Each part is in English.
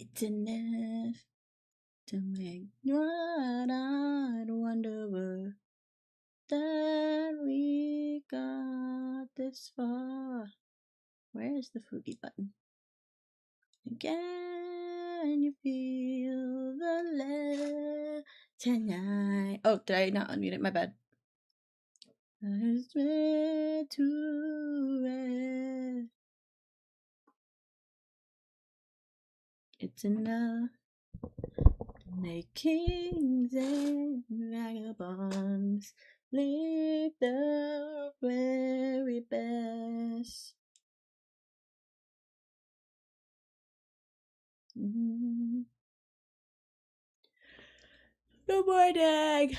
It's enough to make what I'd wonder that we got this far. Where's the Fugi button? Can you feel the love tonight? Oh, did I not unmute it? My bad. It's meant to rest. It's enough to make kings and vagabonds live the very best. Good morning.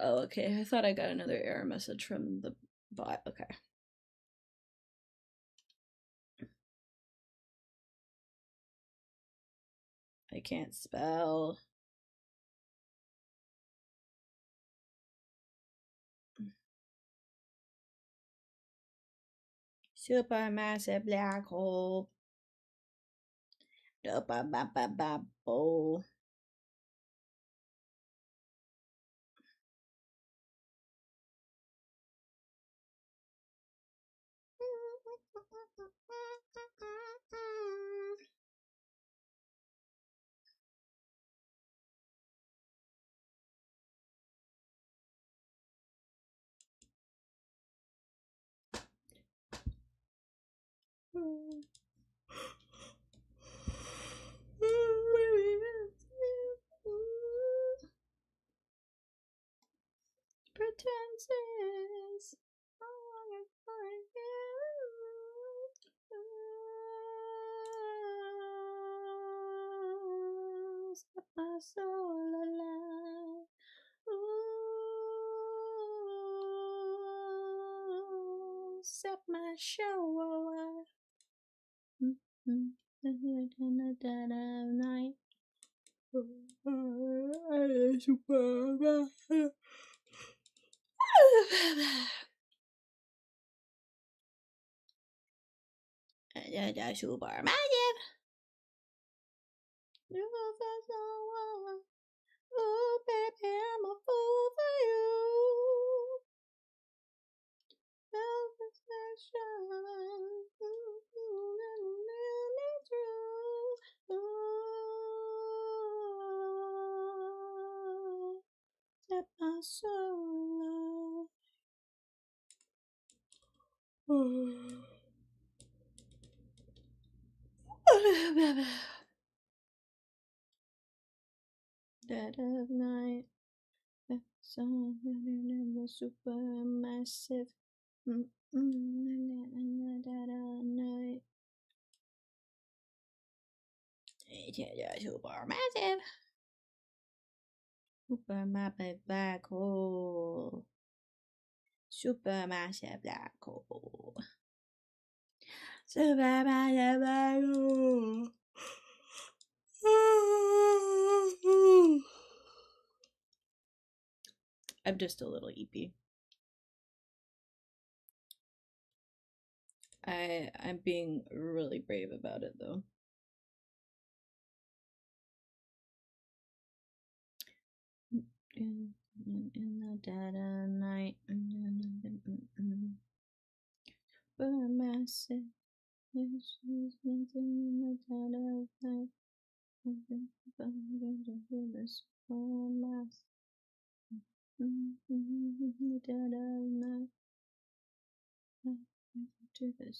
Oh, okay. I thought I got another error message from the bot. Okay. I can't spell. Supermassive black hole. Dopa-ba-ba-ba-bo. Pretenses. I wanna find you. Set my soul alive. Ooh, set my show alive. Dead of night. Super magic. Oh, baby, I'm a fool for you. Set my soul dead of night. Song super massive. Dead of night. Super massive. Super massive black hole. Super massive black hole. Super massive black hole. I'm just a little eepy. I'm being really brave about it though. In the dead of night, massive. In the dead of night, dead of night. To this.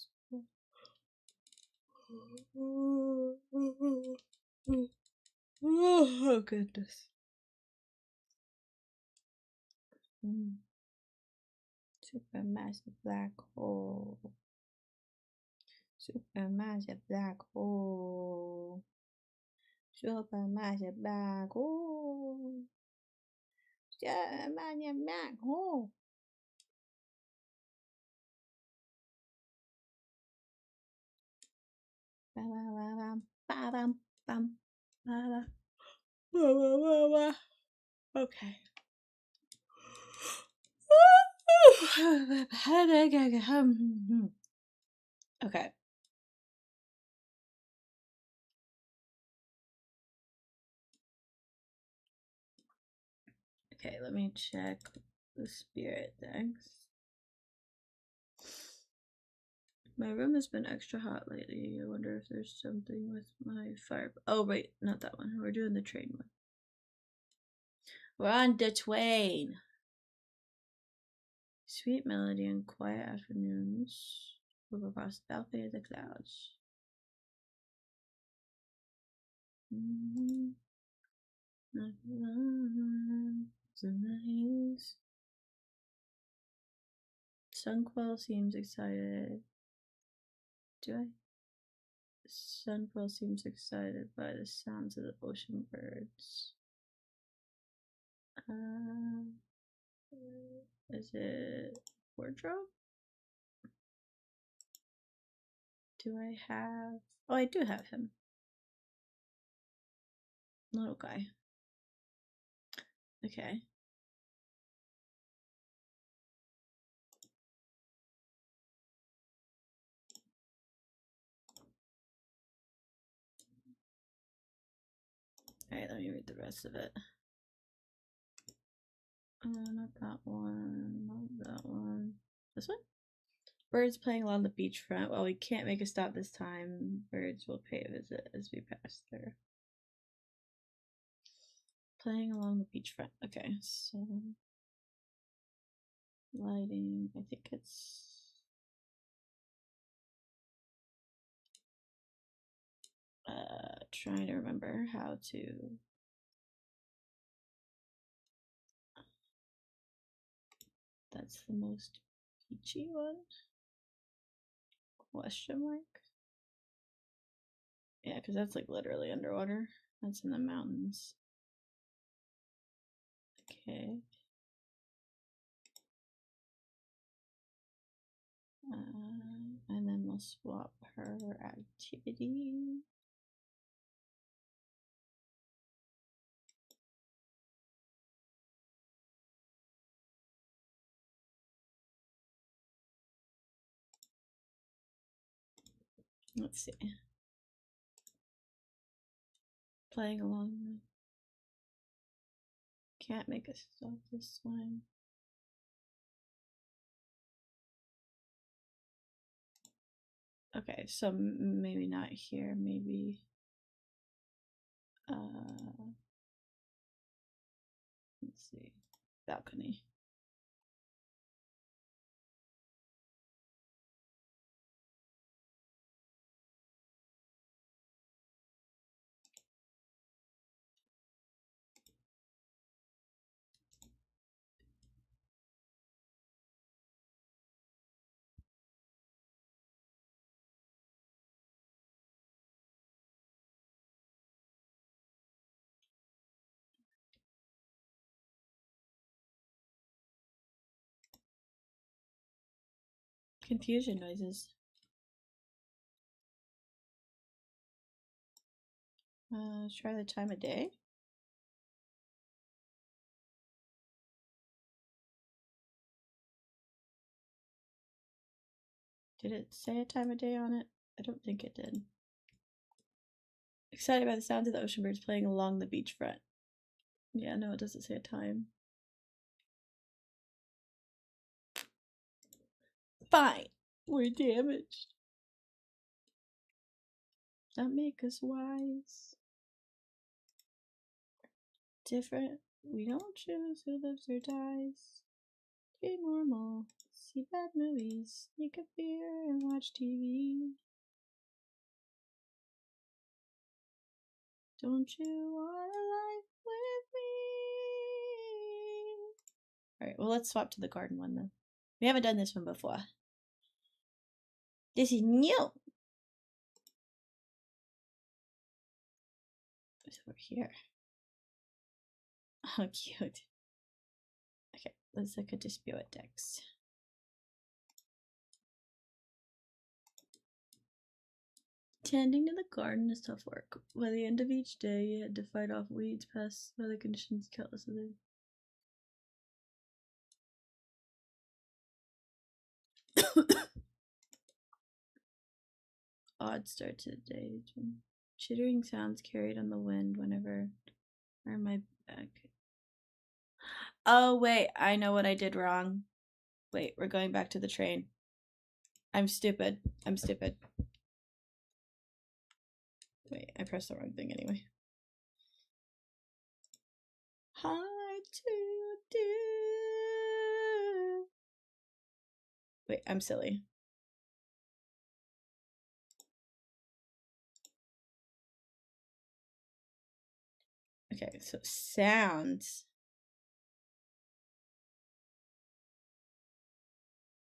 Oh goodness. Supermassive black hole. Supermassive black hole. Supermassive black hole. Supermassive black hole. Okay. Okay. Okay, let me check the spirit things. My room has been extra hot lately. I wonder if there's something with my fire. Oh, wait, not that one. We're doing the train one. We're on the train. Sweet melody and quiet afternoons move across the balcony of the clouds. Sunquell seems excited. Do I? Sunquell seems excited by the sounds of the ocean birds. Is it wardrobe? Do I have? Oh, I do have him. Little guy. Okay. Alright, let me read the rest of it. Not that one. Not that one. This one? Birds playing along the beachfront. Well, we can't make a stop this time. Birds will pay a visit as we pass through. Playing along the beachfront. Okay, so lighting. I think it's trying to remember how to. That's the most peachy one. Question mark. Yeah, because that's like literally underwater. That's in the mountains. Okay. And then we'll swap her activity. Let's see. Playing along. Can't make us stop this one. Okay, so maybe not here, maybe let's see. Balcony. Confusion noises. Let's try the time of day. Did it say a time of day on it? I don't think it did. Excited by the sounds of the ocean birds playing along the beachfront. Yeah, no, it doesn't say a time. Fine. We're damaged. That make us wise. Different. We don't choose who lives or dies. Be normal. See bad movies. Sneak a beer and watch TV. Don't you want a life with me? Alright, well, let's swap to the garden one then. We haven't done this one before. This is new. It's over here. Oh, cute. Okay, let's look at the spirit decks. Tending to the garden is tough work. By the end of each day, you had to fight off weeds, pests, weather conditions, countless other. odd start to the day. Chittering sounds carried on the wind whenever are my back. Oh, wait, I know what I did wrong. Wait, we're going back to the train. I'm stupid. I'm stupid. Wait, I pressed the wrong thing anyway. Hard to do. Wait, I'm silly. Okay, so sounds.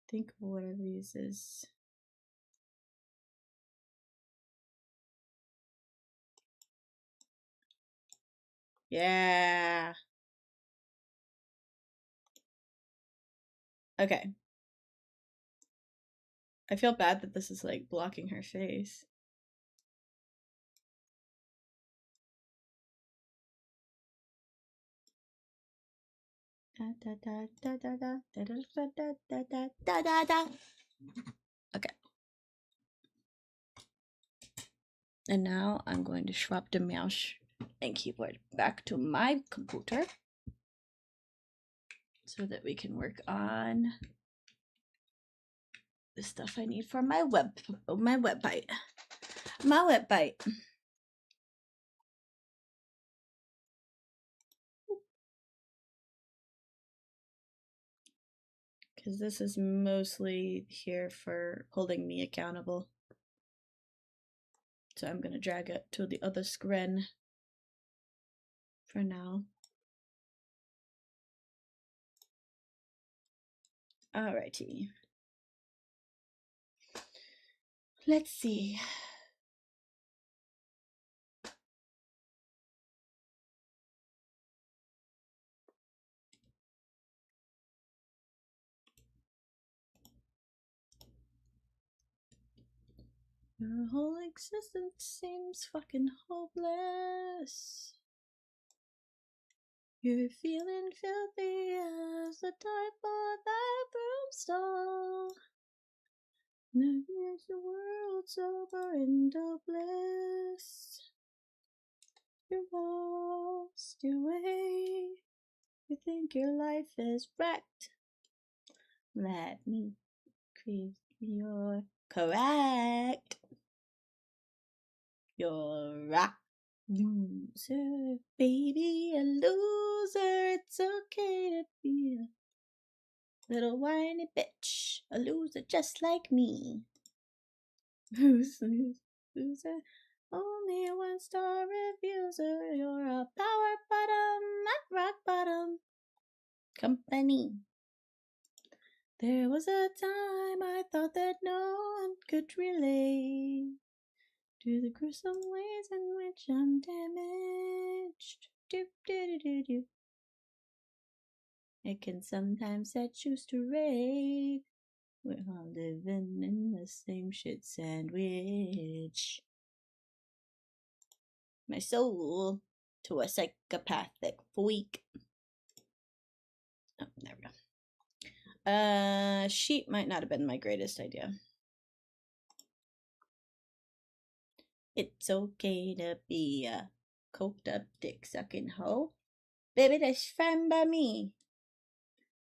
Think of one of these is. Yeah. Okay. I feel bad that this is like blocking her face. Okay. And now I'm going to swap the mouse and keyboard back to my computer so that we can work on the stuff I need for my website. Because this is mostly here for holding me accountable. So I'm going to drag it to the other screen for now. Alrighty. Let's see. Your whole existence seems fucking hopeless. You're feeling filthy as the type for that broomstone. Now here's the world sober and hopeless. You're lost your way. You think your life is wrecked. Let me creep. You're correct. You're a loser, baby, a loser. It's okay to be a little whiny bitch, a loser just like me. Loser, only a one-star refuser. You're a power bottom, not rock bottom. Company. There was a time I thought that no one could relate to the gruesome ways in which I'm damaged. Do, do, do, do, do. It can sometimes set you straight. We're all living in the same shit sandwich. My soul to a psychopathic freak. Oh, there we go. Sheep might not have been my greatest idea. It's okay to be a coked up dick sucking hoe. Baby, that's fine by me.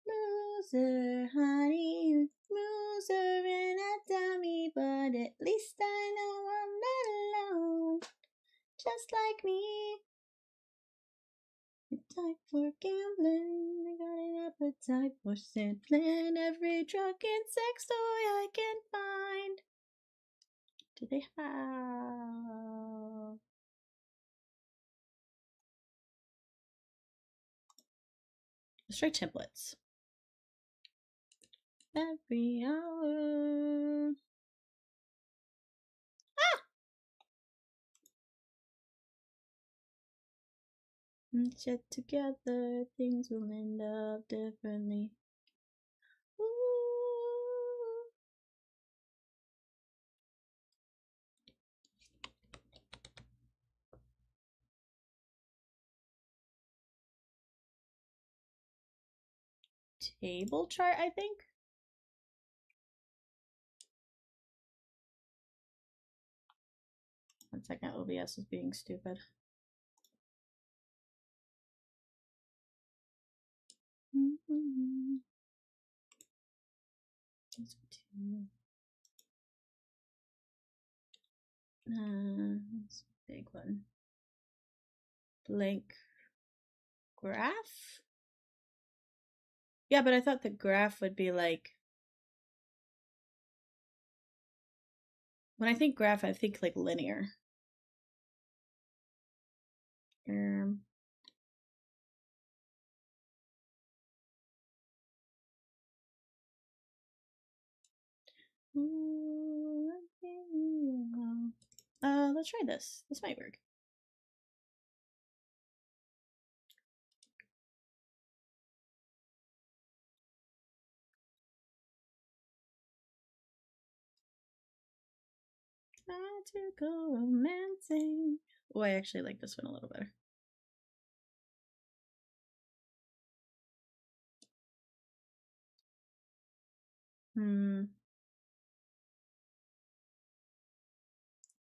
Loser, honey, loser and a dummy, but at least I know I'm not alone. Just like me. Appetite for gambling, I got an appetite for sampling every drug and sex toy I can find. Do they have? Let's try templates. Every hour. Shit together, things will end up differently. Ooh. Table chart, I think. 1 second, OBS is being stupid. That's a big one. Blank graph? Yeah, but I thought the graph would be like, when I think graph, I think like linear. Let's try this. This might work. I to go romancing. Oh, I actually like this one a little better.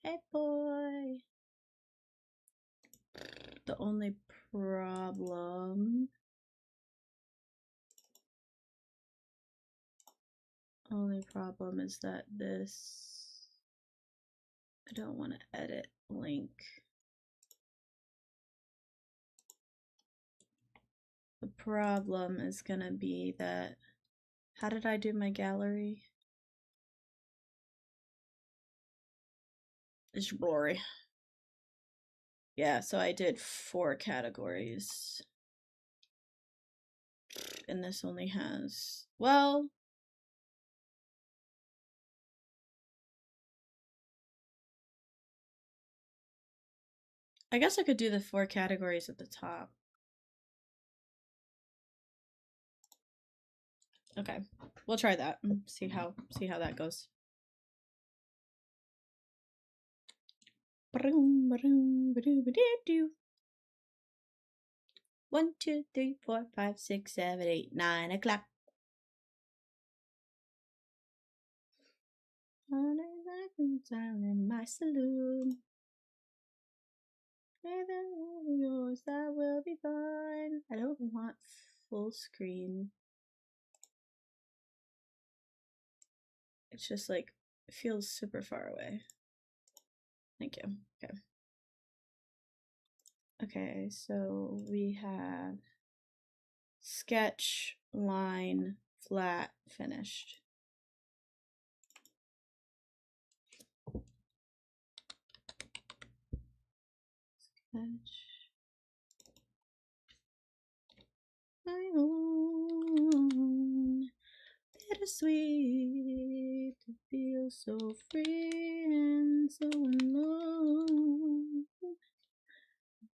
Hey, boy. The only problem is that this, I don't want to edit link. The problem is gonna be that, how did I do my gallery? It's blurry. Yeah, so I did 4 categories. And this only has, well, I guess I could do the 4 categories at the top. Okay, we'll try that and see how that goes. 1, 2, 3, 4, 5, 6, 7, 8, 9 o'clock. In my saloon. Yours, that will be fine. I don't want full screen. It's just like, it feels super far away. Thank you. Okay. Okay, so we have sketch, line, flat, finished. Sketch. My own. Bittersweet to feel so free and so alone.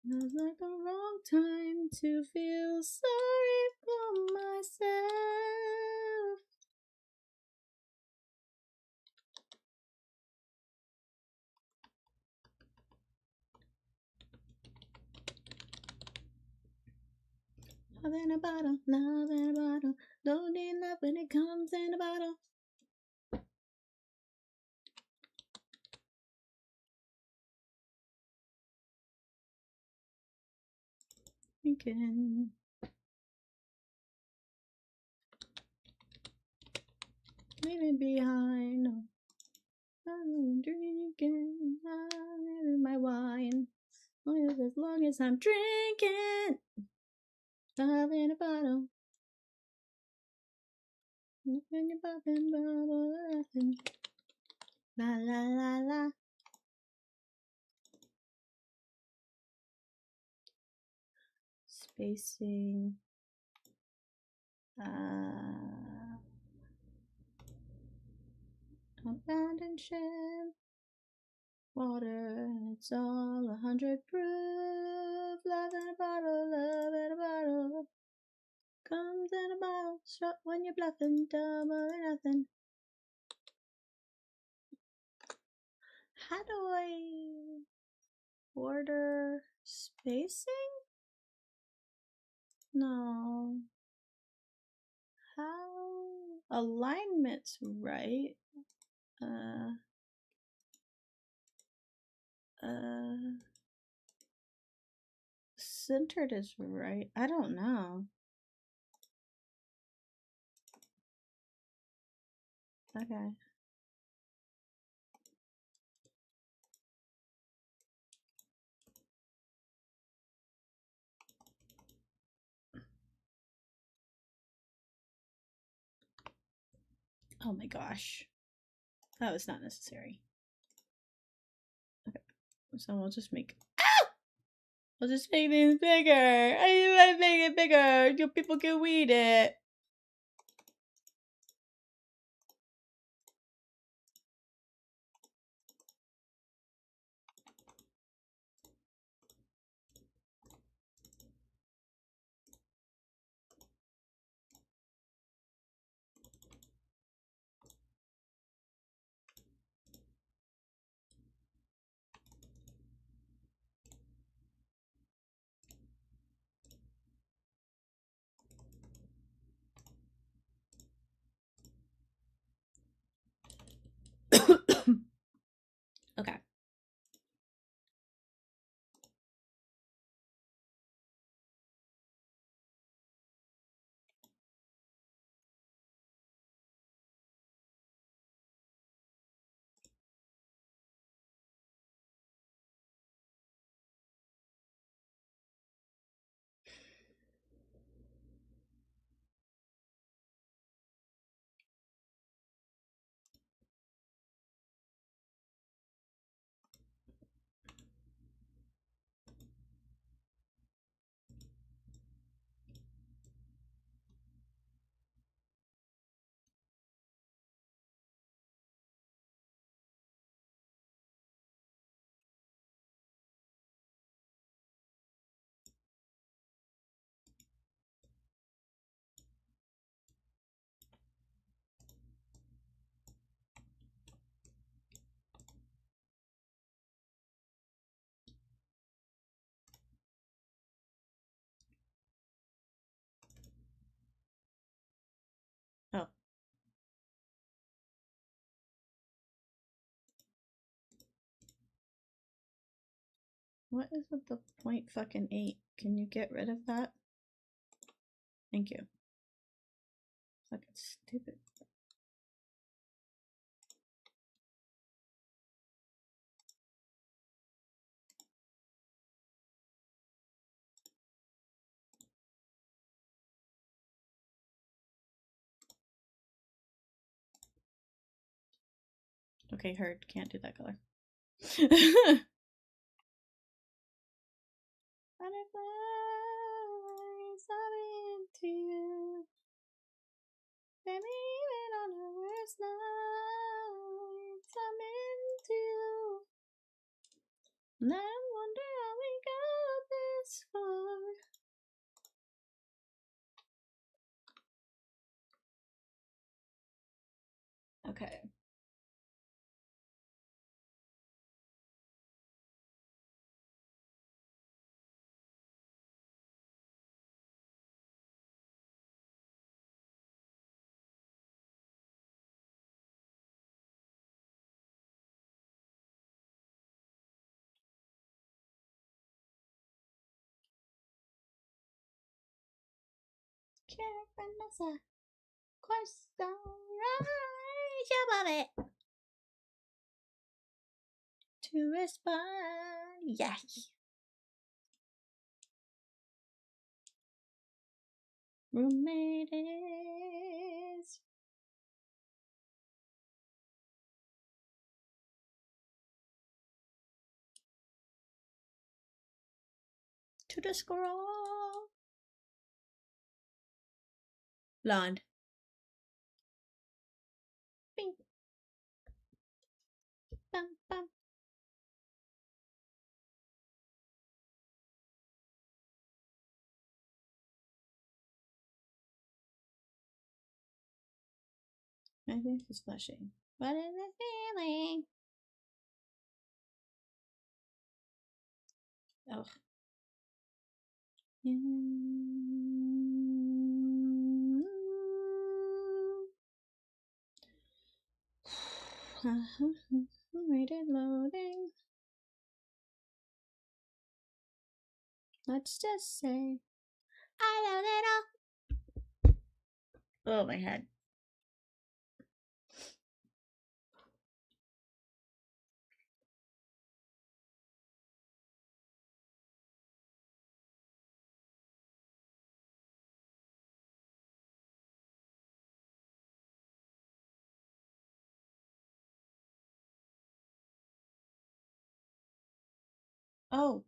Feels like the wrong time to feel sorry for myself. Love in a bottle, love in a bottle. Don't need love when it comes in a bottle. Drinking. Leave it behind. I'm drinking. I'm living my wine. As long as I'm drinking. Love in a bottle. When you're popping bubble laughing. La la la la. Spacing. Abandoned ship. Water. It's all 100 proof. Love in a bottle. Love in a bottle. Comes in a bottle. Shot when you're bluffing. Double or nothing. How do I order spacing? No. How? Alignment's right. Centered is right. I don't know. Okay. Oh my gosh. That was not necessary. Okay. So we'll just make... Ow! We'll just make things bigger. I want to make it bigger so people can read it. Okay. Oh. What is with the .8? Can you get rid of that? Thank you. Fucking stupid. Okay, heard. Can't do that color. Butterflies are into you. Baby, even on the worst nights, I'm into you. And I wonder how we got this far. Okay. Vanessa. Of course, alright. You love it. To respond. Yes. Roommate is. To the squirrel. Blonde. Bing. Bum, bum. My face is flushing. What is it feeling? Oh. Rated loading. Let's just say I love it all. Oh, my head. Oh.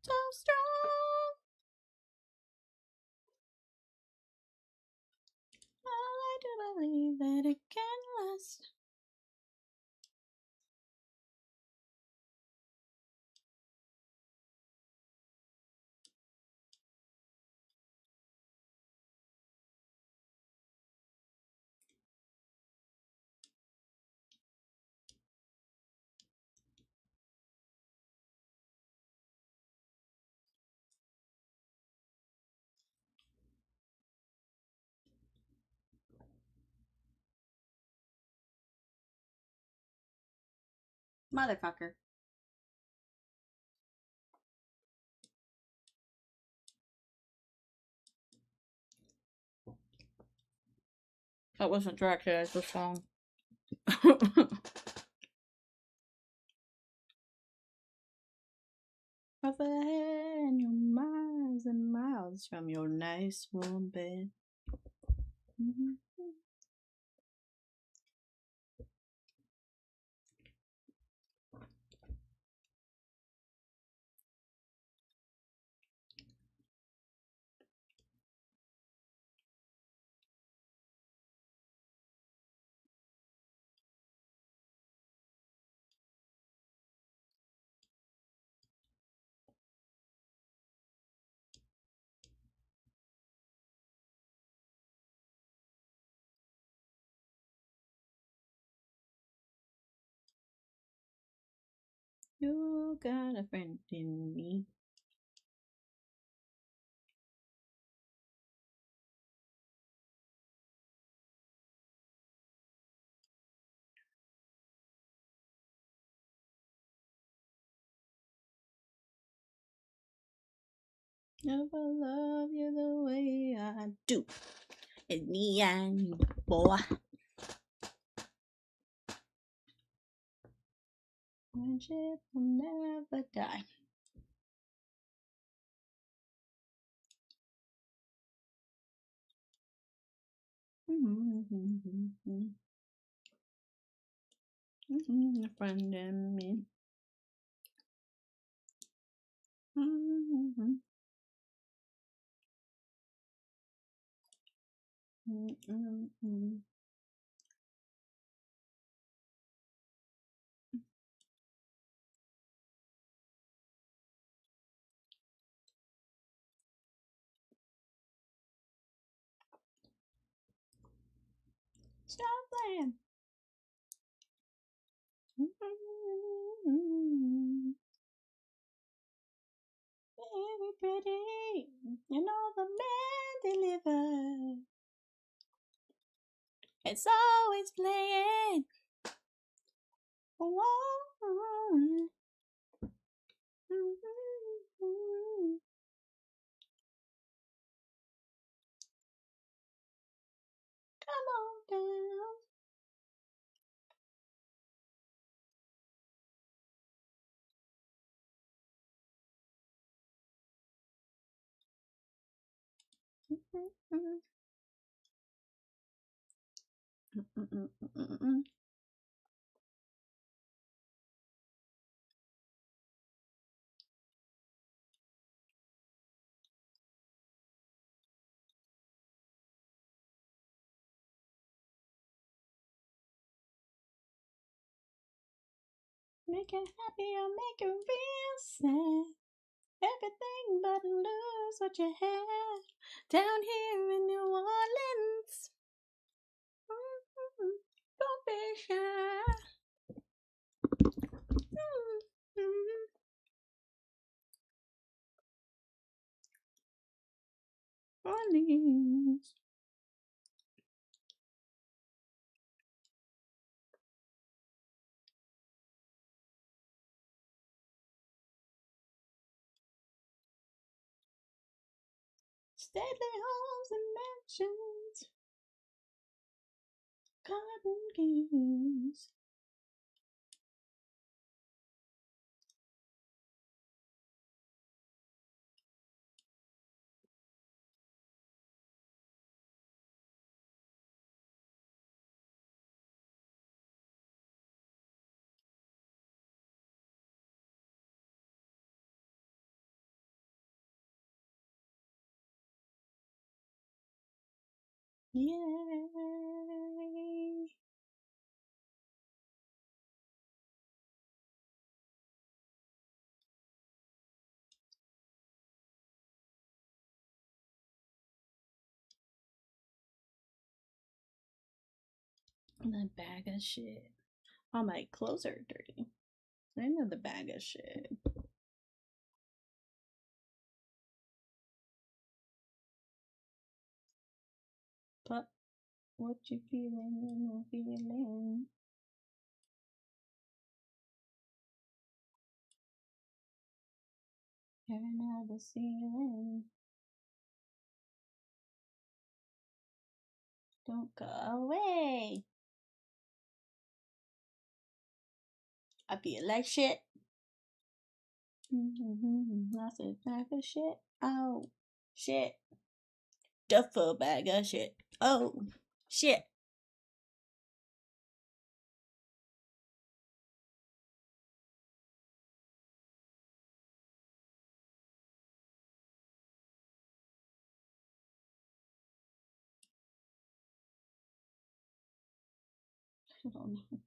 So strong. I do believe that it can last. Motherfucker. That wasn't directed as the song. Of the hair and your miles and miles from your nice warm bed. You got a friend in me. Never love you the way I do. It's me and you, boy. Friendship will never die. A friend in me. Stop playing. Very pretty, and all the men deliver. It's always playing. Come on down. Make it happy or make it real sad. Everything but lose what you had down here in New Orleans. Don't be shy. Orleans. Stately homes and mansions. Cotton kings. Yay. That bag of shit. All my clothes are dirty. I know the bag of shit. But what you feeling when I'm feeling? Staring at the ceiling. Don't go away. I feel like shit. That's a bag of shit. Oh, shit. Duffel bag of shit. Oh, shit. I don't know.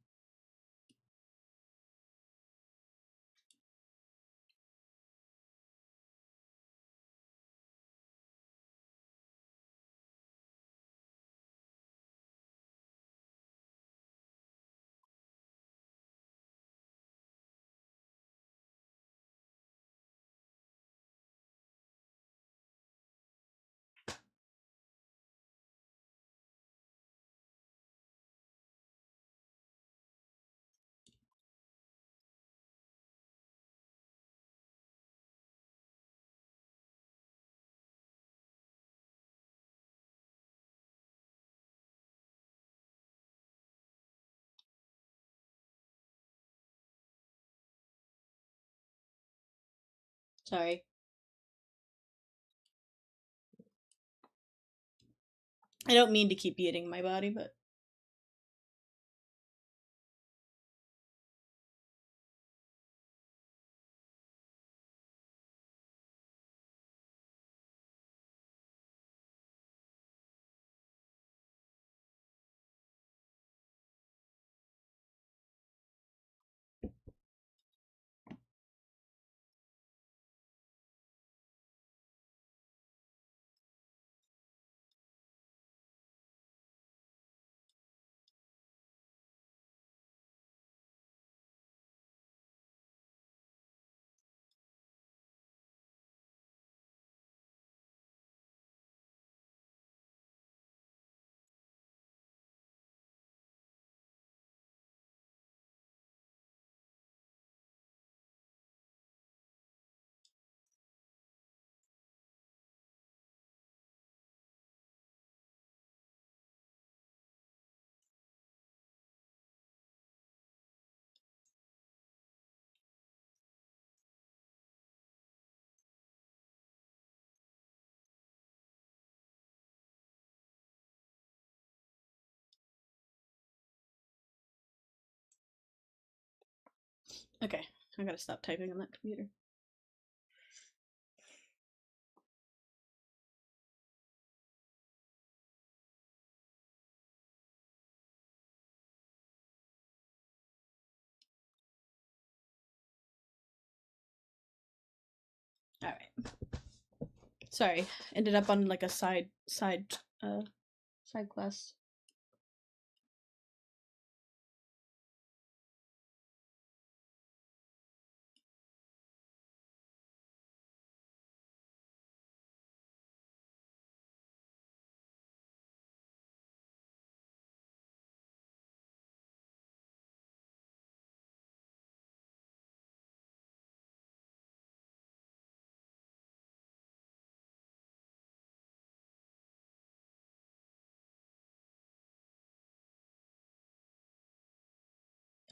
Sorry. I don't mean to keep eating my body, but Okay, I gotta stop typing on that computer. All right. Sorry, ended up on like a side quest.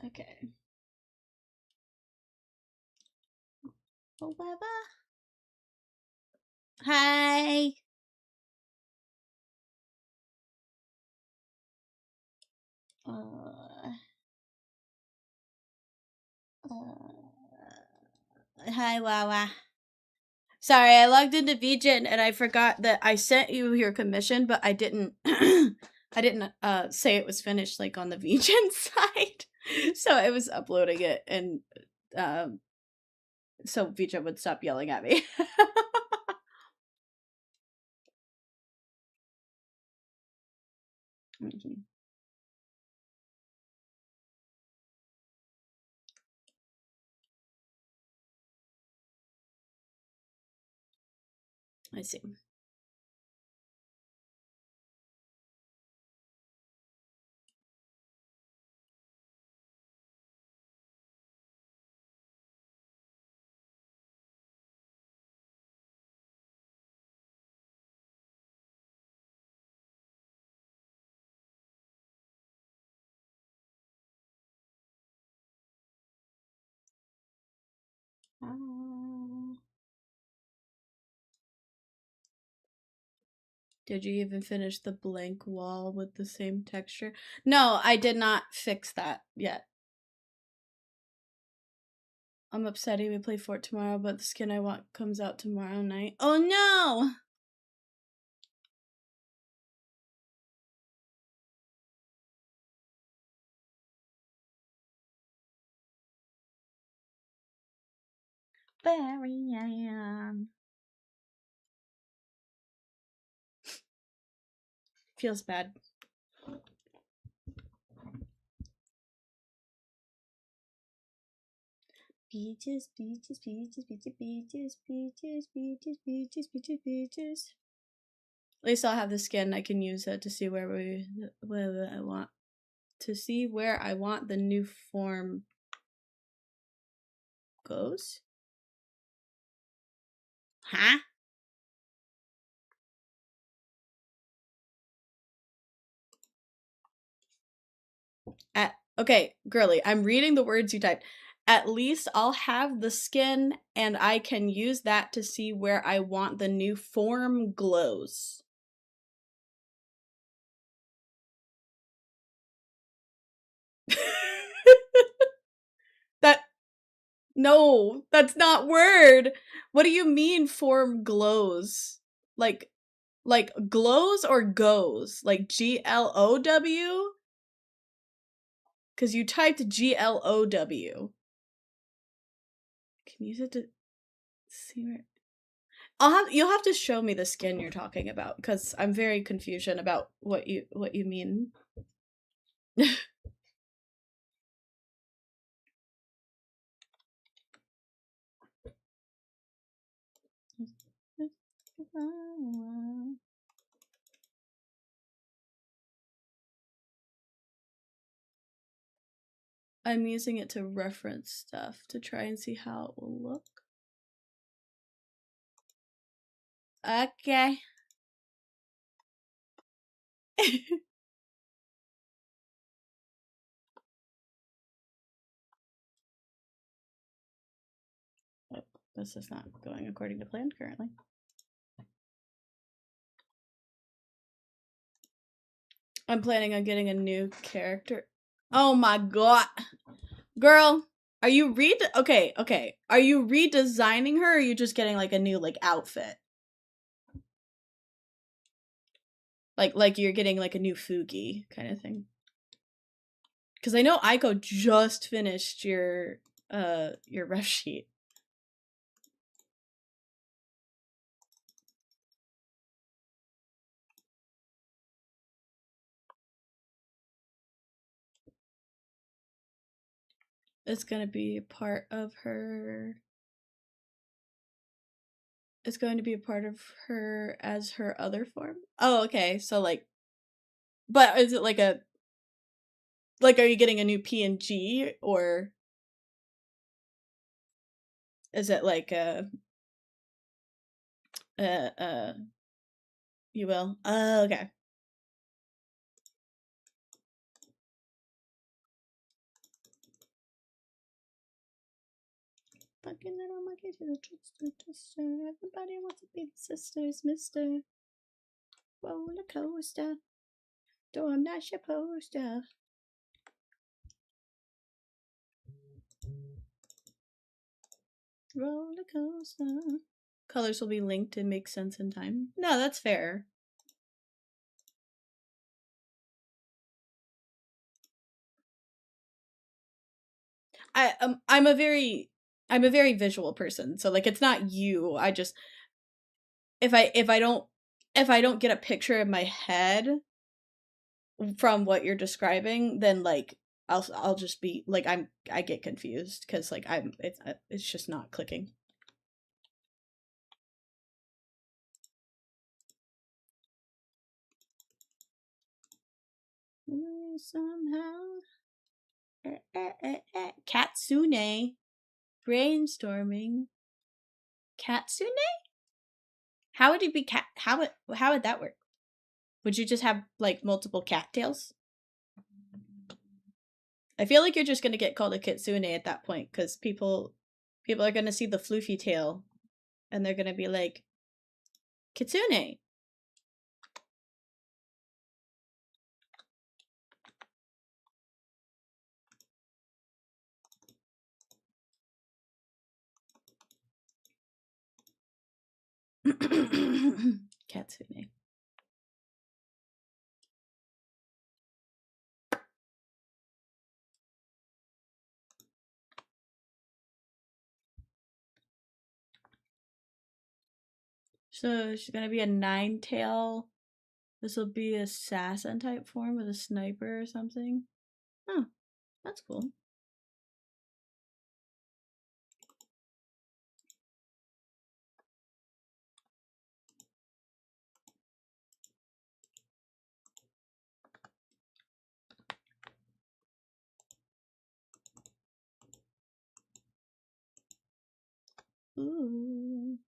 Okay. However. Hi. Hi, Wawa. Sorry, I logged into VGen and I forgot that I sent you your commission, but I didn't. I didn't say it was finished like on the VGen side, so it was uploading it, and so VGen would stop yelling at me. I see. Did you even finish the blank wall with the same texture? No, I did not fix that yet. I'm upsetting we play Fort tomorrow, but the skin I want comes out tomorrow night. Oh no! Barian. Feels bad. Beaches, beaches, beaches, beaches, beaches, beaches, beaches, beaches, beaches, beaches. At least I'll have the skin I can use to see where I want to see where I want the new form goes. Huh? Okay, girly, I'm reading the words you typed. At least I'll have the skin and I can use that to see where I want the new form glows. That no, that's not word. What do you mean form glows? Like glows or goes? Like GLOW? Cuz you typed GLOW. Can you use it to see where you'll have to show me the skin you're talking about cuz I'm very confusion about what you mean. I'm using it to reference stuff to try and see how it will look. Okay. Oh, this is not going according to plan currently. I'm planning on getting a new character. Oh my god. Girl, Are you okay, okay. Are you redesigning her, or are you just getting like a new like outfit? Like you're getting like a new Fugi kind of thing. Because I know Aiko just finished your ref sheet. It's gonna be a part of her. It's going to be a part of her as her other form. Oh, okay. So like, but is it like a like? Are you getting a new PNG, or is it like a you will? Oh, okay. Fucking little monkey to the trickster twister. Everybody wants to be the sisters, mister. Roller coaster. Though I'm not supposed to. Roller coaster. Colors will be linked and make sense in time. No, that's fair. I'm a very visual person, so like it's not you. I just if I don't get a picture in my head from what you're describing, then like I'll just be like I get confused because like it's just not clicking. Somehow, Katsune, brainstorming. Katsune? How would it be cat? How would that work? Would you just have like multiple cattails? I feel like you're just gonna get called a kitsune at that point because people are gonna see the floofy tail, and they're gonna be like, kitsune. Katsune. So she's gonna be a 9-tail. This will be a assassin type form with a sniper or something. Oh, that's cool. Ooh.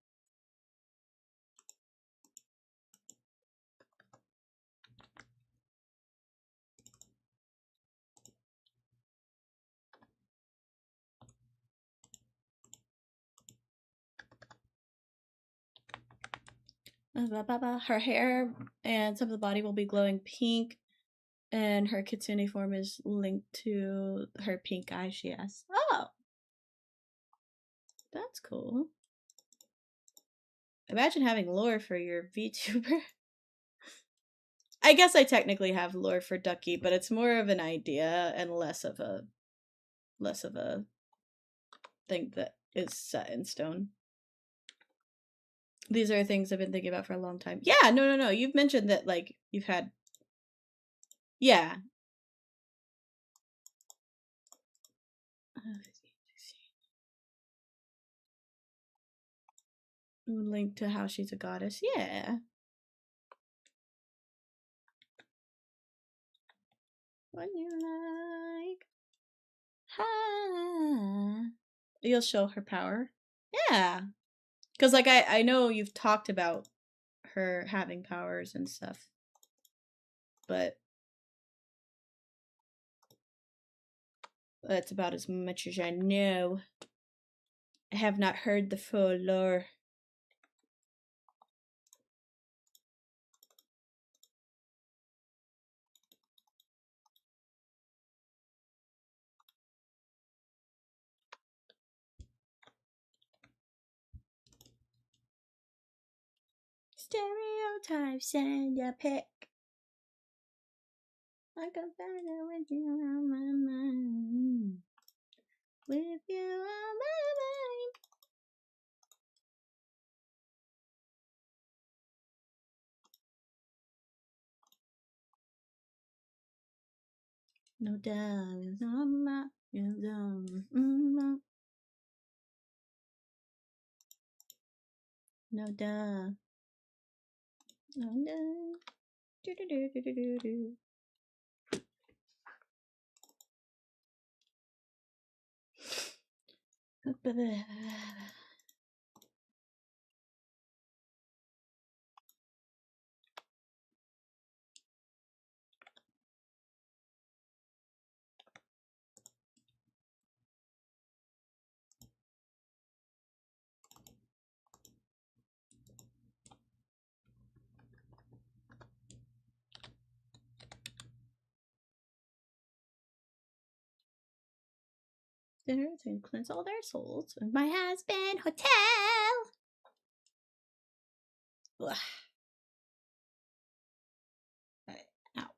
Her hair and some of the body will be glowing pink, and her kitsune form is linked to her pink eye she has. Oh, that's cool. Imagine having lore for your VTuber. I guess I technically have lore for Ducky, but it's more of an idea and less of a thing that is set in stone. These are things I've been thinking about for a long time. Yeah, no. You've mentioned that like you've had yeah. Link to how she's a goddess. Yeah. What you like? Ha. You'll show her power. Yeah. Cause like I know you've talked about her having powers and stuff. But that's about as much as I know. I have not heard the full lore. stereotypes and you pick. Like a feather with you on my mind. With you on my mind. No doubt is on my no doubt. No doubt. Do do do do do do. Sinners and cleanse all their souls. And my husband, hotel. Ugh. Right. Ow.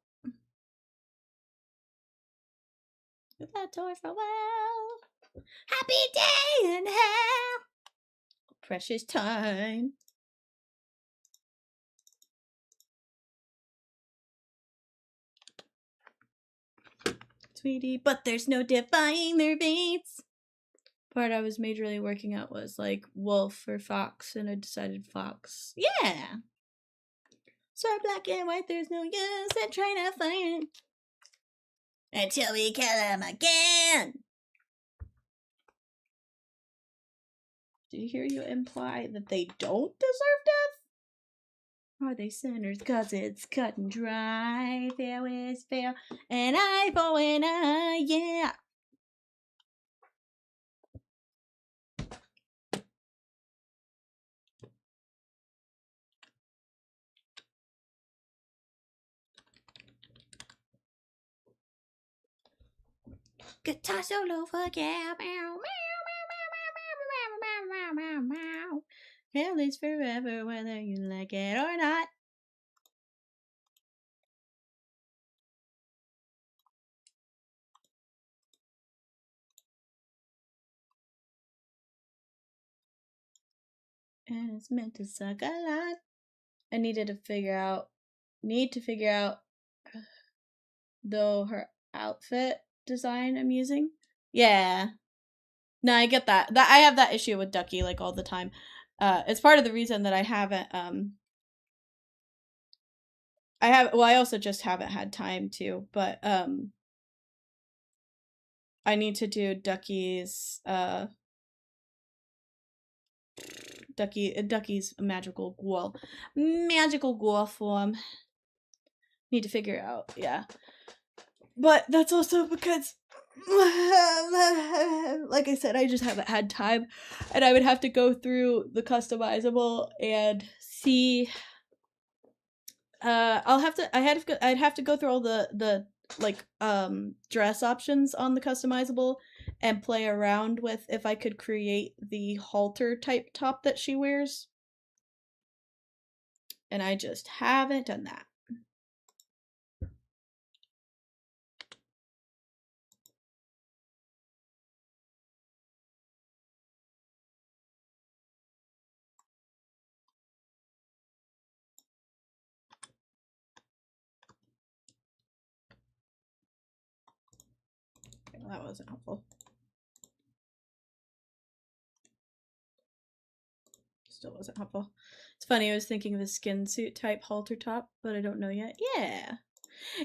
With that door for well. Happy day in hell. Precious time. Sweetie, but there's no defying their fates. Part I was majorly working out was like wolf or fox, and I decided fox. Yeah. So black and white, there's no use in trying to find until we kill him again. Did you hear you imply that they don't deserve death? Are they sinners? 'Cause it's cut and dry. Fair is fair, and eye for an eye, yeah. Guitar solo for yeah. Hell is forever, whether you like it or not. And it's meant to suck a lot. I need to figure out though her outfit design I'm using. Yeah. No, I get that. I have that issue with Ducky like all the time. It's part of the reason that I haven't I also just haven't had time to, but I need to do Ducky's Ducky's magical ghoul form. Need to figure it out, yeah. But that's also because like I said, I just haven't had time, and I would have to go through the customizable and see. I'd have to go through all the like dress options on the customizable and play around with if I could create the halter type top that she wears. And I just haven't done that. Okay, well, that wasn't helpful. Still wasn't helpful. It's funny, I was thinking of a skin suit type halter top, but I don't know yet.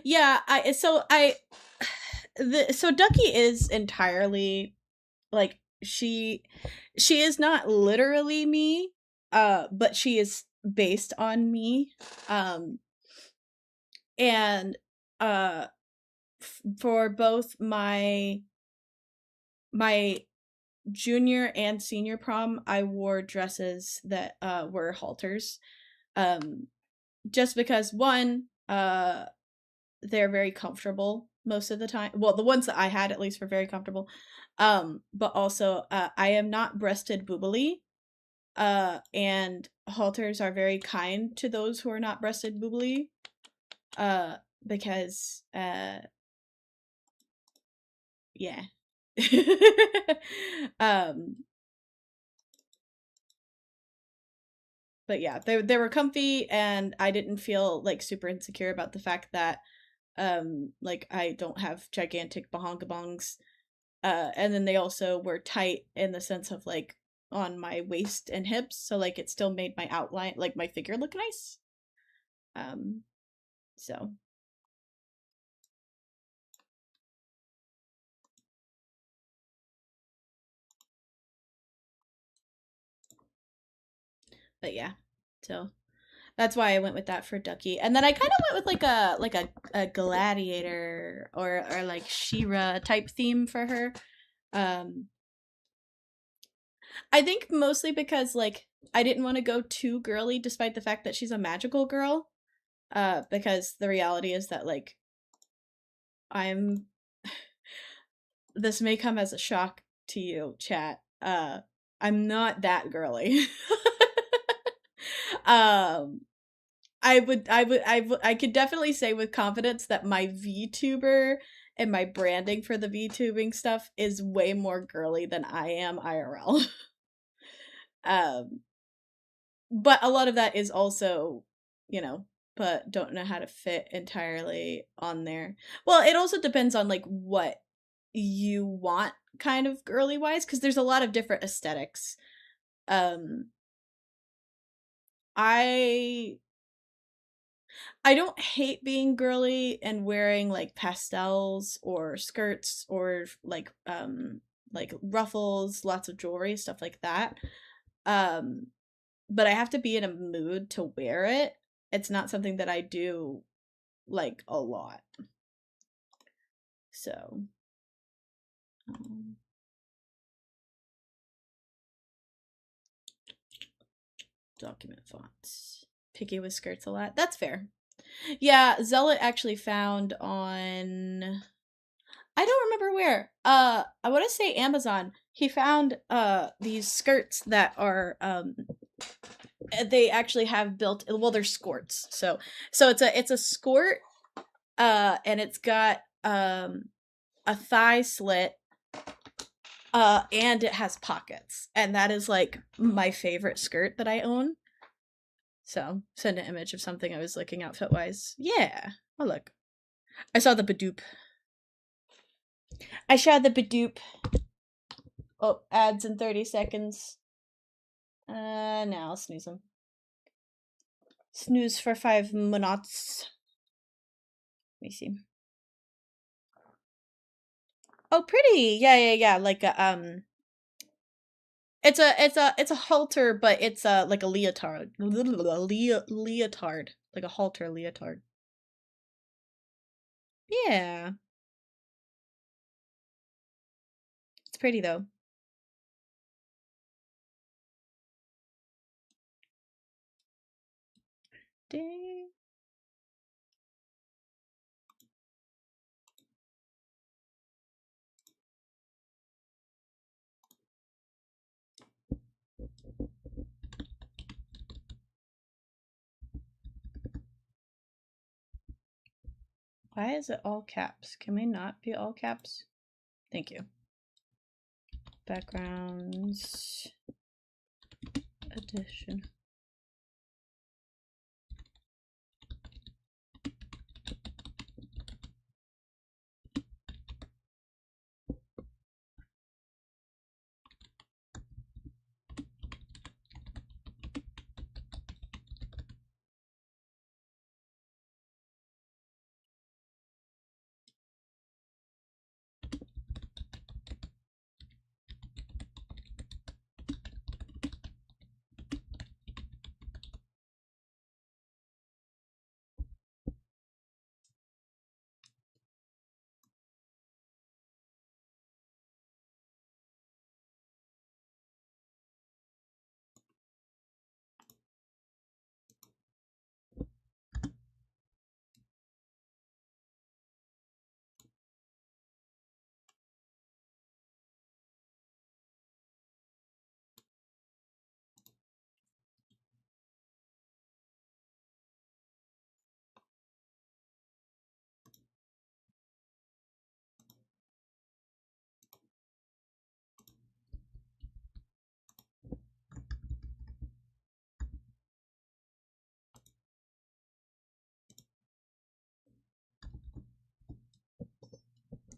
Yeah, so Ducky is entirely like she is not literally me, but she is based on me. And for both my junior and senior prom, I wore dresses that were halters, just because one, they're very comfortable most of the time. Well, the ones that I had at least were very comfortable, but also I am not breasted boobily, and halters are very kind to those who are not breasted boobly. Because yeah. um but yeah, they were comfy, and I didn't feel like super insecure about the fact that like I don't have gigantic bahongabongs. And then they also were tight in the sense of like on my waist and hips, so like it still made my outline, like my figure, look nice. Um so but yeah. So that's why I went with that for Ducky. And then I kind of went with like a gladiator or like She-Ra type theme for her. Um I think mostly because like I didn't want to go too girly despite the fact that she's a magical girl. Because the reality is that like I'm this may come as a shock to you, chat. I'm not that girly. um I could definitely say with confidence that my VTuber and my branding for the VTubing stuff is way more girly than I am IRL. um but a lot of that is also, you know, but don't know how to fit entirely on there. Well, it also depends on like what you want kind of girly wise, because there's a lot of different aesthetics. um I I don't hate being girly and wearing like pastels or skirts or like ruffles, lots of jewelry, stuff like that. Um but I have to be in a mood to wear it. It's not something that I do like a lot. So um, document fonts. Picky with skirts a lot. That's fair. Yeah, Zealot actually found on I don't remember where. I want to say Amazon. He found these skirts that are they actually have built, well, they're skirts. So it's a skirt and it's got a thigh slit and it has pockets. And that is like my favorite skirt that I own. So, send an image of something I was looking outfit wise. Yeah. Oh look. I saw the Badoop. I saw the Badoop. Oh, ads in 30 seconds. Now I'll snooze them. Snooze for 5 minutes. Let me see. Oh, pretty. Yeah. Like a it's a halter, but it's like a leotard. Leotard. Like a halter leotard. Yeah. It's pretty though. Dang. Why is it all caps? Can we not be all caps? Thank you. Backgrounds. Edition.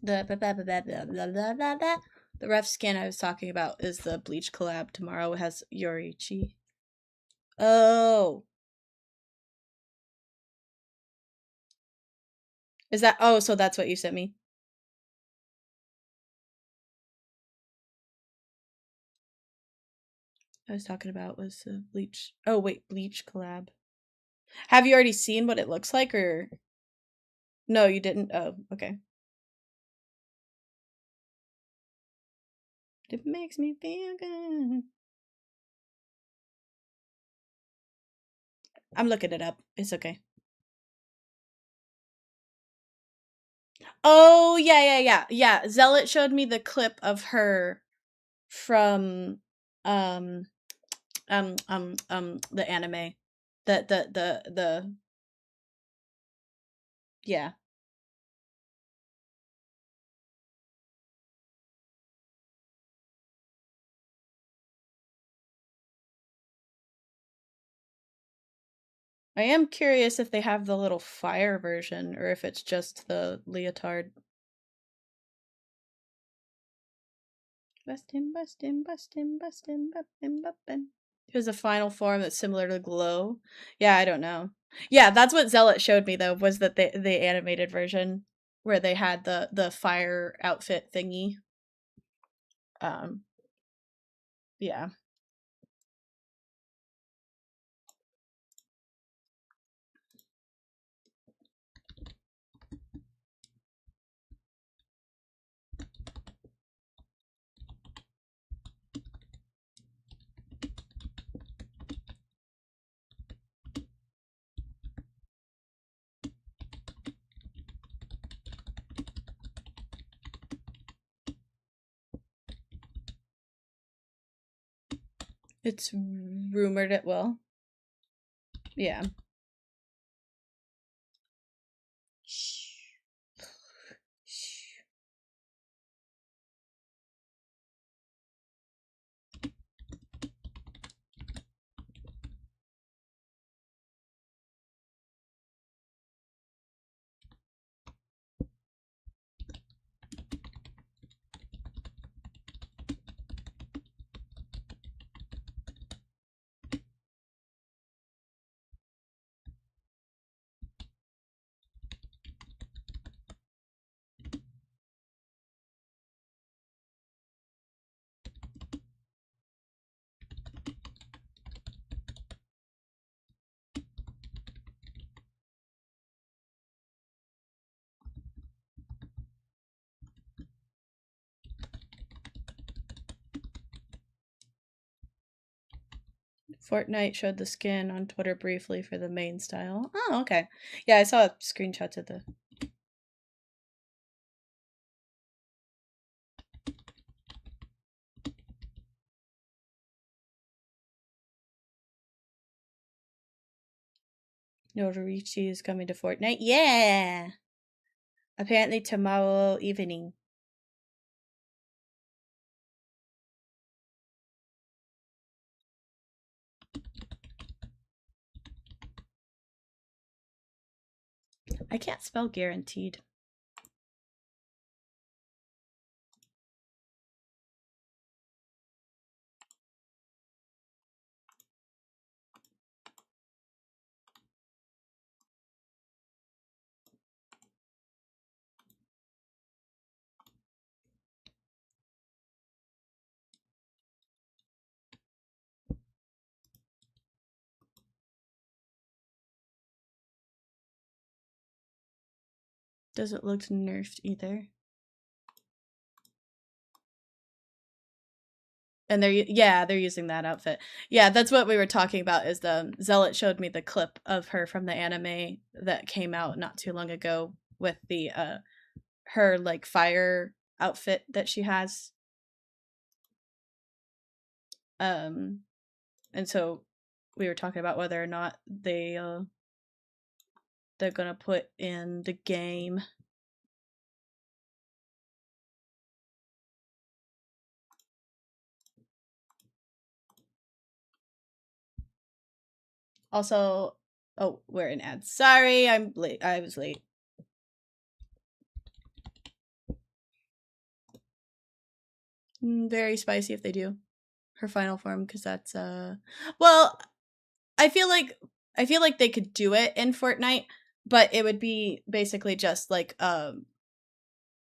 The rough skin I was talking about is the Bleach collab tomorrow. It has Yoriichi. Oh. Is that, oh, so that's what you sent me? I was talking about was the Bleach. Oh, wait, Bleach collab. Have you already seen what it looks like, or? No, you didn't? Oh, okay. It makes me feel good. I'm looking it up. It's okay. Oh, yeah. Zealot showed me the clip of her from the anime. The yeah. I am curious if they have the little fire version or if it's just the leotard. Bustin'. Here's a final form that's similar to glow. Yeah, I don't know. Yeah, that's what Zealot showed me though, was that the animated version where they had the fire outfit thingy. Yeah. It's rumored it will. Yeah. Fortnite showed the skin on Twitter briefly for the main style. Oh, okay. Yeah, I saw screenshots of the. Yoriichi is coming to Fortnite. Yeah! Apparently tomorrow evening. I can't spell guaranteed. Doesn't look nerfed either. And they're using that outfit. Yeah, that's what we were talking about. Is the Zealot showed me the clip of her from the anime that came out not too long ago with the her like fire outfit that she has. And so we were talking about whether or not they're gonna put in the game. Also, oh, we're in ads. Sorry, I'm late. I was late. Very spicy if they do. Her final form, because that's well, I feel like they could do it in Fortnite, but it would be basically just like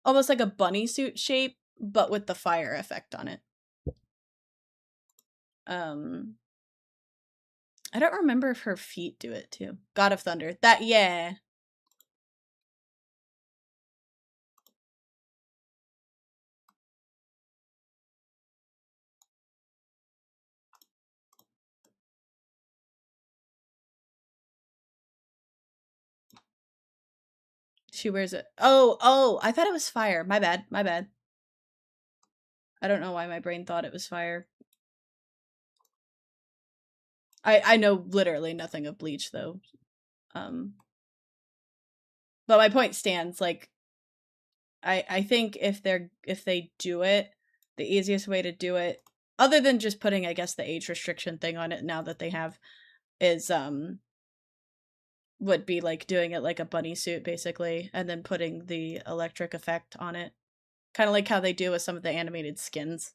almost like a bunny suit shape, but with the fire effect on it. I don't remember if her feet do it too. God of Thunder. That, yeah. She wears it. Oh, I thought it was fire. My bad. I don't know why my brain thought it was fire. I know literally nothing of Bleach though. But my point stands. Like, I think if they do it, the easiest way to do it, other than just putting, I guess, the age restriction thing on it now that they have, is would be like doing it like a bunny suit basically, and then putting the electric effect on it, kind of like how they do with some of the animated skins.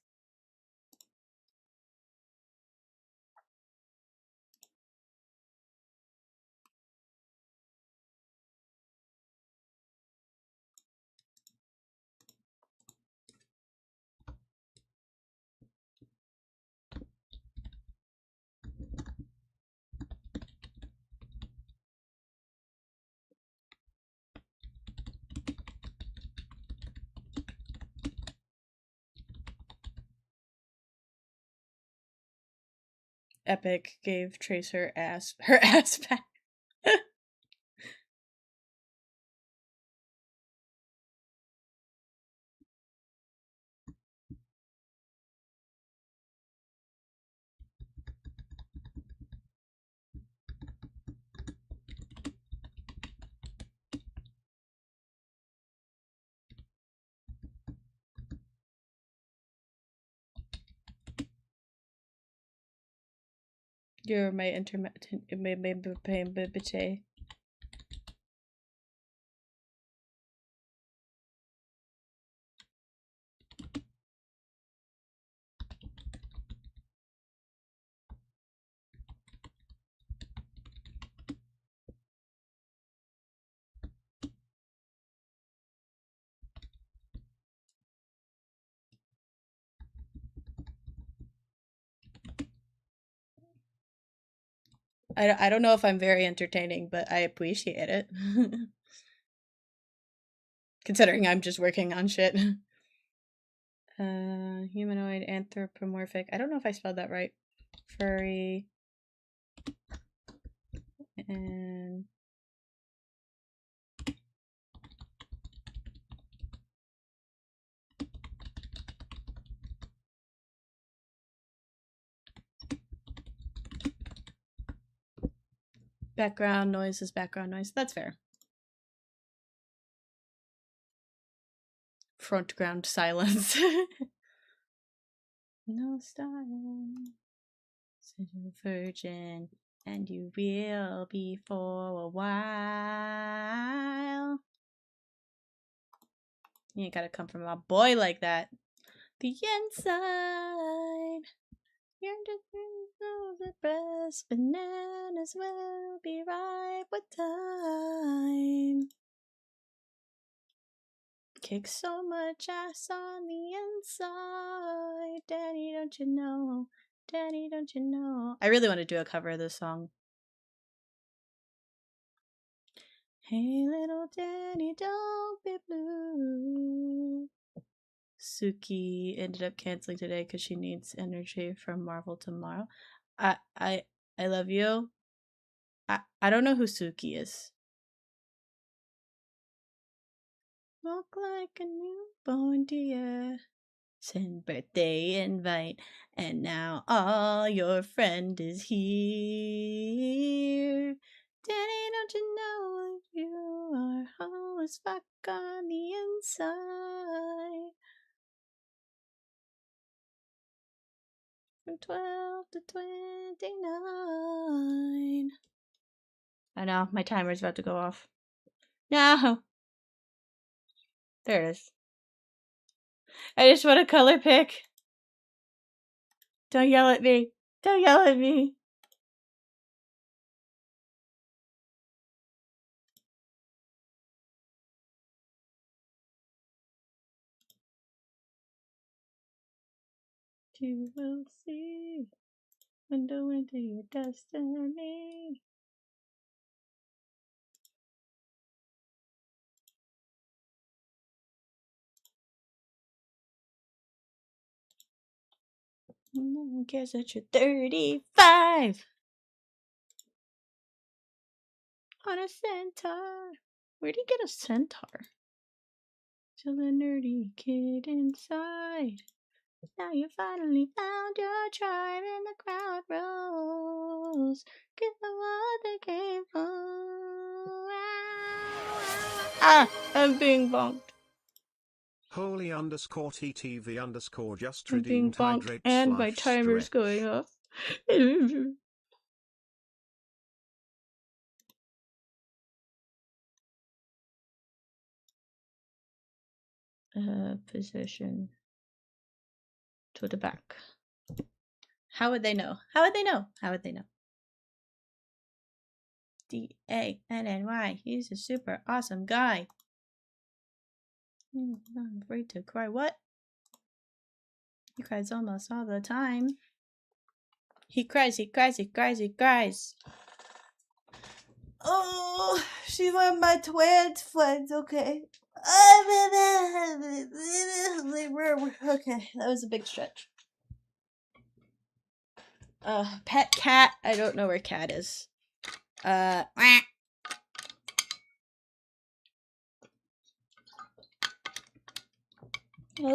Epic gave Trace her ass back. You're my intermittent. I don't know if I'm very entertaining, but I appreciate it. Considering I'm just working on shit. Humanoid, anthropomorphic. I don't know if I spelled that right. Furry. And background noise is background noise. That's fair. Front ground silence. No style. Said you're a virgin, and you will be for a while. You ain't gotta come from a boy like that. The inside. You're just the best. Bananas will be ripe with time. Kick so much ass on the inside. Daddy, don't you know? Daddy, don't you know? I really want to do a cover of this song. Hey, little Daddy, don't be blue. Suki ended up canceling today because she needs energy from Marvel tomorrow. I love you. I don't know who Suki is. Walk like a newborn deer. Send birthday invite, and now all your friend is here. Daddy, don't you know you are whole as fuck on the inside? From 12 to 29. I know, my timer's about to go off. No! There it is. I just want a color pick. Don't yell at me. Don't yell at me. You will see. Window into your destiny. No one cares that you're 35. On a centaur. Where'd he get a centaur? Still a nerdy kid inside. Now you finally found your tribe and the crowd rolls. Get the what they came for. Ah! I'm being bonked. Holy_TTV_ I'm being redeemed bonked hydrate and my / timer's stretch. going off. Position to the back. How would they know? How would they know? How would they know? DANNY. He's a super awesome guy. I'm not afraid to cry. What? He cries almost all the time. He cries, he cries, he cries, he cries. Oh, she's one of my twins friends, okay. Okay, that was a big stretch. Pet cat. I don't know where cat is. Oh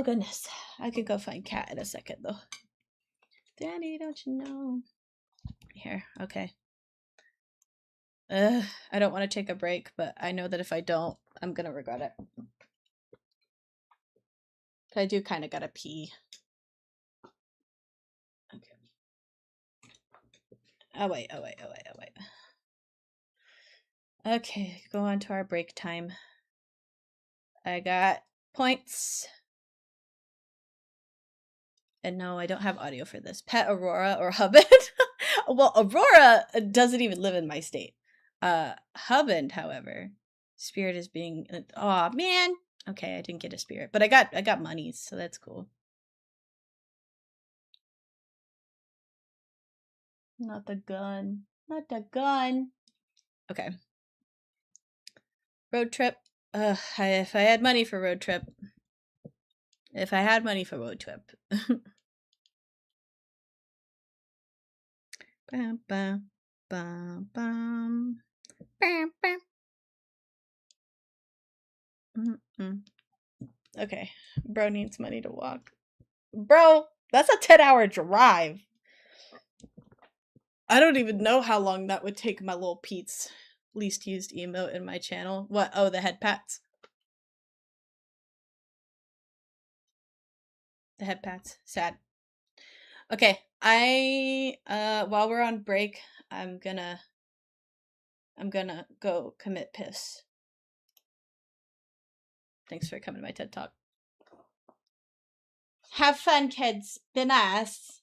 goodness. I could go find cat in a second though. Daddy, don't you know? Here, okay. I don't want to take a break, but I know that if I don't, I'm gonna regret it. I do kind of gotta pee. Okay. Oh wait. Okay, go on to our break time. I got points. And no, I don't have audio for this. Pet Aurora or Hubbard. Well, Aurora doesn't even live in my state. Hubbard, however, Spirit is being. Oh man. Okay, I didn't get a Spirit, but I got monies, so that's cool. Not the gun. Not the gun. Okay. Road trip. If I had money for road trip. If I had money for road trip. Bam, bam, bam, bam. Bam, bam. Mm-mm. Okay. Bro needs money to walk. Bro, that's a 10-hour drive. I don't even know how long that would take my little Pete's least used emote in my channel. What? Oh, the head pats. The head pats. Sad. Okay. While we're on break, I'm gonna go commit piss. Thanks for coming to my TED Talk. Have fun, kids. Be nice.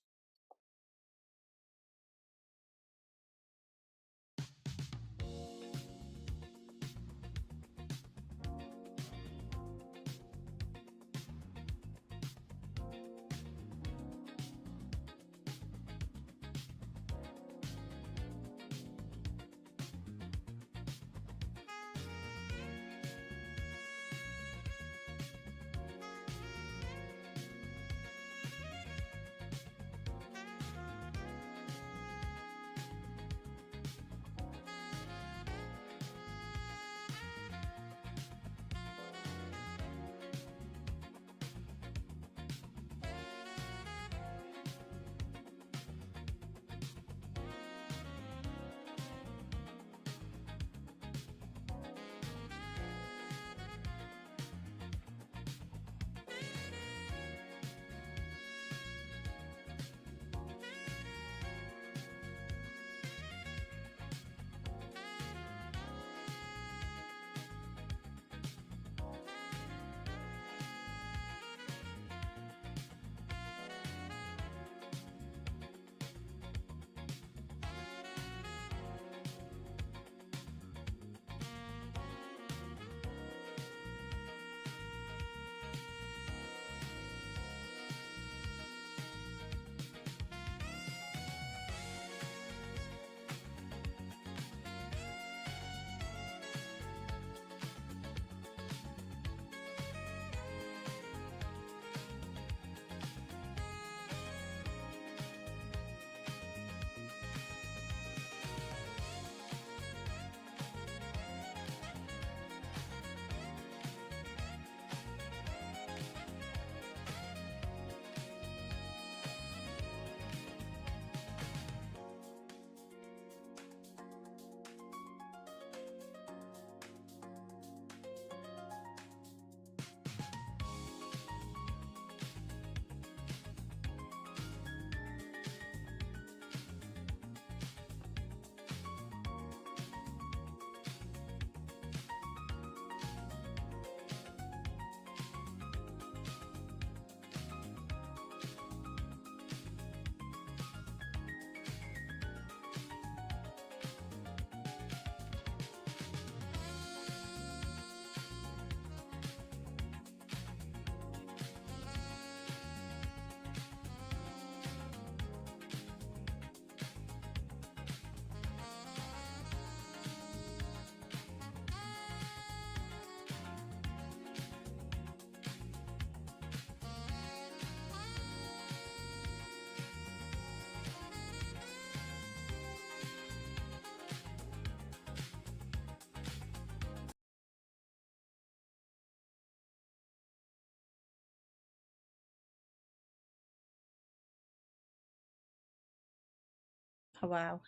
Oh, wow.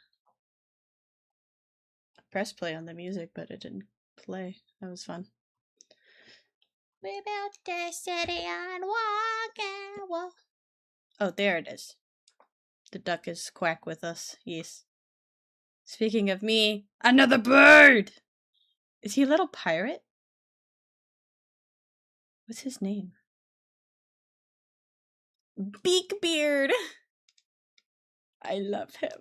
I pressed play on the music, but it didn't play. That was fun. We built the city on walking wall. Oh, there it is. The duck is quack with us. Yes. Speaking of me, another bird! Is he a little pirate? What's his name? Beakbeard! I love him.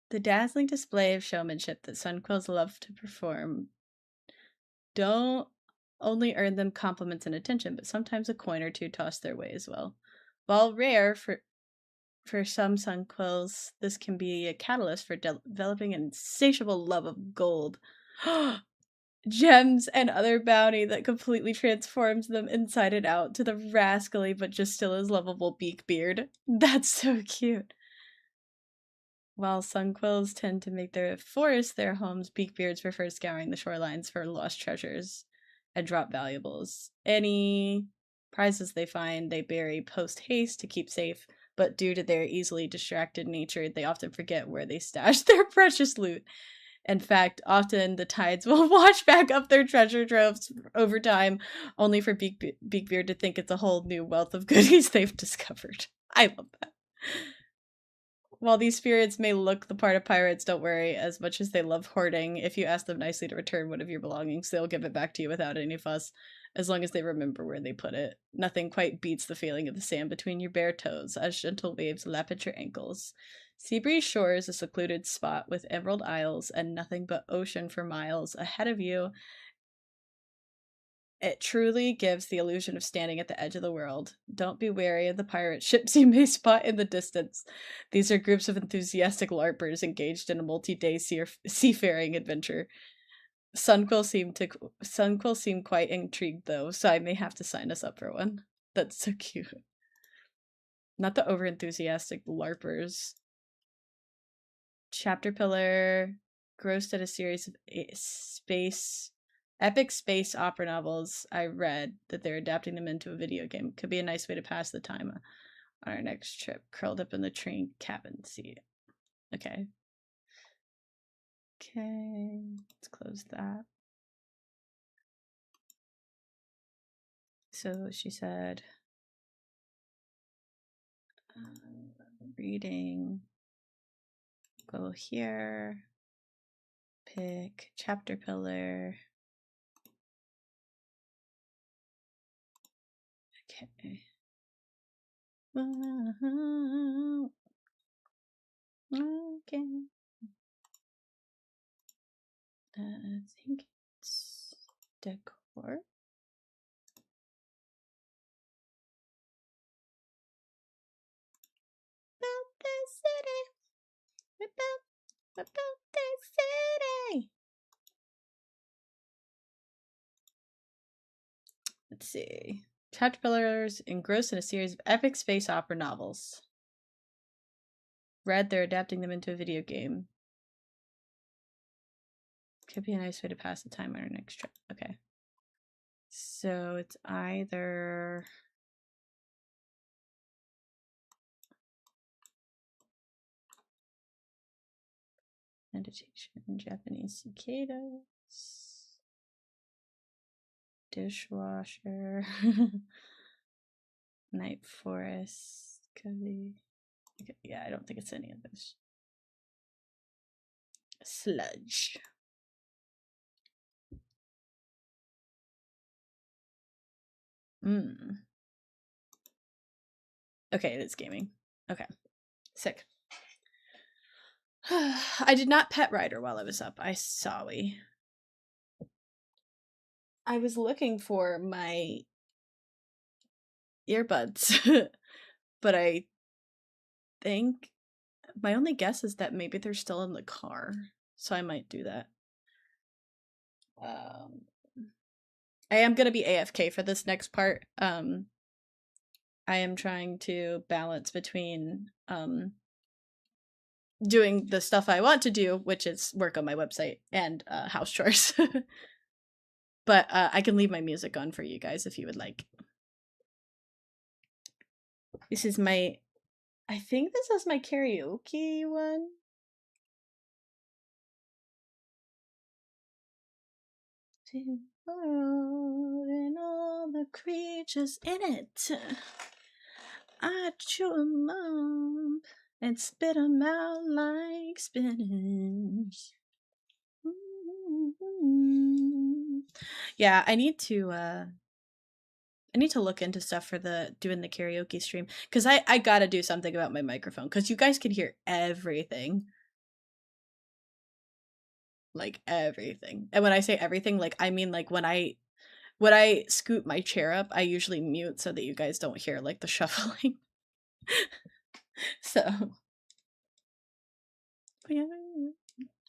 The dazzling display of showmanship that sunquills love to perform don't only earn them compliments and attention, but sometimes a coin or two tossed their way as well. While rare for some sunquills, this can be a catalyst for developing an insatiable love of gold. Gems and other bounty that completely transforms them inside and out to the rascally but just still as lovable Beakbeard. That's so cute. While sunquills tend to make their forests their homes, Beakbeards prefer scouring the shorelines for lost treasures and drop valuables. Any prizes they find, they bury post-haste to keep safe, but due to their easily distracted nature, they often forget where they stashed their precious loot. In fact, often the tides will wash back up their treasure troves over time, only for Beakbeard to think it's a whole new wealth of goodies they've discovered. I love that. While these spirits may look the part of pirates, don't worry. As much as they love hoarding, if you ask them nicely to return one of your belongings, they'll give it back to you without any fuss, as long as they remember where they put it. Nothing quite beats the feeling of the sand between your bare toes, as gentle waves lap at your ankles. Seabreeze Shore is a secluded spot with emerald isles and nothing but ocean for miles ahead of you. It truly gives the illusion of standing at the edge of the world. Don't be wary of the pirate ships you may spot in the distance. These are groups of enthusiastic LARPers engaged in a multi-day seafaring adventure. Sunquill seemed quite intrigued though, so I may have to sign us up for one. That's so cute. Not the over-enthusiastic LARPers. Chapter Pillar grossed at a series of epic space opera novels. I read that they're adapting them into a video game. Could be a nice way to pass the time on our next trip, curled up in the train cabin seat. Okay. Okay, let's close that. So she said, reading, go here, pick chapter pillar. Okay. Okay. I think it's decor. Built the city. We built the city. Let's see. Chapter pillars engrossed in a series of epic space opera novels. Read they're adapting them into a video game. Could be a nice way to pass the time on our next trip. Okay. So it's either meditation, Japanese cicadas, dishwasher, night forest, cozy. Okay, yeah, I don't think it's any of those. Sludge. Okay, it is gaming. Okay. Sick. I did not pet Ryder while I was up. Sorry. I was looking for my earbuds, but I think my only guess is that maybe they're still in the car, so I might do that. I am gonna be AFK for this next part. I am trying to balance between doing the stuff I want to do, which is work on my website, and house chores. But I can leave my music on for you guys if you would like. This is my I think this is my karaoke one. And all the creatures in it, I chew 'em up and spit 'em out like spinach. Yeah, I need to look into stuff for doing the karaoke stream, because I gotta do something about my microphone, because you guys can hear everything. Like everything. And when I say everything, like I mean like when I scoot my chair up, I usually mute so that you guys don't hear like the shuffling. So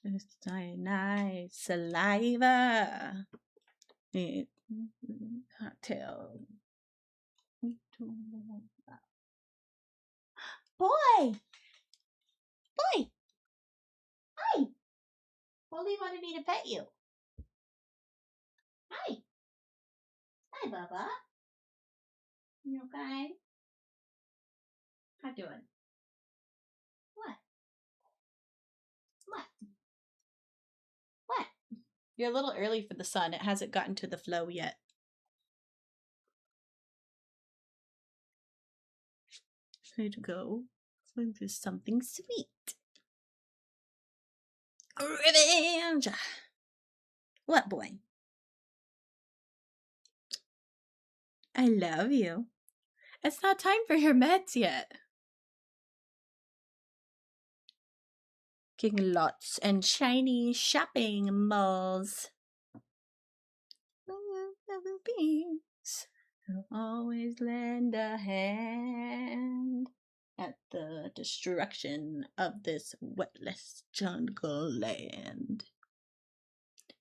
it's nice saliva. Cocktail. Boy! Boy! Hi! Polly wanted me to pet you. Hi! Hi, Bubba. You okay? How you doing? What? What? What? You're a little early for the sun. It hasn't gotten to the flow yet. Way to go. Let's do something sweet. Revenge! What, boy? I love you. It's not time for your meds yet. Getting lots and shiny shopping malls. Beings who always lend a hand at the destruction of this wetless jungle land.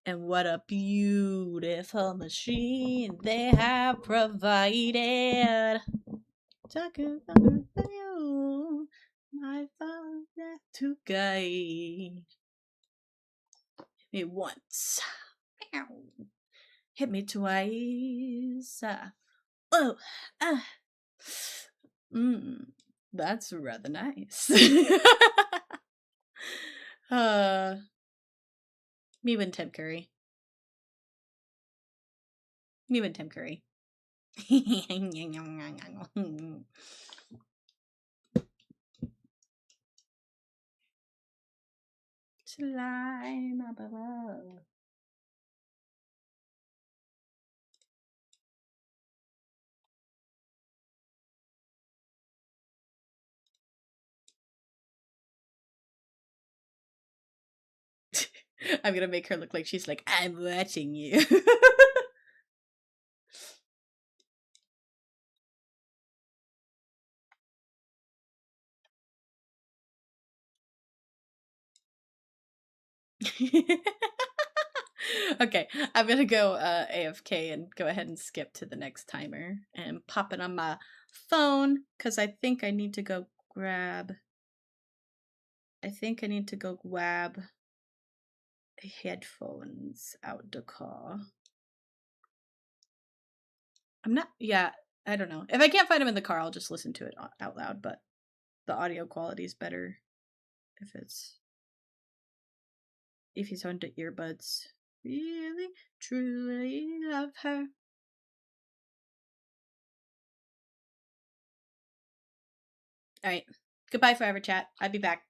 And what a beautiful machine they have provided. Talking about you, my father to guide me once. Hit me twice. Oh, that's rather nice. Me and Tim Curry. Me and Tim Curry. Slime above. I'm gonna make her look like she's like, I'm watching you. Okay, I'm gonna go AFK and go ahead and skip to the next timer and pop it on my phone, because I think I need to go grab headphones out the car. I don't know. If I can't find them in the car, I'll just listen to it out loud, but the audio quality is better if he's on the earbuds. Really, truly love her. Alright. Goodbye forever, chat. I'll be back.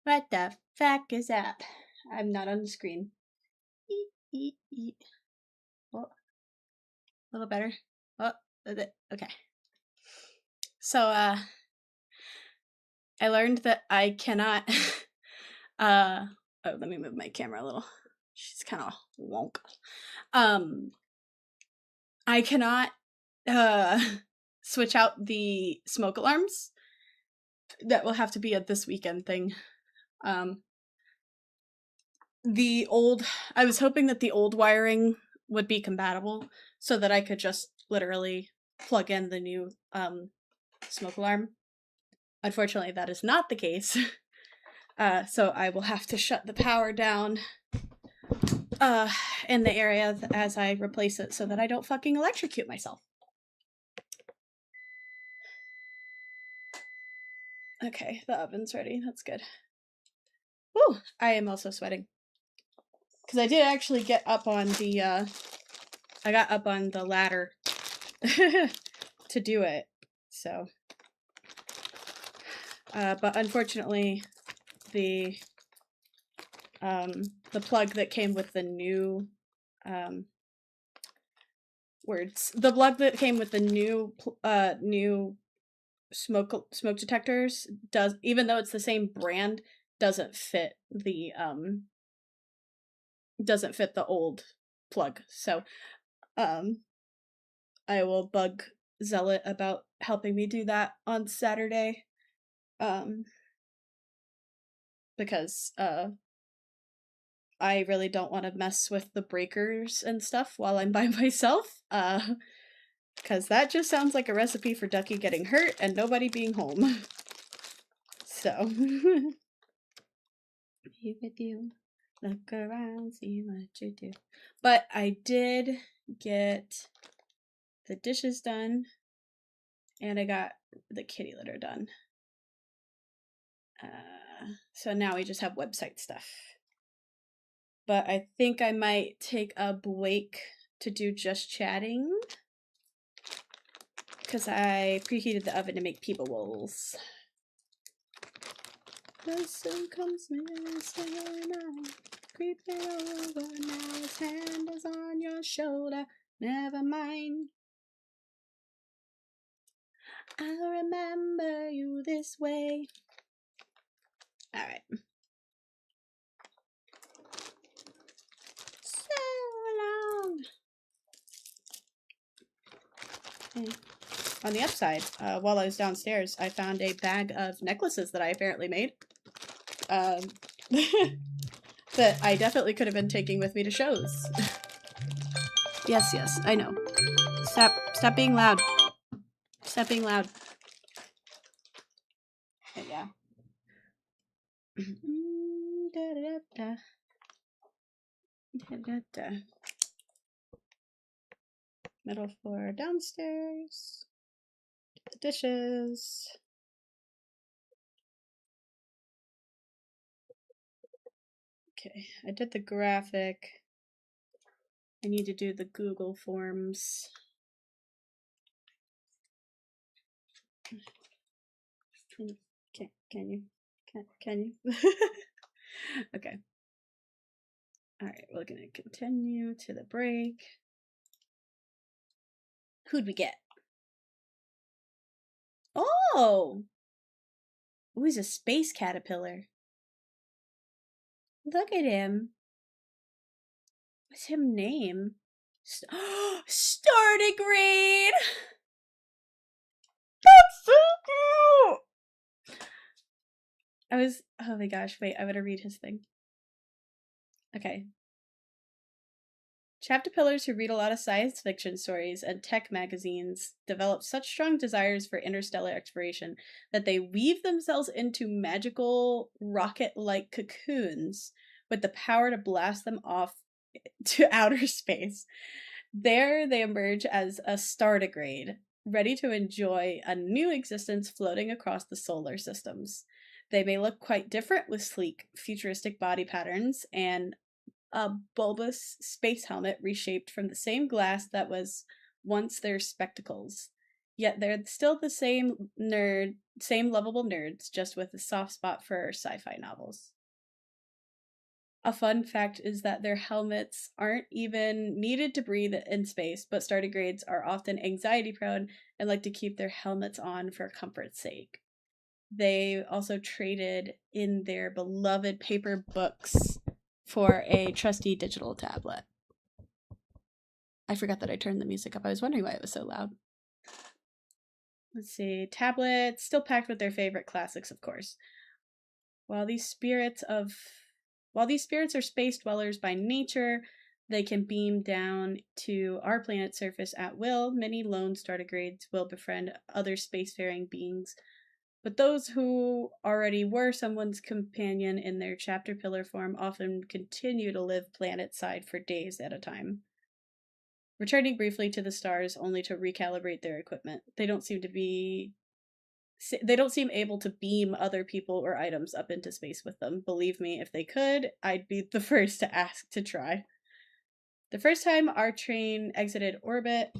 What the fuck is up? I'm not on the screen. Eat, eat, eat. Oh, a little better. Oh, okay. So, I learned that I cannot, oh, let me move my camera a little. She's kind of wonk. I cannot, switch out the smoke alarms. That will have to be a this weekend thing. I was hoping that the old wiring would be compatible so that I could just literally plug in the new smoke alarm. Unfortunately, that is not the case. So I will have to shut the power down in the area as I replace it so that I don't fucking electrocute myself. Okay, the oven's ready. That's good. Woo! I am also sweating. Because I did actually get up on the, I got up on the ladder to do it, so. But unfortunately, the plug that came with the new, the plug that came with the new smoke detectors does, even though it's the same brand, doesn't fit the old plug. So I will bug Zealot about helping me do that on Saturday. Because I really don't want to mess with the breakers and stuff while I'm by myself. Because that just sounds like a recipe for Ducky getting hurt and nobody being home. So, be with you. Look around, see what you do. But I did get the dishes done, and I got the kitty litter done. So now we just have website stuff. But I think I might take a break to do just chatting, because I preheated the oven to make pizza rolls. The sun comes missing now, creeping over now. His hand is on your shoulder. Never mind. I'll remember you this way. All right. So long. Okay. On the upside, while I was downstairs, I found a bag of necklaces that I apparently made. That I definitely could have been taking with me to shows. Yes, I know. Stop being loud. Stop being loud. But yeah. Middle floor downstairs. The dishes. Okay, I did the graphic. I need to do the Google Forms. Can you? Okay. All right, we're gonna continue to the break. Who'd we get? Oh! Ooh, he's a space caterpillar. Look at him. What's his name? Stardigrade! That's so cute! Oh my gosh, wait, I gotta read his thing. Okay. Chapter pillars who read a lot of science fiction stories and tech magazines develop such strong desires for interstellar exploration that they weave themselves into magical rocket-like cocoons with the power to blast them off to outer space. There they emerge as a stardigrade, ready to enjoy a new existence floating across the solar systems. They may look quite different with sleek, futuristic body patterns and a bulbous space helmet reshaped from the same glass that was once their spectacles. yet they're still the same lovable nerds, just with a soft spot for sci-fi novels. A fun fact is that their helmets aren't even needed to breathe in space, but tardigrades are often anxiety prone and like to keep their helmets on for comfort's sake. They also traded in their beloved paper books for a trusty digital tablet. I forgot that I turned the music up. I was wondering why it was so loud. Let's see. Tablets, still packed with their favorite classics, of course. While these spirits are space dwellers by nature, they can beam down to our planet's surface at will. Many lone tardigrades will befriend other spacefaring beings, but those who already were someone's companion in their chapter pillar form often continue to live planet-side for days at a time, returning briefly to the stars only to recalibrate their equipment. They don't seem able to beam other people or items up into space with them. Believe me, if they could, I'd be the first to ask to try. The first time our train exited orbit,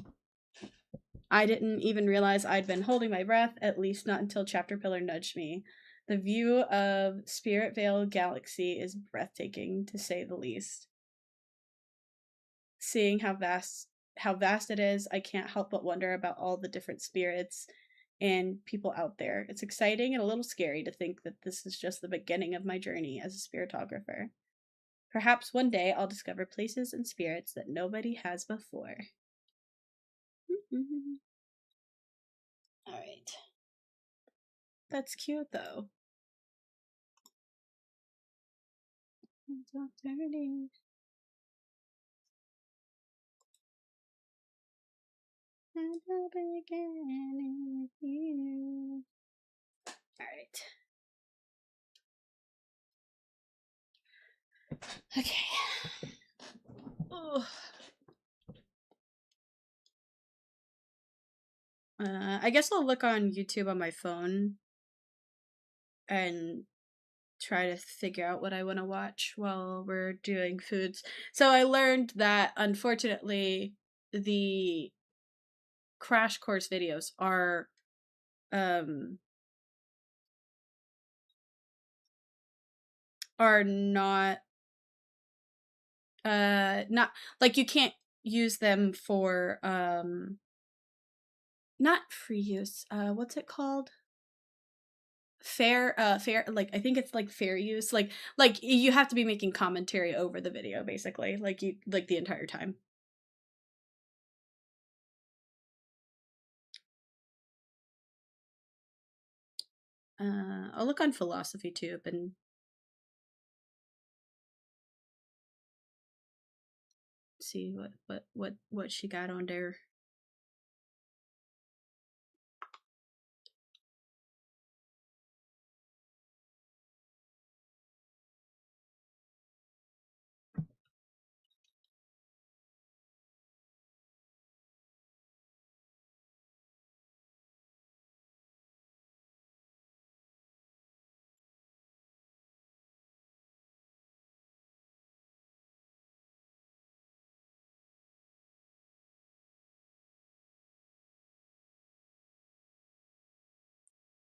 I didn't even realize I'd been holding my breath, at least not until Chapter Pillar nudged me. The view of Spirit Vale Galaxy is breathtaking, to say the least. Seeing how vast it is, I can't help but wonder about all the different spirits and people out there. It's exciting and a little scary to think that this is just the beginning of my journey as a spiritographer. Perhaps one day I'll discover places and spirits that nobody has before. Alright. That's cute, though. Alright. Okay. Oh. I guess I'll look on YouTube on my phone and try to figure out what I want to watch while we're doing foods. So I learned that, unfortunately, the crash course videos are not like, you can't use them for not free use. What's it called? Fair, like, I think it's like fair use. Like you have to be making commentary over the video, basically, like the entire time. I'll look on Philosophy Tube and see what she got on there.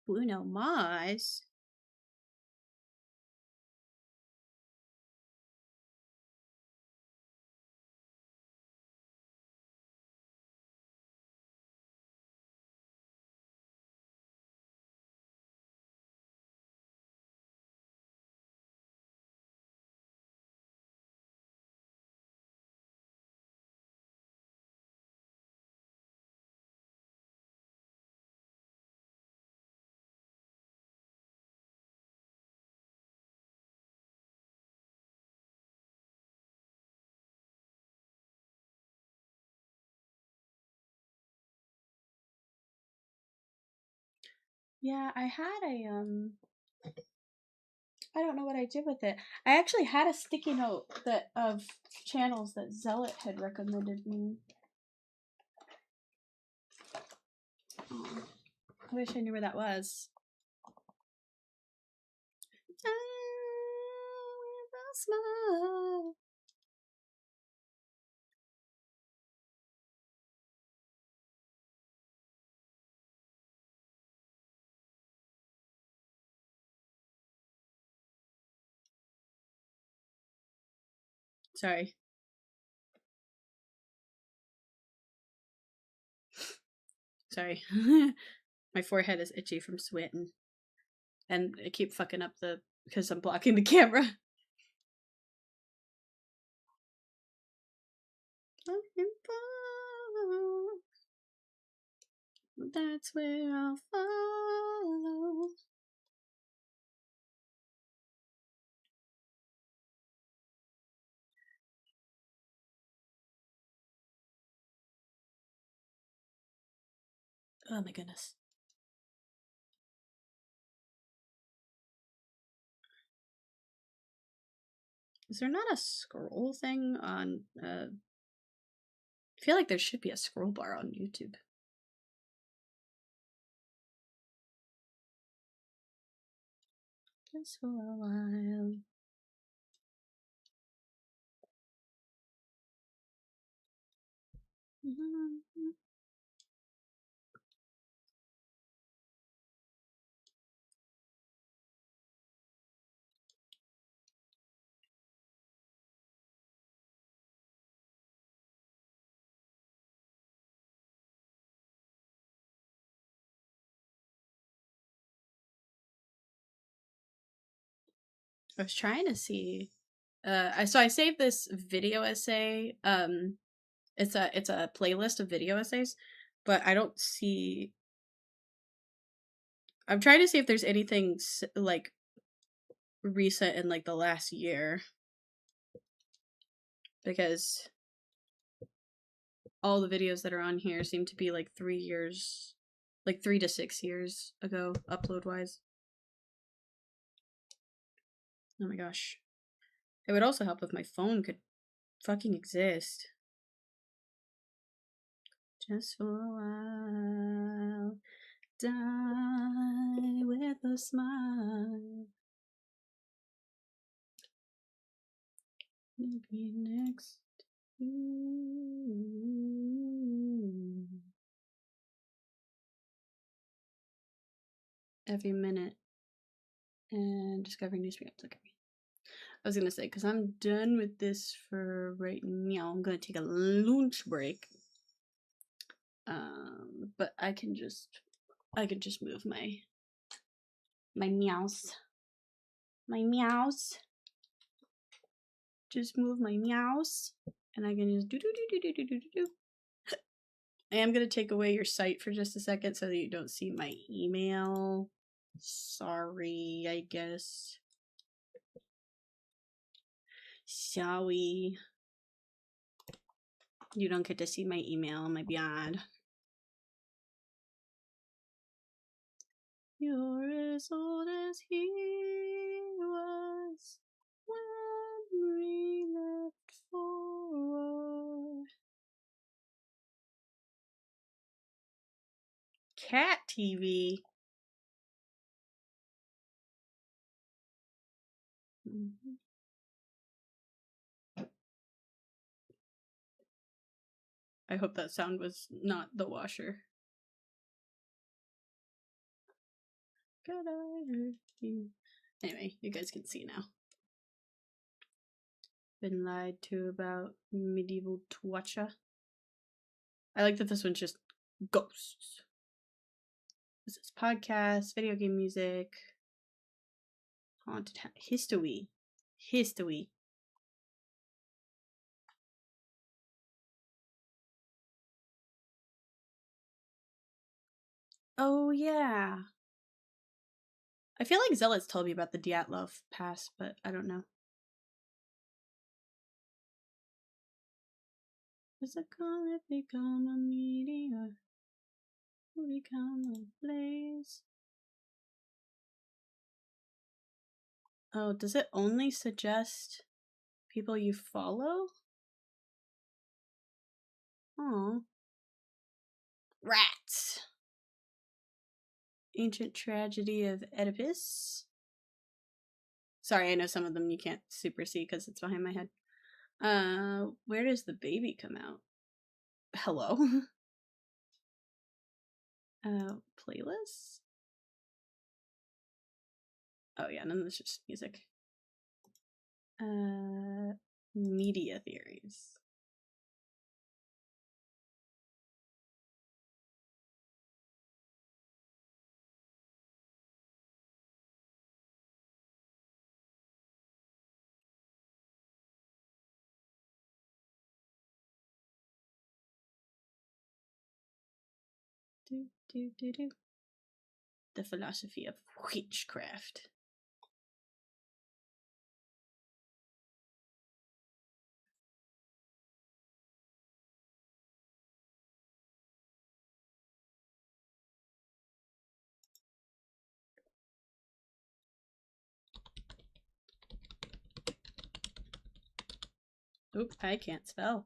Bruno Mars. Yeah, I had I don't know what I did with it. I actually had a sticky note of channels that Zealot had recommended me. I wish I knew where that was. Sorry. Sorry. My forehead is itchy from sweating. And I keep fucking up because I'm blocking the camera. That's where I'll follow. Oh my goodness. Is there not a scroll thing on I feel like there should be a scroll bar on YouTube. Just for a while. I was trying to see. I saved this video essay. It's a playlist of video essays, but I don't see. I'm trying to see if there's anything like recent in like the last year, because all the videos that are on here seem to be like 3 years, like 3 to 6 years ago, upload wise. Oh my gosh. It would also help if my phone could fucking exist. Just for a while, die with a smile. Maybe next to you. Every minute. And discovering new experience. Okay. I was gonna say, because I'm done with this for right now. I'm gonna take a lunch break. But I can just move my meows. My meows. Just move my meows. And I can just do. I am gonna take away your sight for just a second so that you don't see my email. Sorry, I guess. Sorry. You don't get to see my email, my bad. You're as old as he was when we left for Cat TV. Mm-hmm. I hope that sound was not the washer. Could I hurt you? Anyway, you guys can see now. Been lied to about medieval Twatcha. I like that this one's just ghosts. This is podcast, video game music, haunted history. History. Oh yeah. I feel like Zealots told me about the Dyatlov Pass, but I don't know. Is a comet become a meteor? Will become a blaze? Oh, does it only suggest people you follow? Oh. Rats. Ancient Tragedy of Oedipus. Sorry, I know some of them you can't super see because it's behind my head. Where does the baby come out? Hello? Playlist? Oh yeah, none of this is just music. Media theories. The philosophy of witchcraft. Oop, I can't spell.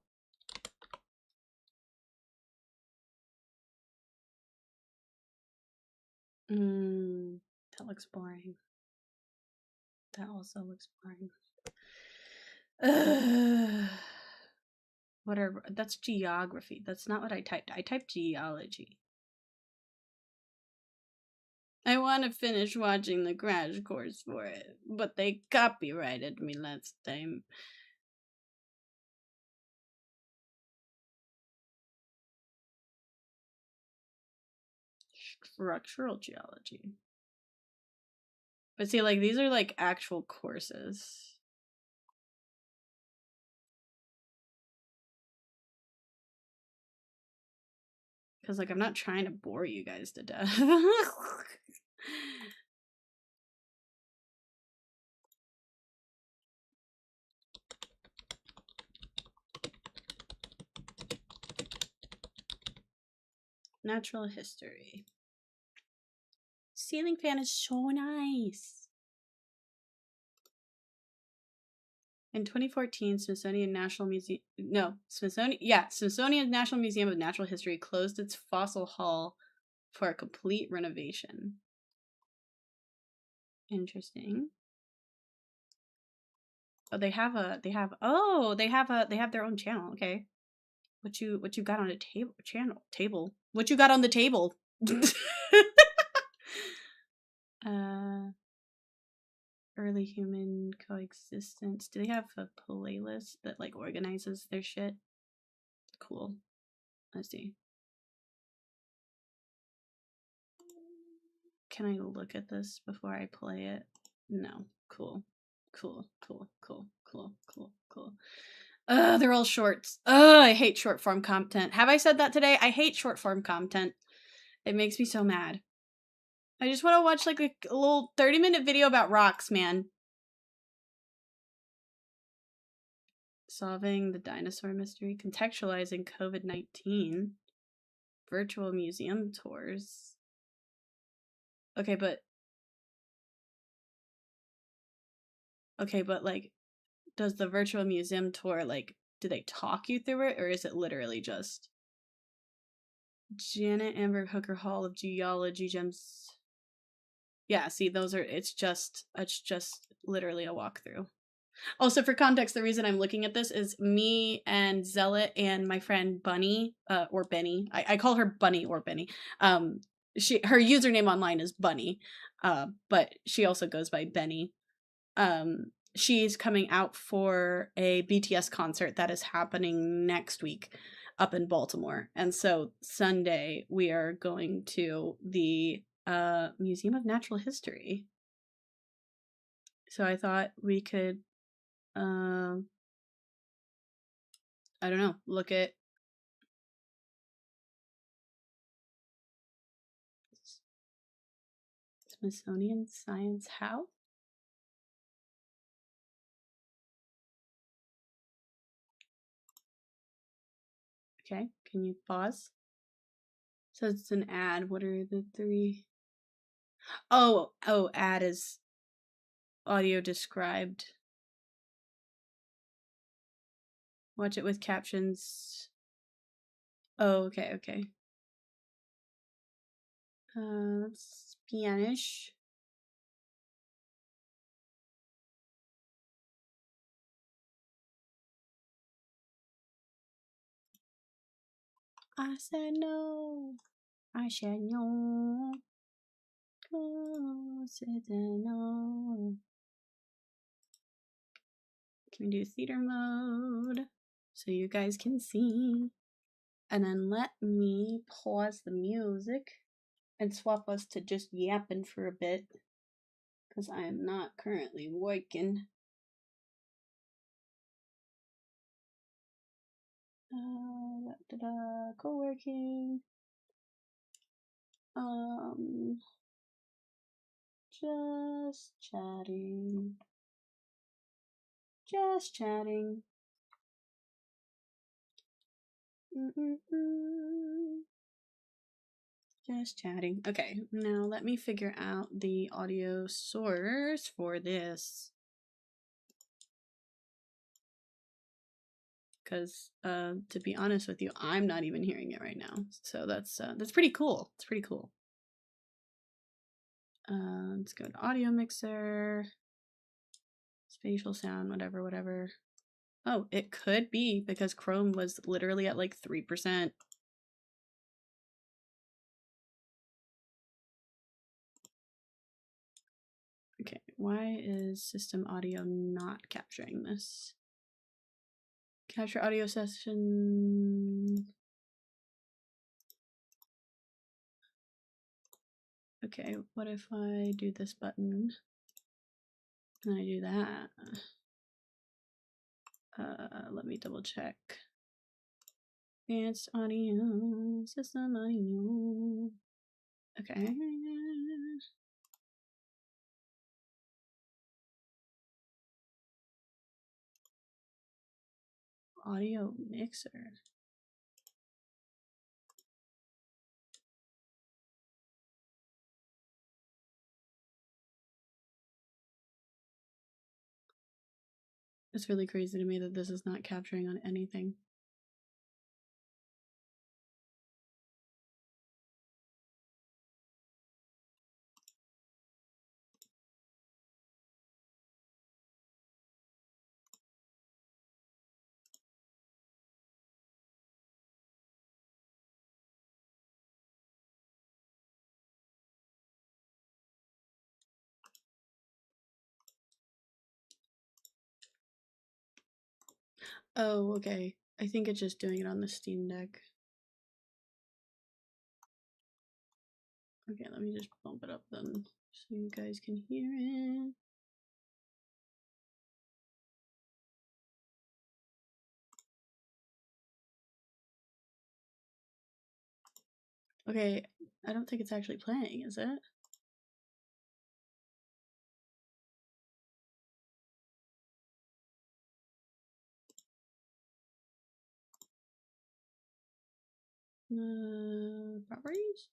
That looks boring. That also looks boring. Whatever. That's geography. That's not what I typed. I typed geology. I want to finish watching the crash course for it, but they copyrighted me last time. Structural geology. But see, like, these are like actual courses. Because, like, I'm not trying to bore you guys to death. Natural history. Ceiling fan is so nice. In 2014, Smithsonian National Museum of Natural History closed its fossil hall for a complete renovation. Interesting. Oh, they have their own channel. Okay. What you got on a table? What you got on the table? Early human coexistence. Do they have a playlist that like organizes their shit? Cool. Let's see. Can I look at this before I play it? No. Cool. They're all shorts. I hate short form content. Have I said that today? I hate short form content. It makes me so mad. I just want to watch like a little 30-minute video about rocks, man. Solving the dinosaur mystery, contextualizing COVID-19, virtual museum tours. Okay, but like, does the virtual museum tour, like, do they talk you through it, or is it literally just Janet Amber Hooker Hall of Geology Gems? Yeah, see, those are, it's just literally a walkthrough. Also, for context, the reason I'm looking at this is me and Zealot and my friend Bunny, or Benny. I call her Bunny or Benny. Her username online is Bunny, but she also goes by Benny. She's coming out for a BTS concert that is happening next week up in Baltimore. And so Sunday we are going to the Museum of Natural History. So I thought we could I don't know, look at Smithsonian Science House. Okay, can you pause? Says it's an ad. What are the three? Oh, ad is audio described. Watch it with captions. Oh, okay. Spanish. I said no. I said no. I said no. Can we do theater mode so you guys can see? And then let me pause the music and swap us to just yapping for a bit because I am not currently working. Co-working. Just chatting. Just chatting. Just chatting. Okay, now let me figure out the audio source for this. Because to be honest with you, I'm not even hearing it right now. So that's pretty cool. It's pretty cool. Let's go to audio mixer, spatial sound, whatever. Oh, it could be because Chrome was literally at like 3%. Okay, why is system audio not capturing this? Capture audio session. Okay, what if I do this button and I do that? Let me double check. Advanced audio, system audio. Okay. Audio mixer. It's really crazy to me that this is not capturing on anything. Oh, okay. I think it's just doing it on the Steam Deck. Okay, let me just bump it up then so you guys can hear it. Okay, I don't think it's actually playing, is it? Properties?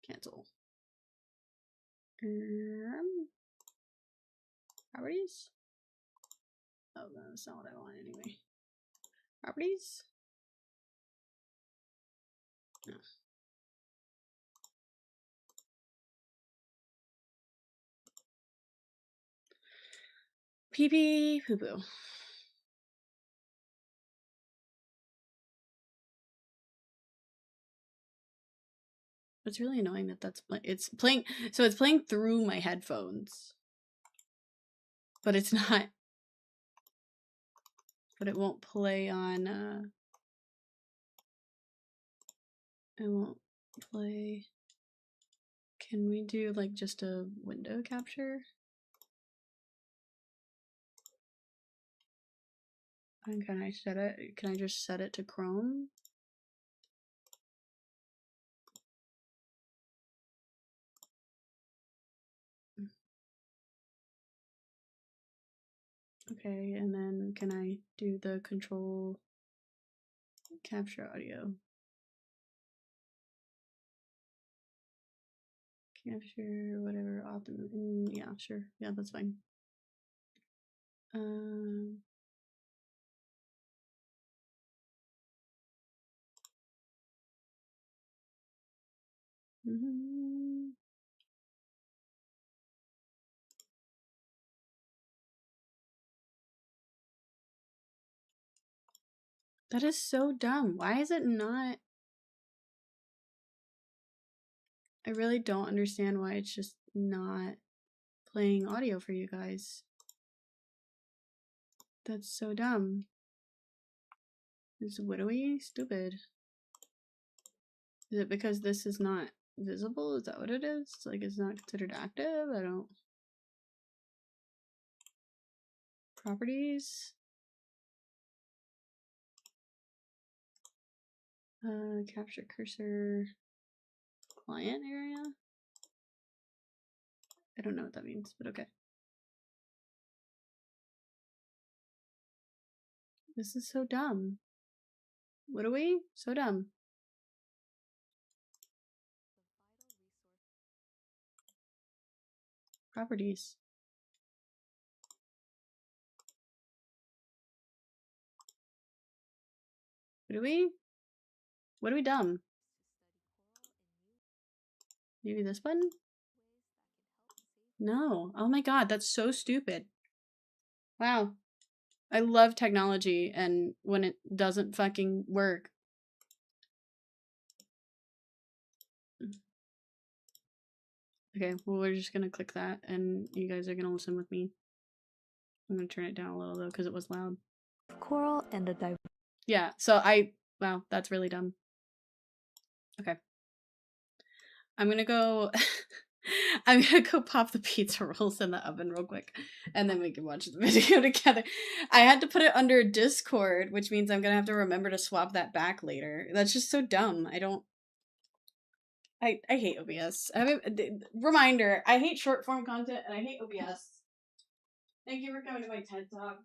Cancel. Properties? Oh, no, that's not what I want anyway. Properties? No. Pee pee poo poo. It's really annoying that it's playing. So it's playing through my headphones, but it's not. But it won't play on. It won't play. Can we do like just a window capture? And can I set it? Can I just set it to Chrome? Okay, and then can I do the control capture audio? Capture whatever optimum. Yeah, sure. Yeah, that's fine. That is so dumb. Why is it not? I really don't understand why it's just not playing audio for you guys. That's so dumb. It's widowy? Stupid. Is it because this is not visible? Is that what it is? Like, it's not considered active? I don't... Properties? Capture cursor... Client area? I don't know what that means, but okay. This is so dumb. Widowy? So dumb. Properties. What are we dumb? Maybe this button? No. Oh my god, that's so stupid. Wow. I love technology, and when it doesn't fucking work. Okay, well, we're just gonna click that, and you guys are gonna listen with me. I'm gonna turn it down a little, though, because it was loud. Coral and a Yeah, so wow, that's really dumb. Okay. I'm gonna go... I'm gonna go pop the pizza rolls in the oven real quick, and then we can watch the video together. I had to put it under Discord, which means I'm gonna have to remember to swap that back later. That's just so dumb. I hate OBS. Reminder, I hate short form content, and I hate OBS. Thank you for coming to my TED Talk.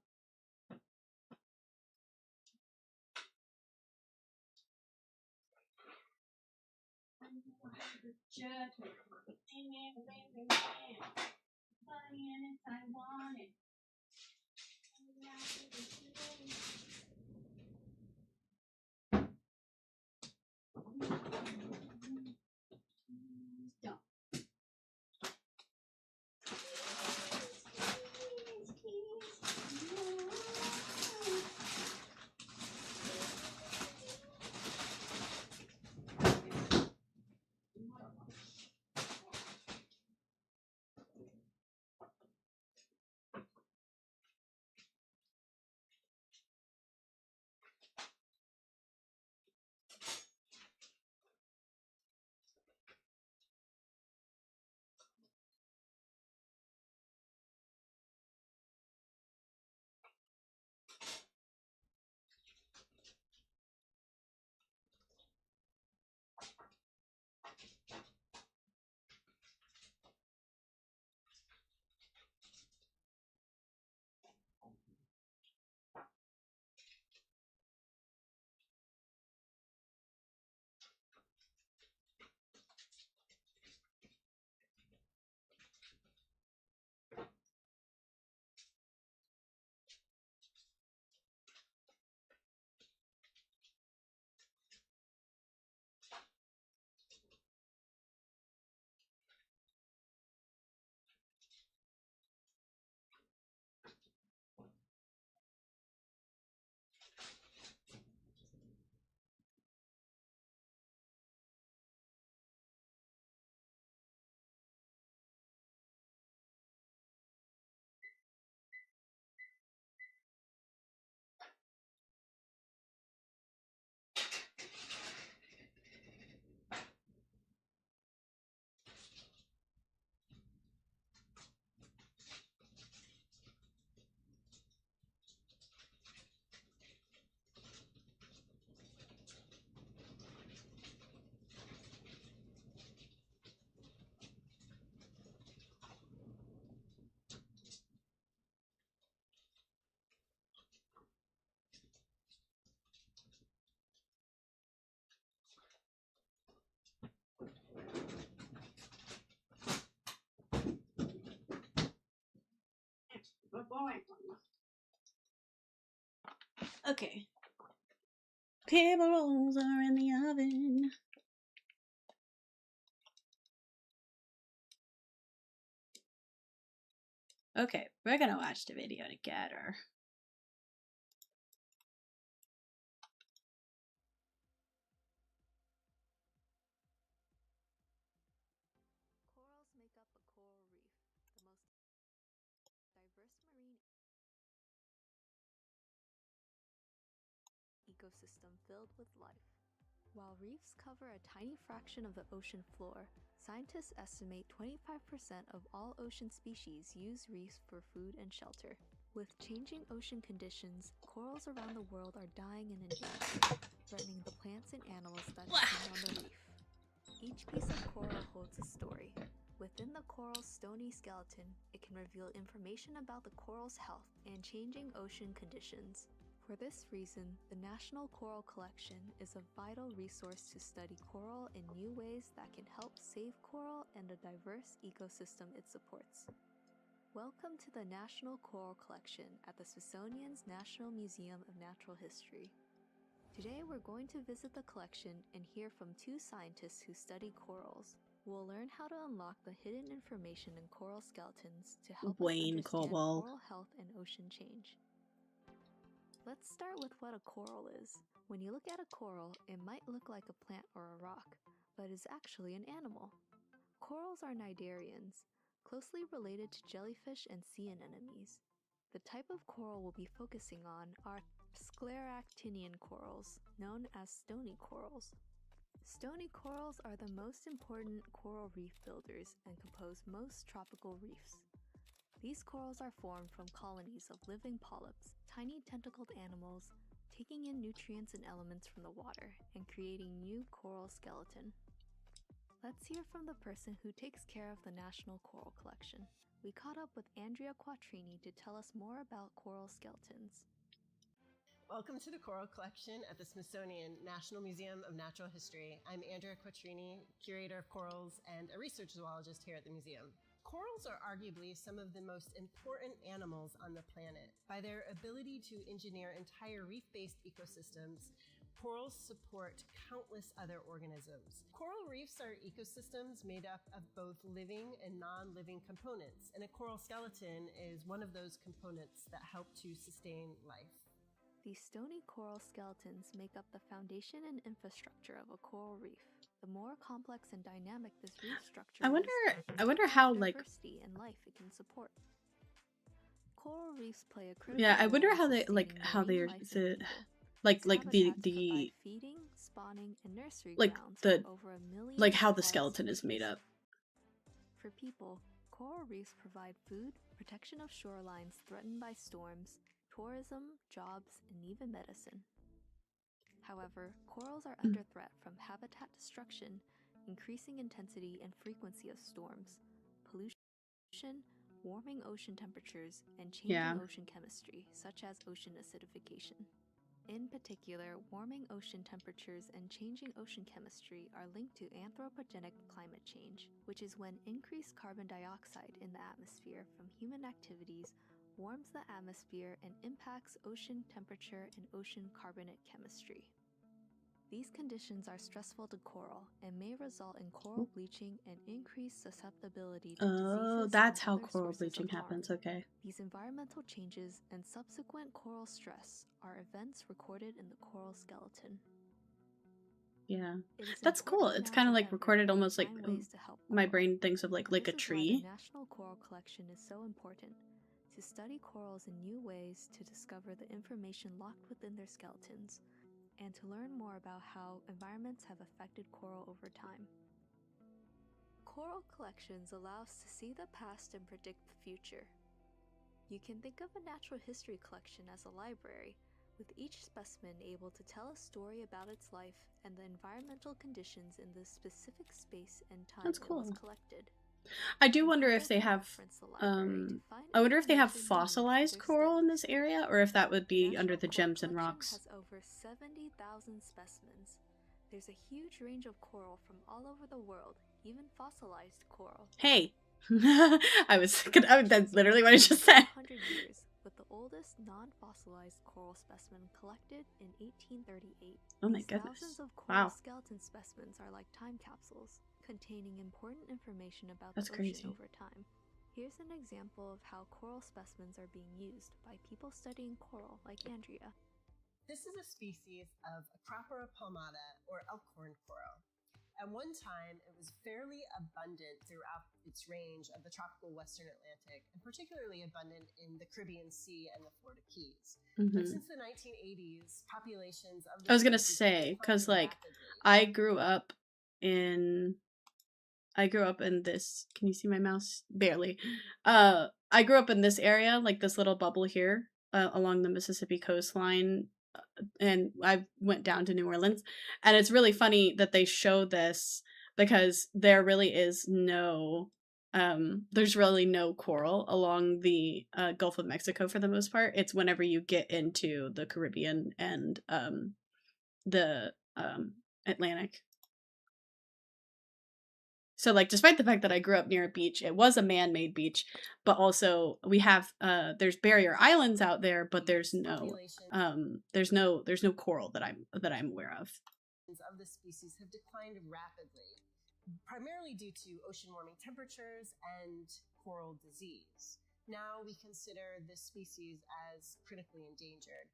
Okay. Paper rolls are in the oven. Okay, we're gonna watch the video together. ecosystem filled with life. While reefs cover a tiny fraction of the ocean floor, scientists estimate 25% of all ocean species use reefs for food and shelter. With changing ocean conditions, corals around the world are dying and endangered, threatening the plants and animals that depend on the reef. Each piece of coral holds a story. Within the coral's stony skeleton, it can reveal information about the coral's health and changing ocean conditions. For this reason, the National Coral Collection is a vital resource to study coral in new ways that can help save coral and the diverse ecosystem it supports. Welcome to the National Coral Collection at the Smithsonian's National Museum of Natural History. Today we're going to visit the collection and hear from two scientists who study corals. We'll learn how to unlock the hidden information in coral skeletons to help us understand coral health and ocean change. Let's start with what a coral is. When you look at a coral, it might look like a plant or a rock, but is actually an animal. Corals are cnidarians, closely related to jellyfish and sea anemones. The type of coral we'll be focusing on are scleractinian corals, known as stony corals. Stony corals are the most important coral reef builders and compose most tropical reefs. These corals are formed from colonies of living polyps, tiny tentacled animals, taking in nutrients and elements from the water and creating new coral skeleton. Let's hear from the person who takes care of the National Coral Collection. We caught up with Andrea Quattrini to tell us more about coral skeletons. Welcome to the Coral Collection at the Smithsonian National Museum of Natural History. I'm Andrea Quattrini, curator of corals and a research zoologist here at the museum. Corals are arguably some of the most important animals on the planet. By their ability to engineer entire reef-based ecosystems, corals support countless other organisms. Coral reefs are ecosystems made up of both living and non-living components, and a coral skeleton is one of those components that help to sustain life. These stony coral skeletons make up the foundation and infrastructure of a coral reef. The more complex and dynamic this reef structure I wonder how diversity and life it can support. Coral reefs play a critical yeah, I wonder role how in they sustaining how marine they're life the and people. like These the habitats provide feeding, spawning, and nursery like grounds the for over 1 million like how the aquatic skeleton is made species. up. For people, coral reefs provide food, protection of shorelines threatened by storms, tourism, jobs, and even medicine. However, corals are under threat from habitat destruction, increasing intensity and frequency of storms, pollution, warming ocean temperatures, and changing ocean chemistry, such as ocean acidification. In particular, warming ocean temperatures and changing ocean chemistry are linked to anthropogenic climate change, which is when increased carbon dioxide in the atmosphere from human activities warms the atmosphere and impacts ocean temperature and ocean carbonate chemistry. These conditions are stressful to coral and may result in coral bleaching and increased susceptibility to diseases That's and how other coral sources bleaching of harm. happens, okay. These environmental changes and subsequent coral stress are events recorded in the coral skeleton. Yeah. That's cool. It's kind of like recorded almost like my brain thinks of like a tree. The National Coral Collection is so important. To study corals in new ways to discover the information locked within their skeletons, and to learn more about how environments have affected coral over time. Coral collections allow us to see the past and predict the future. You can think of a natural history collection as a library, with each specimen able to tell a story about its life and the environmental conditions in the specific space and time it was collected. I do wonder if they have I wonder if they have fossilized coral in this area, or if that would be under the gems and rocks. Has over 70,000 specimens. There's a huge range of coral from all over the world, even fossilized coral. Hey, that's literally what I just said. 100 years, with the oldest non-fossilized coral specimen collected in 1838. Oh my These goodness! Thousands of coral Wow, skeleton specimens are like time capsules, containing important information about that's the crazy. ocean over time. Here's an example of how coral specimens are being used by people studying coral like Andrea. This is a species of Acropora palmata, or elkhorn coral. At one time, it was fairly abundant throughout its range of the tropical Western Atlantic, and particularly abundant in the Caribbean Sea and the Florida Keys. But since the 1980s, populations of the I was gonna species have say, declined because like rapidly. I grew up in this. Can you see my mouse? Barely. I grew up in this area, like this little bubble here, along the Mississippi coastline, and I went down to New Orleans, and it's really funny that they show this because there really is no there's really no coral along the Gulf of Mexico for the most part. It's whenever you get into the Caribbean and the Atlantic. So like despite the fact that I grew up near a beach, it was a man-made beach, but also we have there's barrier islands out there, but there's no coral that I'm aware of. Of the species have declined rapidly, primarily due to ocean warming temperatures and coral disease. Now we consider this species as critically endangered.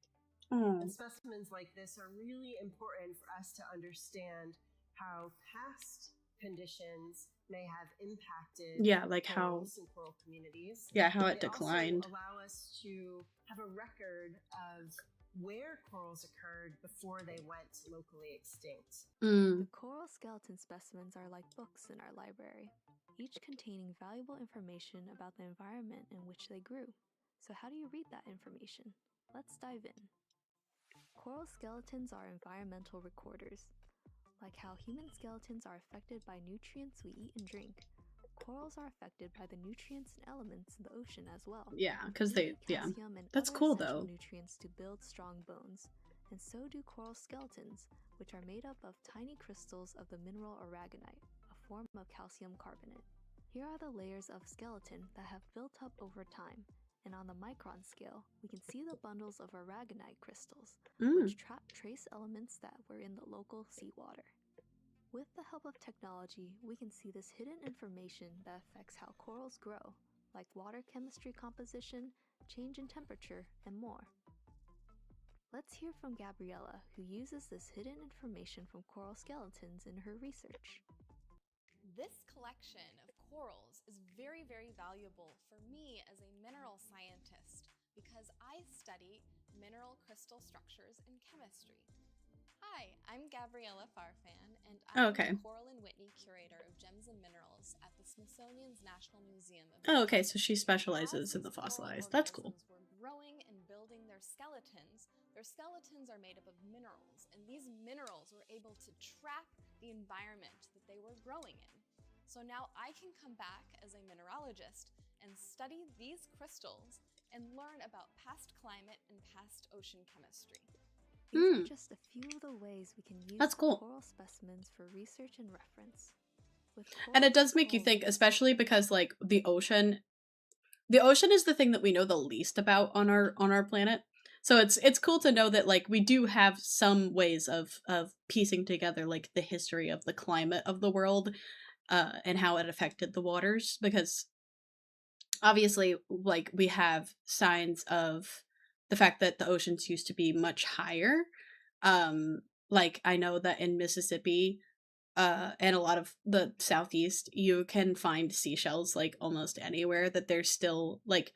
And specimens like this are really important for us to understand how past conditions may have impacted like how and coral communities. How it declined. Also allow us to have a record of where corals occurred before they went locally extinct. The coral skeleton specimens are like books in our library, each containing valuable information about the environment in which they grew. So how do you read that information? Let's dive in. Coral skeletons are environmental recorders. Like how human skeletons are affected by nutrients we eat and drink, corals are affected by the nutrients and elements in the ocean as well. Yeah, because they calcium and that's other cool essential though. Nutrients to build strong bones, and so do coral skeletons, which are made up of tiny crystals of the mineral aragonite, a form of calcium carbonate. Here are the layers of skeleton that have built up over time, and on the micron scale, we can see the bundles of aragonite crystals, which trap trace elements that were in the local seawater. With the help of technology, we can see this hidden information that affects how corals grow, like water chemistry composition, change in temperature, and more. Let's hear from Gabriella, who uses this hidden information from coral skeletons in her research. This collection of corals is very, very valuable for me as a mineral scientist because I study mineral crystal structures in chemistry. Hi, I'm Gabriella Farfan, and I'm the Coral and Whitney Curator of Gems and Minerals at the Smithsonian's National Museum of So she specializes in the fossilized. That's cool. Were growing and building their skeletons are made up of minerals, and these minerals were able to trap the environment that they were growing in. So now I can come back as a mineralogist and study these crystals and learn about past climate and past ocean chemistry. These are just a few of the ways we can use coral specimens for research and reference. And it does make you think, especially because like the ocean is the thing that we know the least about on our planet. So it's cool to know that like we do have some ways of piecing together like the history of the climate of the world and how it affected the waters, because obviously like we have signs of the fact that the oceans used to be much higher. Like I know that in Mississippi and a lot of the Southeast, you can find seashells like almost anywhere, that there's still like,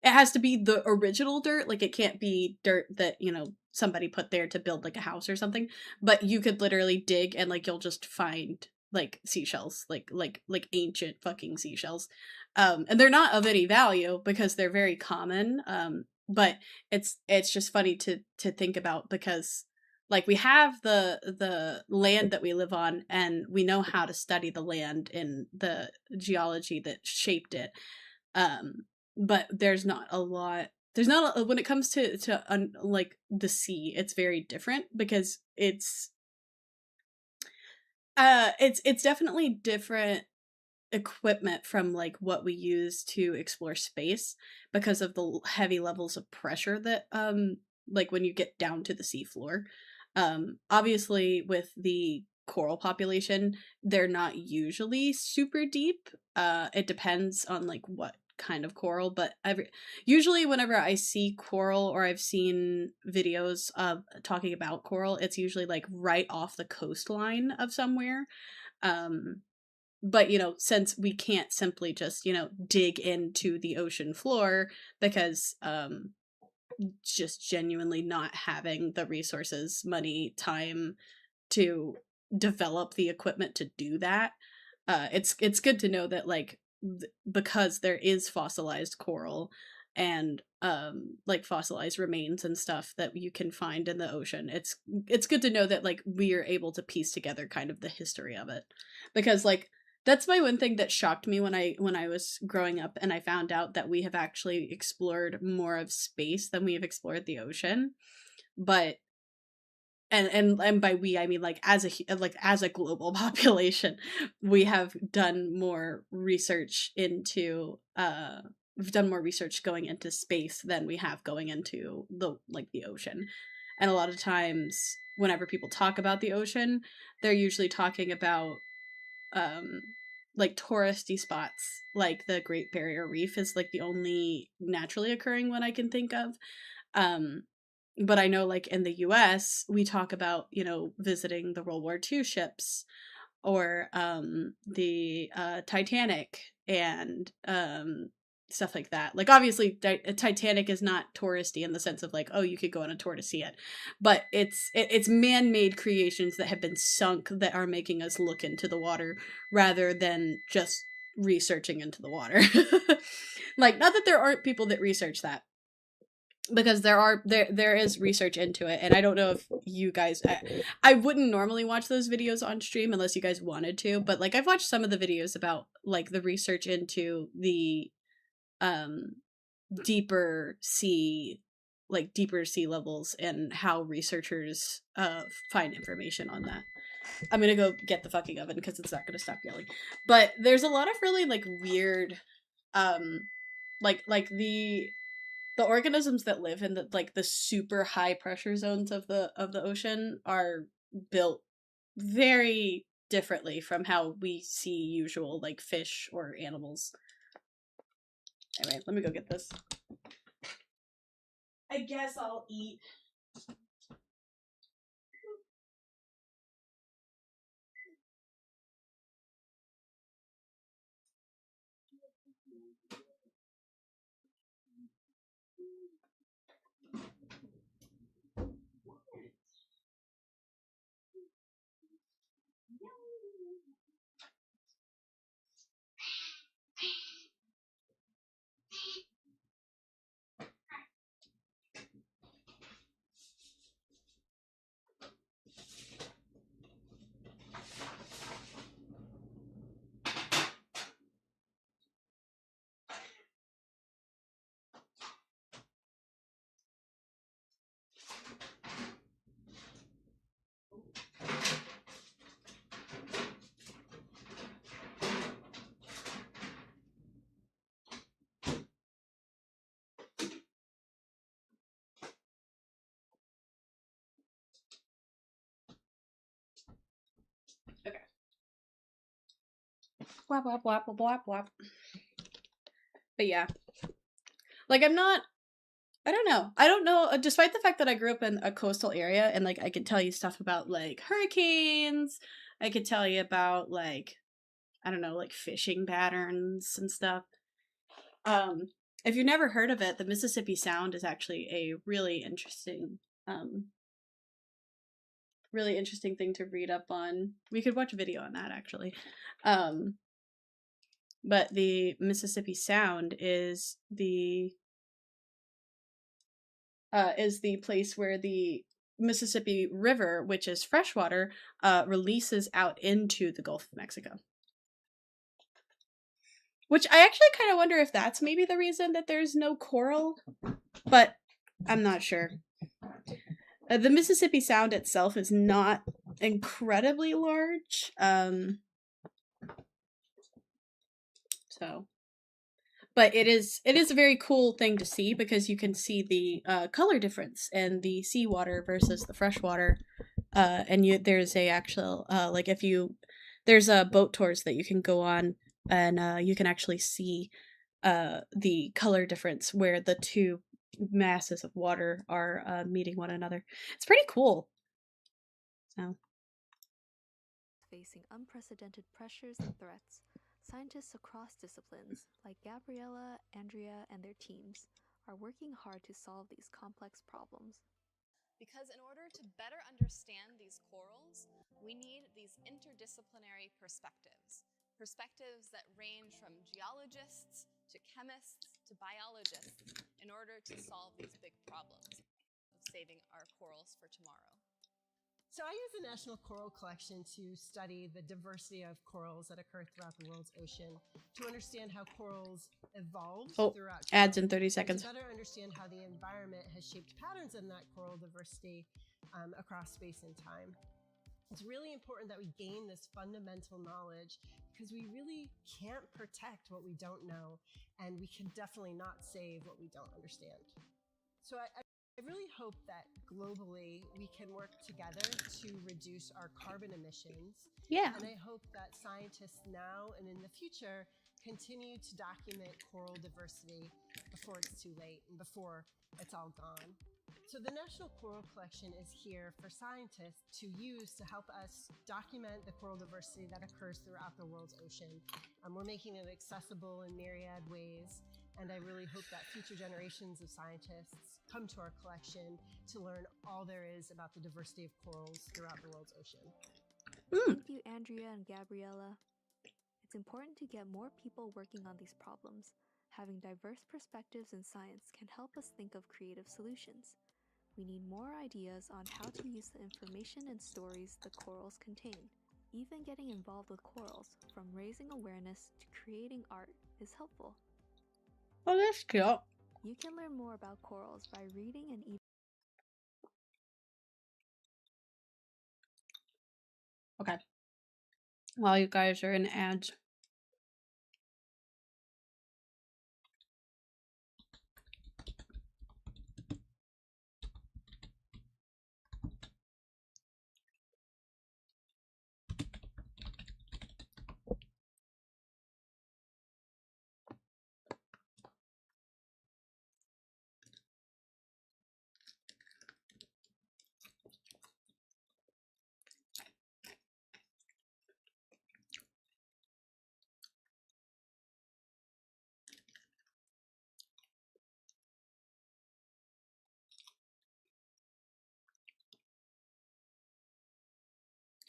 it has to be the original dirt. Like it can't be dirt that, you know, somebody put there to build like a house or something, but you could literally dig and like, you'll just find like seashells, like ancient fucking seashells. And they're not of any value because they're very common. But it's just funny to think about, because like we have the land that we live on, and we know how to study the land and the geology that shaped it. But there's not a lot. There's not when it comes to like the sea, it's very different because it's definitely different equipment from like what we use to explore space, because of the heavy levels of pressure that like when you get down to the seafloor. Obviously with the coral population, they're not usually super deep. It depends on like what kind of coral, but usually whenever I see coral or I've seen videos of talking about coral, it's usually like right off the coastline of somewhere. But, since we can't simply just, dig into the ocean floor because just genuinely not having the resources, money, time to develop the equipment to do that, it's good to know that, like, because there is fossilized coral and like fossilized remains and stuff that you can find in the ocean, it's good to know that, like, we are able to piece together kind of the history of it, because, like, that's my one thing that shocked me when I was growing up and I found out that we have actually explored more of space than we have explored the ocean. But and by we I mean, like, as a global population, we have done more research into we've done more research going into space than we have going into the ocean. And a lot of times whenever people talk about the ocean, they're usually talking about like touristy spots, like the Great Barrier Reef is like the only naturally occurring one I can think of. But I know, like, in the US, we talk about, visiting the World War II ships, or the Titanic, and stuff like that. Like, obviously, Titanic is not touristy in the sense of, like, oh, you could go on a tour to see it, but it's man-made creations that have been sunk that are making us look into the water rather than just researching into the water. Like, not that there aren't people that research that, because there is research into it, and I don't know if you guys, I wouldn't normally watch those videos on stream unless you guys wanted to, but, like, I've watched some of the videos about, like, the research into the deeper sea levels and how researchers find information on that. I'm gonna go get the fucking oven because it's not gonna stop yelling. But there's a lot of really, like, weird like the organisms that live in the super high pressure zones of the ocean are built very differently from how we see usual, like, fish or animals. Anyway, let me go get this. I guess I'll eat. Okay. Wap wap wap wap wap wap. But yeah, like, I don't know, despite the fact that I grew up in a coastal area and, like, I could tell you stuff about, like, hurricanes, I could tell you about, like, I don't know, like, fishing patterns and stuff. If you've never heard of it, the Mississippi Sound is actually a really interesting thing to read up on. We could watch a video on that, actually. But the Mississippi Sound is the place where the Mississippi River, which is freshwater, releases out into the Gulf of Mexico. Which I actually kind of wonder if that's maybe the reason that there's no coral, but I'm not sure. The Mississippi Sound itself is not incredibly large, so, but it is a very cool thing to see because you can see the color difference in the seawater versus the freshwater, and there's a actual like, there's boat tours that you can go on, and you can actually see the color difference where the two masses of water are meeting one another. It's pretty cool. So facing unprecedented pressures and threats, scientists across disciplines, like Gabriella, Andrea, and their teams, are working hard to solve these complex problems. Because in order to better understand these corals, we need these interdisciplinary perspectives. Perspectives that range from geologists to chemists to biologists in order to solve these big problems of saving our corals for tomorrow. So I use the National Coral Collection to study the diversity of corals that occur throughout the world's ocean, to understand how corals evolved throughout time. Ads in 30 seconds. To better understand how the environment has shaped patterns in that coral diversity across space and time. It's really important that we gain this fundamental knowledge because we really can't protect what we don't know, and we can definitely not save what we don't understand. So I really hope that globally we can work together to reduce our carbon emissions. Yeah. And I hope that scientists now and in the future continue to document coral diversity before it's too late and before it's all gone. So the National Coral Collection is here for scientists to use to help us document the coral diversity that occurs throughout the world's ocean. We're making it accessible in myriad ways, and I really hope that future generations of scientists come to our collection to learn all there is about the diversity of corals throughout the world's ocean. Thank you, Andrea and Gabriella. It's important to get more people working on these problems. Having diverse perspectives in science can help us think of creative solutions. We need more ideas on how to use the information and stories the corals contain. Even getting involved with corals, from raising awareness to creating art, is helpful. Oh, that's cute. You can learn more about corals by reading and even... Okay. While you guys are in ads.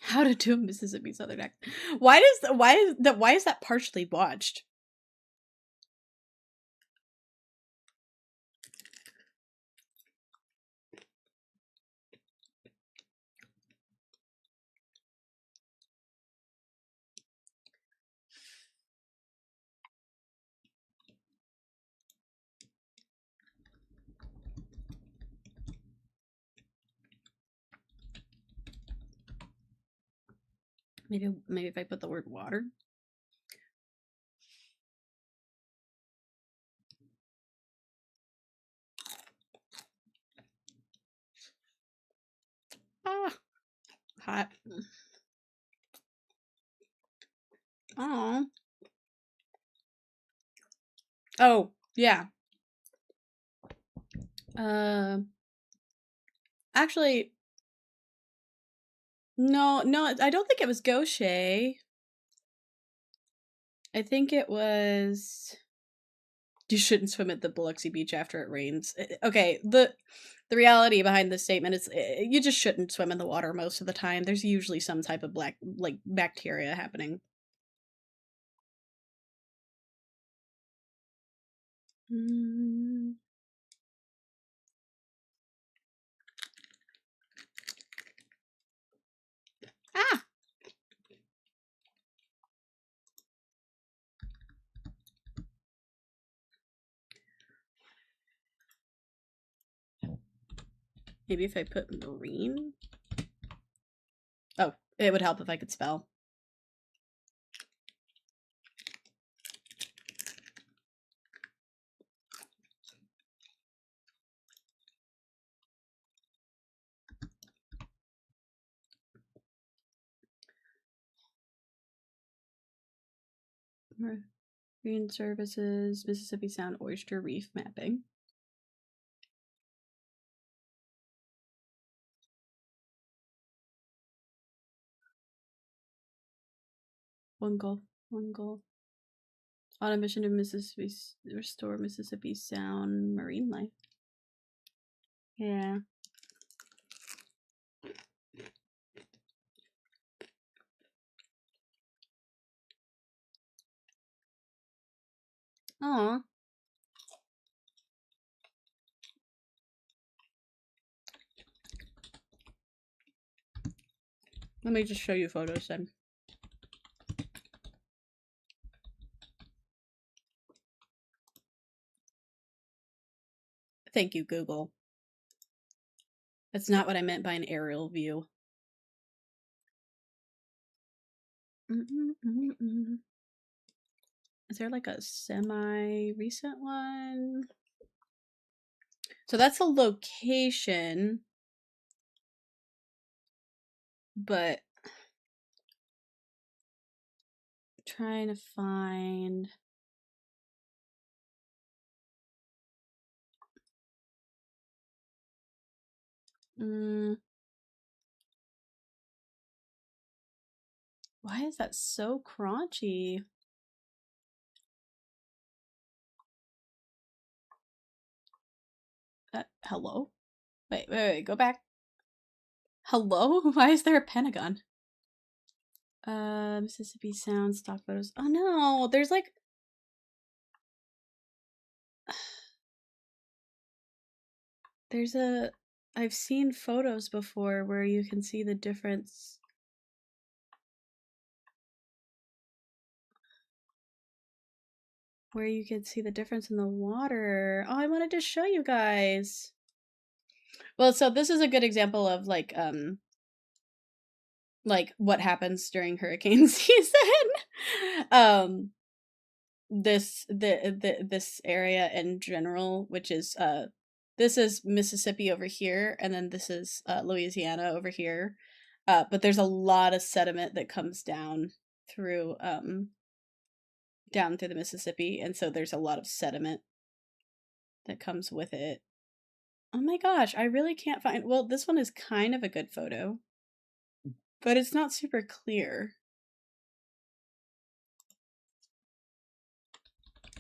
How to do a Mississippi Southern accent. Why is that partially watched? Maybe if I put the word water. Ah, hot. Oh, yeah. Actually, no, I don't think it was Gaucher. I think it was... You shouldn't swim at the Biloxi beach after it rains. Okay, the reality behind this statement is you just shouldn't swim in the water most of the time. There's usually some type of bacteria happening. Ah! Maybe if I put marine? Oh, it would help if I could spell. Marine Services, Mississippi Sound Oyster Reef Mapping. One goal. On a mission to Mississippi, restore Mississippi Sound marine life. Yeah. Aw. Let me just show you photos then. Thank you, Google. That's not what I meant by an aerial view. Is there like a semi-recent one? So that's a location, but trying to find. Why is that so crunchy? Hello? Wait, go back. Hello? Why is there a Pentagon? Mississippi Sound stock photos. Oh no, there's like... There's a... I've seen photos before where you can see the difference. Where you can see the difference in the water. Oh, I wanted to show you guys. Well, so this is a good example of like what happens during hurricane season. This area in general, which is this is Mississippi over here, and then this is Louisiana over here. But there's a lot of sediment that comes down through the Mississippi, and so there's a lot of sediment that comes with it. Oh my gosh, I really can't find... Well, this one is kind of a good photo, but it's not super clear.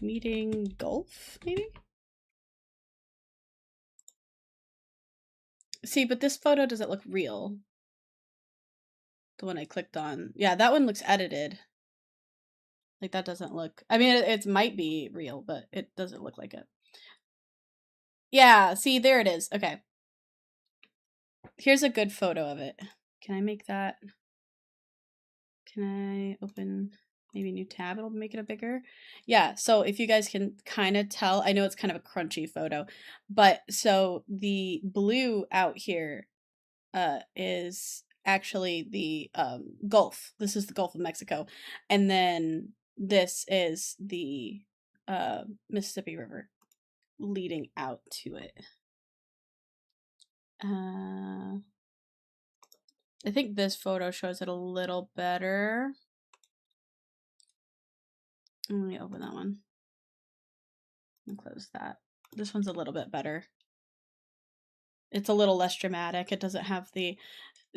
Meeting Gulf, maybe? See, but this photo doesn't look real. The one I clicked on. Yeah, that one looks edited. Like, that doesn't look... I mean, it might be real, but it doesn't look like it. Yeah, see, there it is. Okay. Here's a good photo of it. Can I make that? Can I open maybe a new tab? It'll make it a bigger. Yeah, so if you guys can kind of tell, I know it's kind of a crunchy photo, but so the blue out here is actually the Gulf. This is the Gulf of Mexico. And then this is the Mississippi River leading out to it. I think this photo shows it a little better. Let me open that one and close that. This one's a little bit better. It's a little less dramatic. It doesn't have the...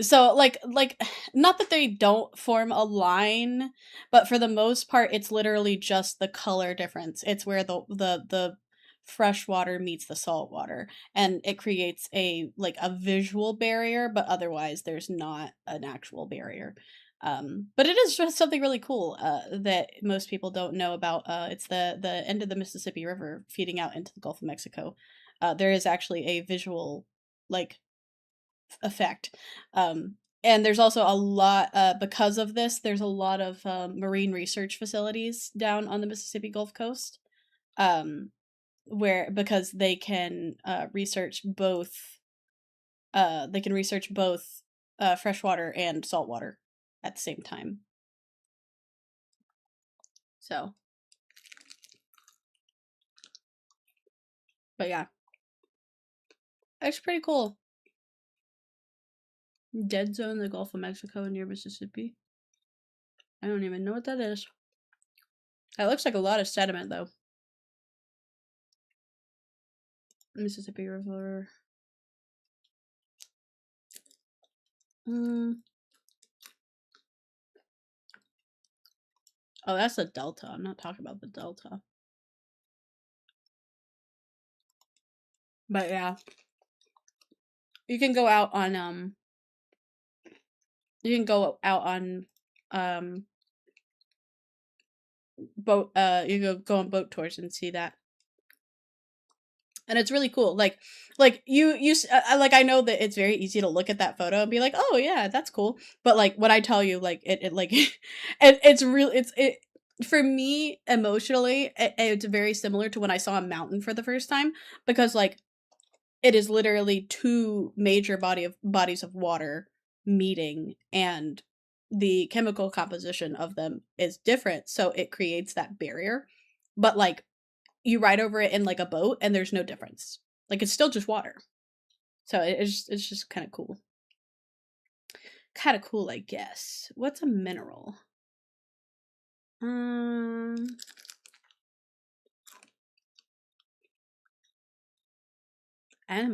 So, like, not that they don't form a line, but for the most part, it's literally just the color difference. It's where the fresh water meets the salt water, and it creates a visual barrier, but otherwise there's not an actual barrier. But it is just something really cool that most people don't know about. It's the end of the Mississippi River feeding out into the Gulf of Mexico. There is actually a visual effect. And there's also a lot, because of this, there's a lot of marine research facilities down on the Mississippi Gulf Coast, because they can research both freshwater and saltwater at the same time. So, but yeah, it's pretty cool. Dead zone in the Gulf of Mexico near Mississippi. I don't even know what that is. That looks like a lot of sediment, though. Mississippi River. Oh, that's the delta. I'm not talking about the delta. But yeah. You can go out on boat you go on boat tours and see that. And it's really cool. Like I know that it's very easy to look at that photo and be like, "Oh yeah, that's cool." But like when I tell you like it like it's real it for me emotionally it's very similar to when I saw a mountain for the first time, because like it is literally two major bodies of water meeting, and the chemical composition of them is different, so it creates that barrier. But like you ride over it in like a boat and there's no difference. Like it's still just water. So it's just kind of cool. Kind of cool, I guess. What's a mineral? Animal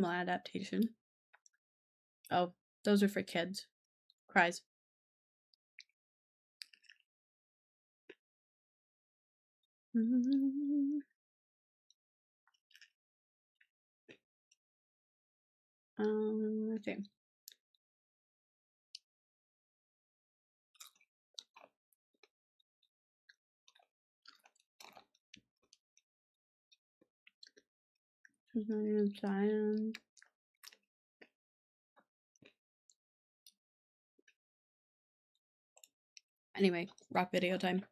adaptation. Oh, those are for kids. Cries. Let's see. Anyway, rock video time.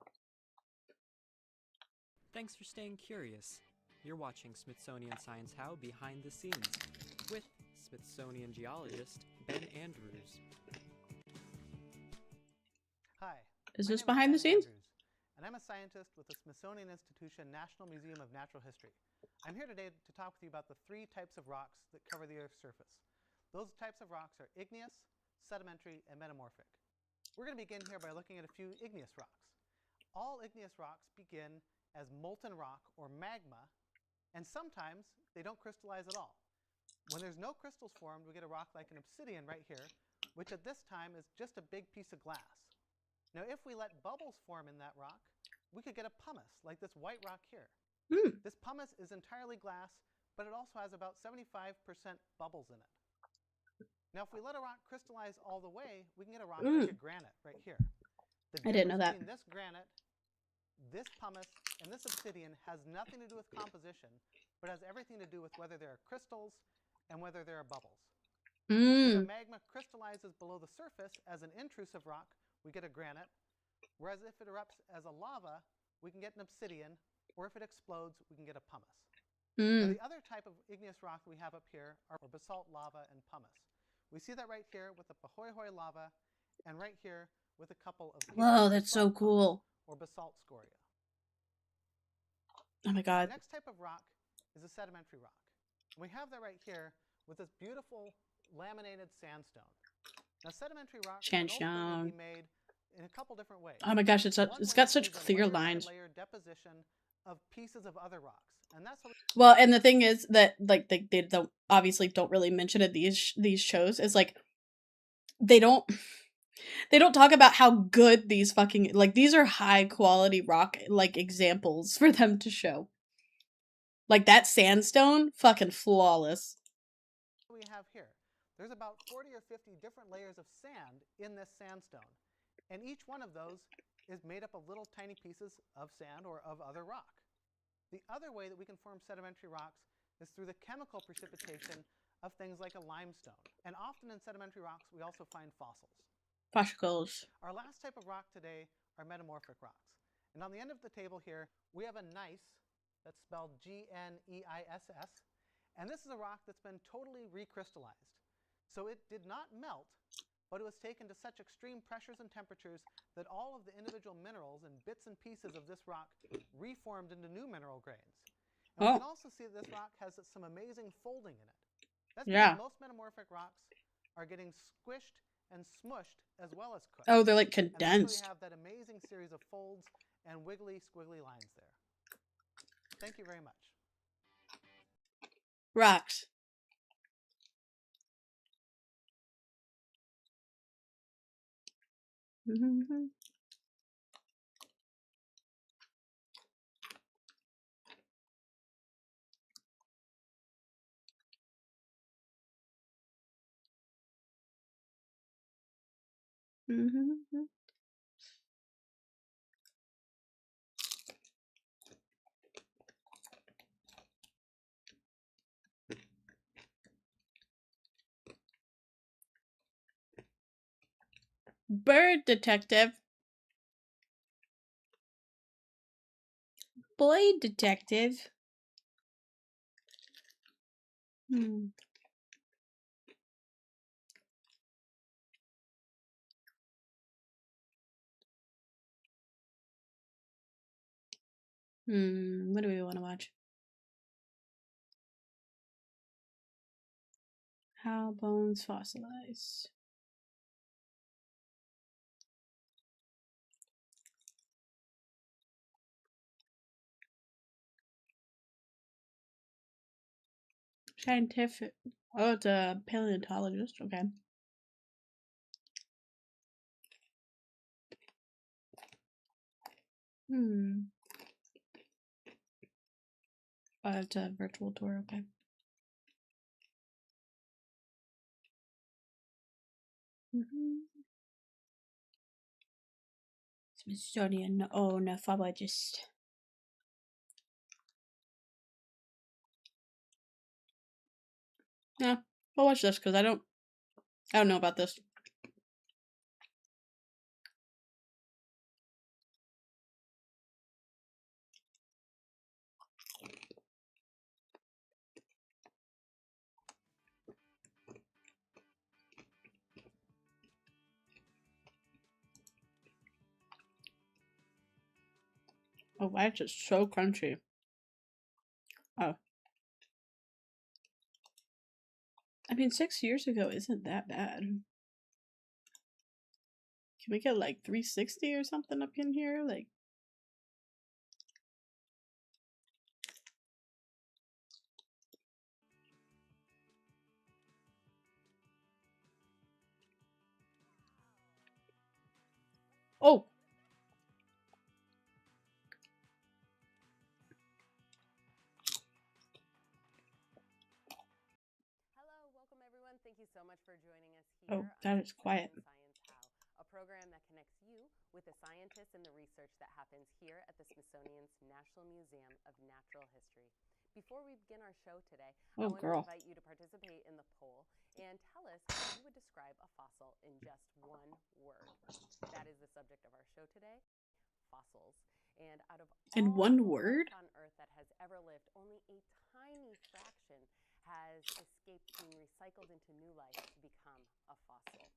Thanks for staying curious. You're watching Smithsonian Science How Behind the Scenes with Smithsonian geologist Ben Andrews. Hi. Is my this name behind the Ben scenes? Andrews, and I'm a scientist with the Smithsonian Institution National Museum of Natural History. I'm here today to talk with you about the three types of rocks that cover the Earth's surface. Those types of rocks are igneous, sedimentary, and metamorphic. We're going to begin here by looking at a few igneous rocks. All igneous rocks begin as molten rock or magma, and sometimes they don't crystallize at all. When there's no crystals formed, we get a rock like an obsidian right here, which at this time is just a big piece of glass. Now, if we let bubbles form in that rock, we could get a pumice, like this white rock here. This pumice is entirely glass, but it also has about 75% bubbles in it. Now, if we let a rock crystallize all the way, we can get a rock like a granite right here. I didn't know that. Between this granite, this pumice, and this obsidian has nothing to do with composition, but has everything to do with whether there are crystals and whether there are bubbles. If a magma crystallizes below the surface as an intrusive rock, we get a granite, whereas if it erupts as a lava, we can get an obsidian, or if it explodes, we can get a pumice. Now, the other type of igneous rock we have up here are basalt lava and pumice. We see that right here with the Pahoehoe lava, and right here with a couple of Whoa, that's so cool. Or basalt scoria. Oh my god. The next type of rock is a sedimentary rock. We have that right here with this beautiful laminated sandstone. Now, sedimentary rocks can ultimately be made in a couple different ways. Oh my gosh, it's got such clear lines. Layer deposition of pieces of other rocks, and that's what well, and the thing is that like they don't obviously don't really mention it these shows is like they don't talk about how good these fucking like these are high quality rock like examples for them to show. Like that sandstone, fucking flawless. we have here. There's about 40 or 50 different layers of sand in this sandstone. And each one of those is made up of little tiny pieces of sand or of other rock. The other way that we can form sedimentary rocks is through the chemical precipitation of things like a limestone. And often in sedimentary rocks, we also find fossils. Fossils. Our last type of rock today are metamorphic rocks. And on the end of the table here, we have a gneiss, that's spelled G-N-E-I-S-S. And this is a rock that's been totally recrystallized. So it did not melt, but it was taken to such extreme pressures and temperatures that all of the individual minerals and bits and pieces of this rock reformed into new mineral grains. And we can also see that this rock has some amazing folding in it. That's because most metamorphic rocks are getting squished and smushed as well as cooked. Oh, they're like condensed. And that's why you have that amazing series of folds and wiggly, squiggly lines there. Thank you very much. Rocks. Mm-hmm. Bird detective. Boy detective. What do we want to watch? How bones fossilize. Scientific. Oh, it's a paleontologist. Okay. It's a virtual tour. Okay. Smithsonian ornithologist. Yeah, I'll watch this because I don't know about this. Oh, why is it so crunchy? Oh. I mean, 6 years ago isn't that bad. Can we get like 360 or something up in here? Like, oh, Hello, welcome everyone. Thank you so much for joining us here oh, that is quiet. on Science How, a program that connects you with the scientists and the research that happens here at the Smithsonian's National Museum of Natural History. Before we begin our show today, I want to invite you to participate in the poll and tell us how you would describe a fossil in just one word. That is the subject of our show today, fossils. And out of In all one life word? on Earth that has ever lived, only a tiny fraction has escaped being recycled into new life to become a fossil.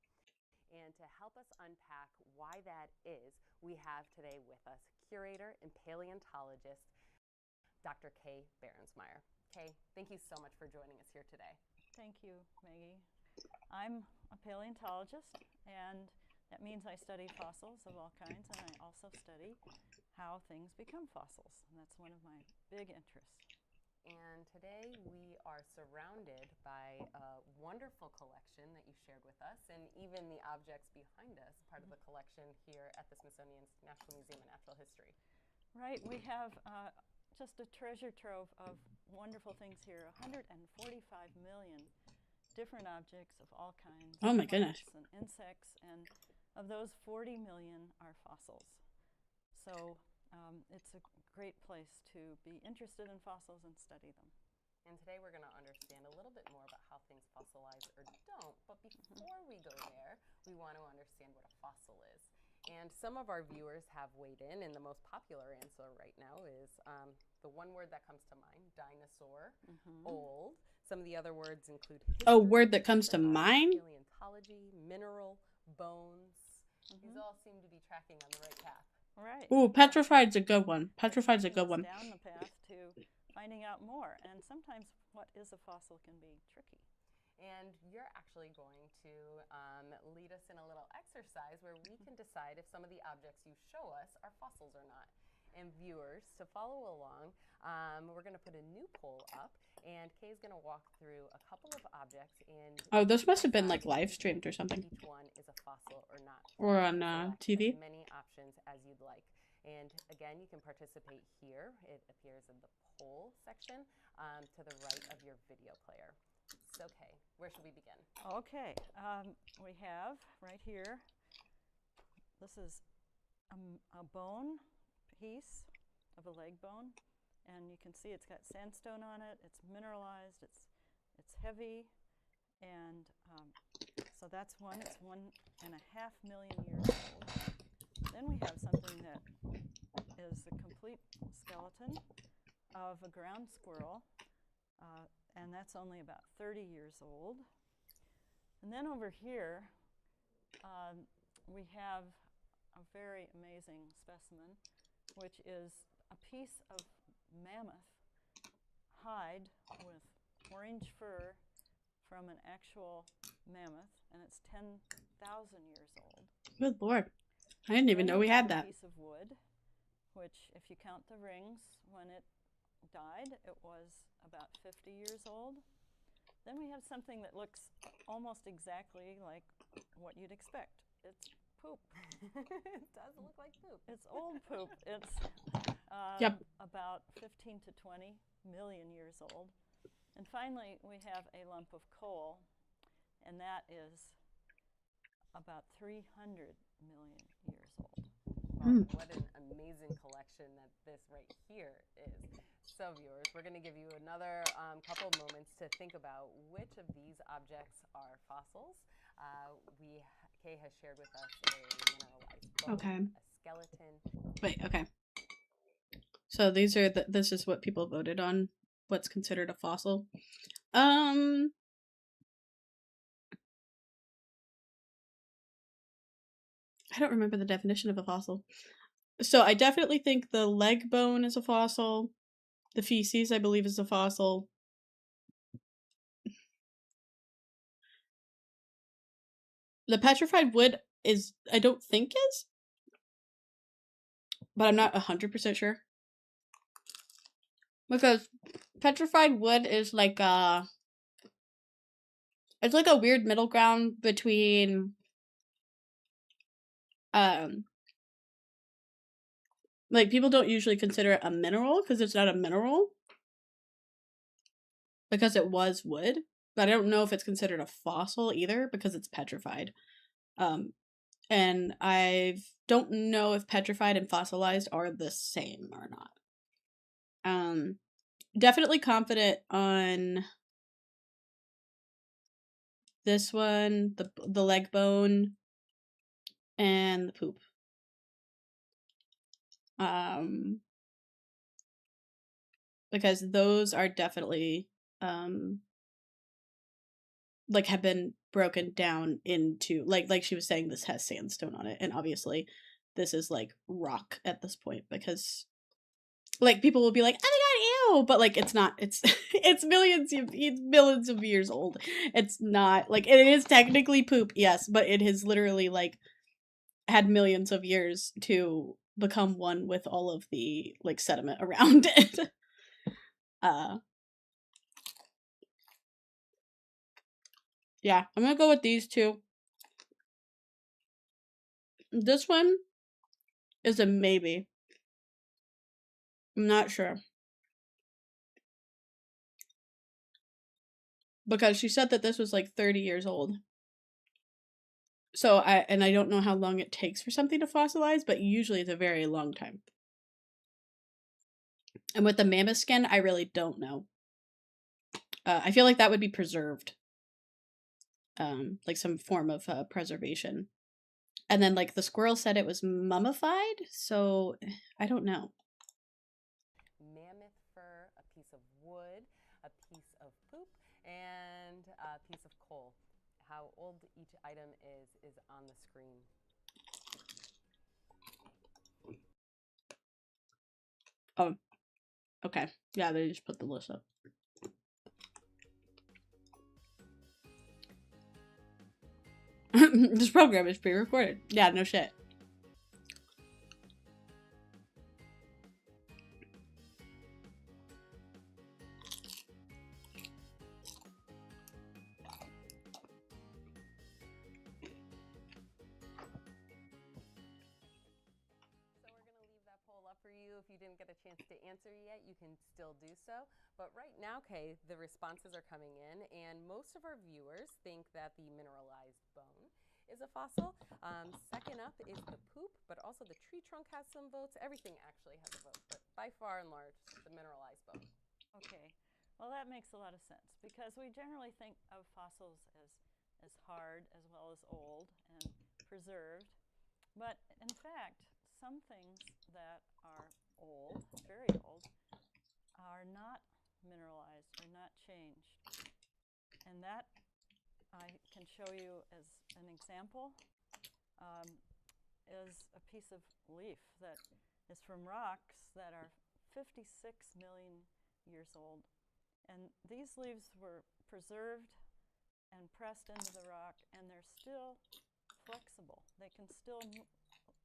And to help us unpack why that is, we have today with us curator and paleontologist, Dr. Kay Behrensmeyer. Kay, thank you so much for joining us here today. Thank you, Maggie. I'm a paleontologist, and that means I study fossils of all kinds, and I also study how things become fossils, and that's one of my big interests. And today we are surrounded by a wonderful collection that you shared with us, and even the objects behind us, part of the collection here at the Smithsonian's National Museum of Natural History. Right, we have just a treasure trove of wonderful things here, 145 million different objects of all kinds. Oh my goodness. And insects, and of those 40 million are fossils. So it's a great place to be interested in fossils and study them. And today we're going to understand a little bit more about how things fossilize or don't. But before we go there, we want to understand what a fossil is. And some of our viewers have weighed in, and the most popular answer right now is the one word that comes to mind, dinosaur, old. Some of the other words include history, oh, word that comes to mind? Paleontology, mineral, bones. These all seem to be tracking on the right path. Right. Ooh, petrified's a good one. Petrified's a good one. Down the path to finding out more. And sometimes what is a fossil can be tricky. And you're actually going to lead us in a little exercise where we can decide if some of the objects you show us are fossils or not. And viewers, to follow along, we're going to put a new poll up, and Kay's going to walk through a couple of objects. And oh, this must have been like live streamed or something. Each one is a fossil or not. Or on TV. As many options as you'd like. And again, you can participate here. It appears in the poll section to the right of your video player. So, Kay, where should we begin? Okay, we have right here This is a bone piece of a leg bone, and you can see it's got sandstone on it. It's mineralized. It's heavy, and so that's one. It's 1.5 million years old. Then we have something that is a complete skeleton of a ground squirrel, and that's only about 30 years old. And then over here, we have a very amazing specimen, which is a piece of mammoth hide with orange fur from an actual mammoth, and it's 10,000 years old. Good Lord. I didn't even know we had that. A piece of wood, which, if you count the rings, when it died, it was about 50 years old. Then we have something that looks almost exactly like what you'd expect. It's poop. It does look like poop. It's old poop. It's about 15 to 20 million years old. And finally, we have a lump of coal, and that is about 300 million years old. Wow, what an amazing collection that this right here is. So viewers, we're going to give you another couple moments to think about which of these objects are fossils. Kay has shared with us a mineralized bone, a skeleton. Wait, okay. So these are this is what people voted on. What's considered a fossil? I don't remember the definition of a fossil. So I definitely think the leg bone is a fossil. The feces, I believe, is a fossil. The petrified wood is, I don't think is, but I'm not 100% sure. Because petrified wood is like it's like a weird middle ground between like people don't usually consider it a mineral because it's not a mineral because it was wood, but I don't know if it's considered a fossil either because it's petrified. And I don't know if petrified and fossilized are the same or not. Definitely confident on this one, the leg bone, and the poop. Because those are definitely like have been broken down into like she was saying, this has sandstone on it, and obviously this is like rock at this point because like people will be like, oh my god, ew, but like it's not, it's it's millions of years old. It's not like, it is technically poop, yes, but it has literally like had millions of years to become one with all of the like sediment around it. Yeah, I'm gonna go with these two. This one is a maybe. I'm not sure. Because she said that this was like 30 years old. So I don't know how long it takes for something to fossilize, but usually it's a very long time. And with the mammoth skin, I really don't know. I feel like that would be preserved. Like some form of preservation. And then like the squirrel said it was mummified, so I don't know. Mammoth fur, a piece of wood, a piece of poop, and a piece of coal. How old each item is on the screen. Oh, okay. Yeah, they just put the list up. This program is pre-recorded. Yeah, no shit. For you. If you didn't get a chance to answer yet, you can still do so. But right now, Kay, the responses are coming in, and most of our viewers think that the mineralized bone is a fossil. Second up is the poop, but also the tree trunk has some votes. Everything actually has a vote, but by far and large, the mineralized bone. Okay, well that makes a lot of sense because we generally think of fossils as hard as well as old and preserved. But in fact, some things that are old, very old, are not mineralized, are not changed. And that I can show you as an example is a piece of leaf that is from rocks that are 56 million years old. And these leaves were preserved and pressed into the rock, and they're still flexible. They can still,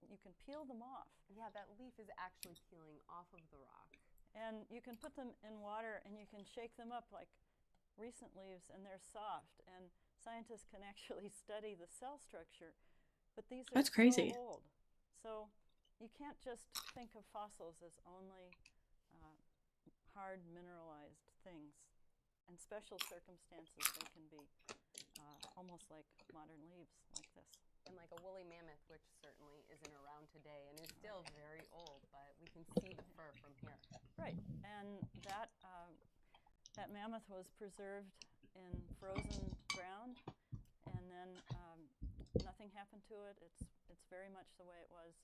you can peel them off. Yeah, that leaf is actually peeling off of the rock. And you can put them in water and you can shake them up like recent leaves, and they're soft. And scientists can actually study the cell structure, but these are crazy. so old. So you can't just think of fossils as only hard mineralized things. In special circumstances, they can be almost like modern leaves like this. And like a woolly mammoth, which certainly isn't around today and is still very old, but we can see the fur from here. Right, and that mammoth was preserved in frozen ground, and then nothing happened to it. It's very much the way it was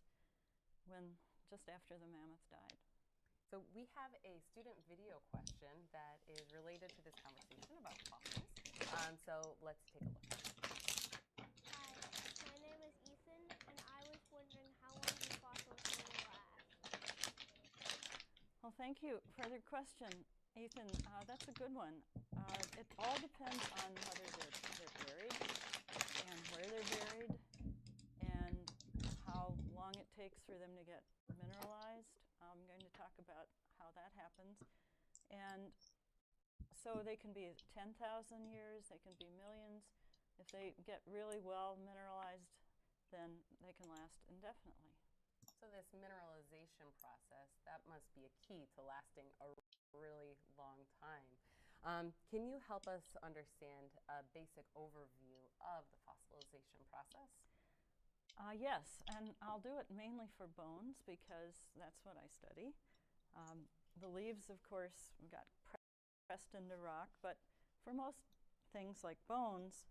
just after the mammoth died. So we have a student video question that is related to this conversation about fossils. So let's take a look. Hi, my name is Ethan, and I was wondering how long do fossils really last? Well, thank you for the question, Ethan. That's a good one. It all depends on whether they're buried and where they're buried and how long it takes for them to get mineralized. I'm going to talk about how that happens. And so they can be 10,000 years, they can be millions. If they get really well mineralized, then they can last indefinitely. So this mineralization process, that must be a key to lasting a really long time. Can you help us understand a basic overview of the fossilization process? Yes, and I'll do it mainly for bones because that's what I study. The leaves, of course, got pressed into rock, but for most things like bones,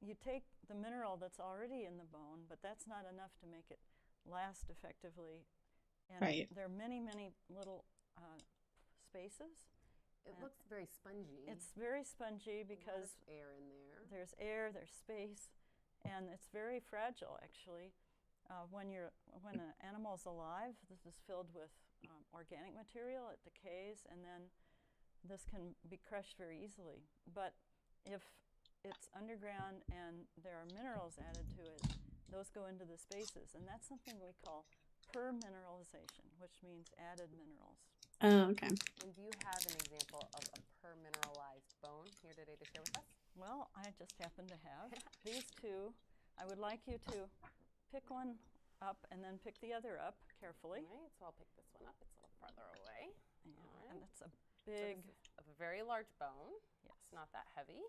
you take the mineral that's already in the bone, but that's not enough to make it last effectively. And there are many, many little spaces. It looks very spongy. It's very spongy because there's air in there. There's air, there's space, and it's very fragile actually. When an animal is alive, this is filled with organic material. It decays, and then this can be crushed very easily. But if it's underground and there are minerals added to it, those go into the spaces, and that's something we call permineralization, which means added minerals. Oh, okay. And do you have an example of a permineralized bone here today to share with us? Well, I just happen to have these two. I would like you to pick one up and then pick the other up carefully. All right, so I'll pick this one up. It's a little farther away. Yeah, and it's a big... So this is a very large bone. Yes. It's not that heavy.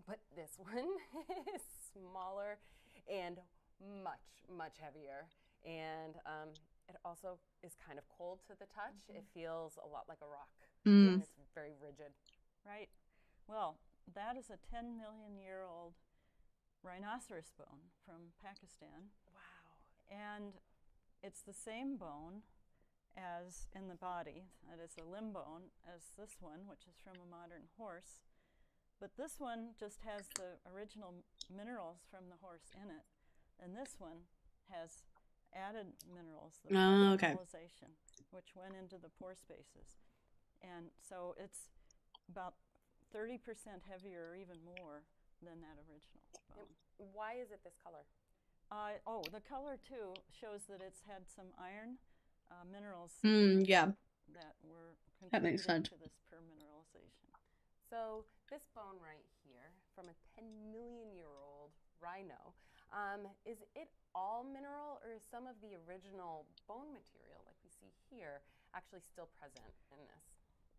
But this one is smaller and much, much heavier. And it also is kind of cold to the touch. Mm-hmm. It feels a lot like a rock. And it's very rigid. Right. Well, that is a 10 million year old rhinoceros bone from Pakistan. Wow. And it's the same bone as in the body. That is a limb bone as this one, which is from a modern horse. But this one just has the original minerals from the horse in it. And this one has added minerals, the mineralization, which went into the pore spaces. And so it's about 30% heavier or even more than that original bone. Why is it this color? The color too shows that it's had some iron minerals that were contributing to this permineralization. So this bone right here from a 10 million year old rhino, is it all mineral, or is some of the original bone material like we see here actually still present in this?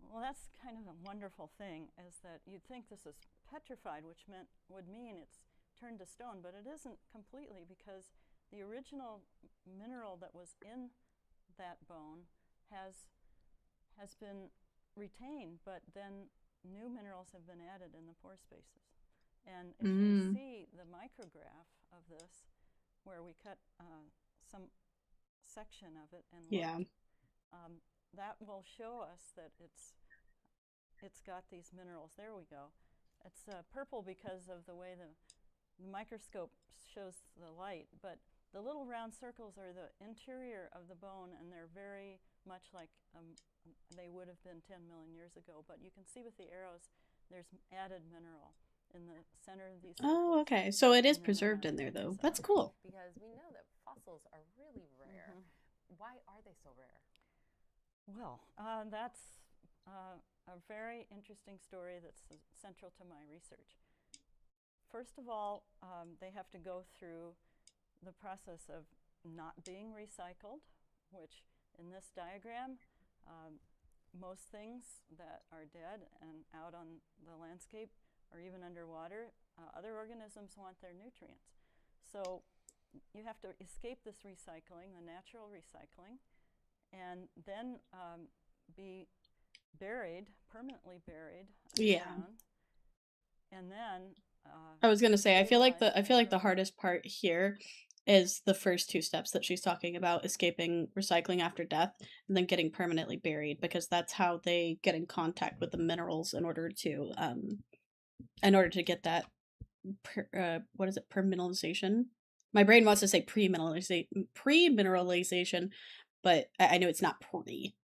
Well, that's kind of a wonderful thing, is that you'd think this is petrified, which would mean it's turned to stone, but it isn't completely, because the original mineral that was in that bone has been retained, but then new minerals have been added in the pore spaces. And if you see the micrograph of this, where we cut some section of it and looked, that will show us that it's got these minerals. There we go. It's purple because of the way the microscope shows the light, but the little round circles are the interior of the bone, and they're very much like they would have been 10 million years ago. But you can see with the arrows, there's added mineral in the center of these circles. Oh, okay. So it is preserved in there, though. That's cool. Because we know that fossils are really rare. Why are they so rare? Well, that's a very interesting story that's central to my research. First of all, they have to go through the process of not being recycled, which in this diagram, most things that are dead and out on the landscape or even underwater, other organisms want their nutrients. So you have to escape this recycling, the natural recycling, and then be buried, permanently buried underground. And then I was gonna say, I feel like the hardest part here is the first two steps that she's talking about: escaping recycling after death and then getting permanently buried, because that's how they get in contact with the minerals in order to get that what is it, permineralization? My brain wants to say pre-mineralization, but I know it's not pre.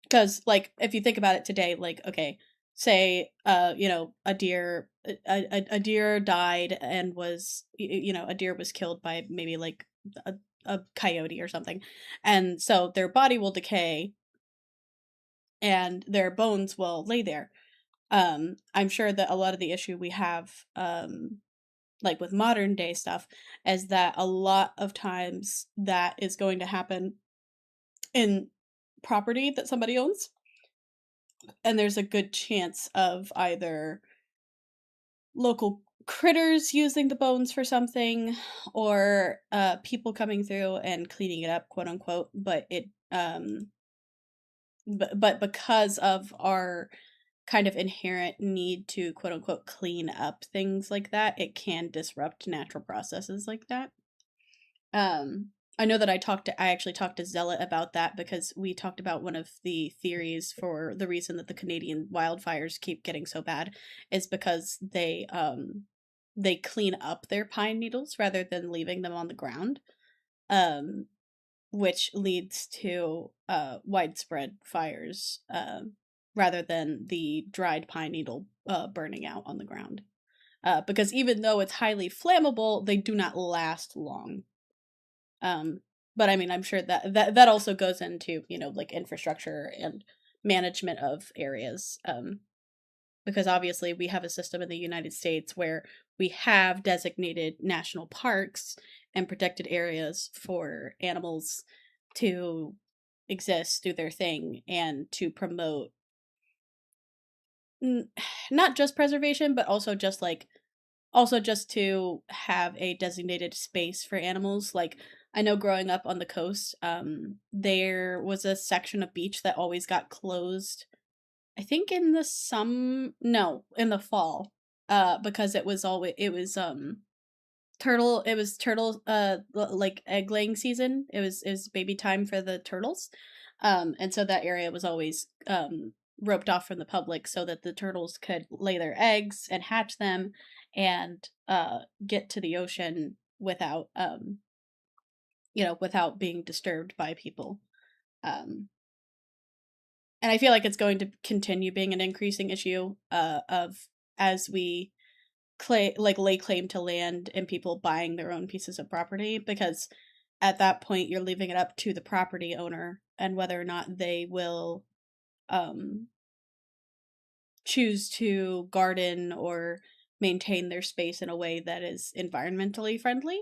Because like if you think about it today, like, okay, say you know, a deer died and was, you know, a deer was killed by maybe like a coyote or something, and so their body will decay and their bones will lay there. I'm sure that a lot of the issue we have like with modern day stuff is that a lot of times that is going to happen in property that somebody owns, and there's a good chance of either local critters using the bones for something, or people coming through and cleaning it up, quote unquote. But it but because of our kind of inherent need to, quote unquote, clean up things like that, it can disrupt natural processes like that. I know that I actually talked to Zealot about that, because we talked about one of the theories for the reason that the Canadian wildfires keep getting so bad is because they clean up their pine needles rather than leaving them on the ground, which leads to widespread fires, rather than the dried pine needle burning out on the ground. Because even though it's highly flammable, they do not last long. But I mean, I'm sure that also goes into, you know, like infrastructure and management of areas. Because obviously we have a system in the United States where we have designated national parks and protected areas for animals to exist, do their thing, and to promote not just preservation, but also just to have a designated space for animals. Like, I know growing up on the coast, there was a section of beach that always got closed, I think in the fall, because it was turtle like egg laying season. It was baby time for the turtles, and so that area was always roped off from the public so that the turtles could lay their eggs and hatch them and get to the ocean without without being disturbed by people. And I feel like it's going to continue being an increasing issue of as we lay claim to land and people buying their own pieces of property, because at that point you're leaving it up to the property owner and whether or not they will choose to garden or maintain their space in a way that is environmentally friendly.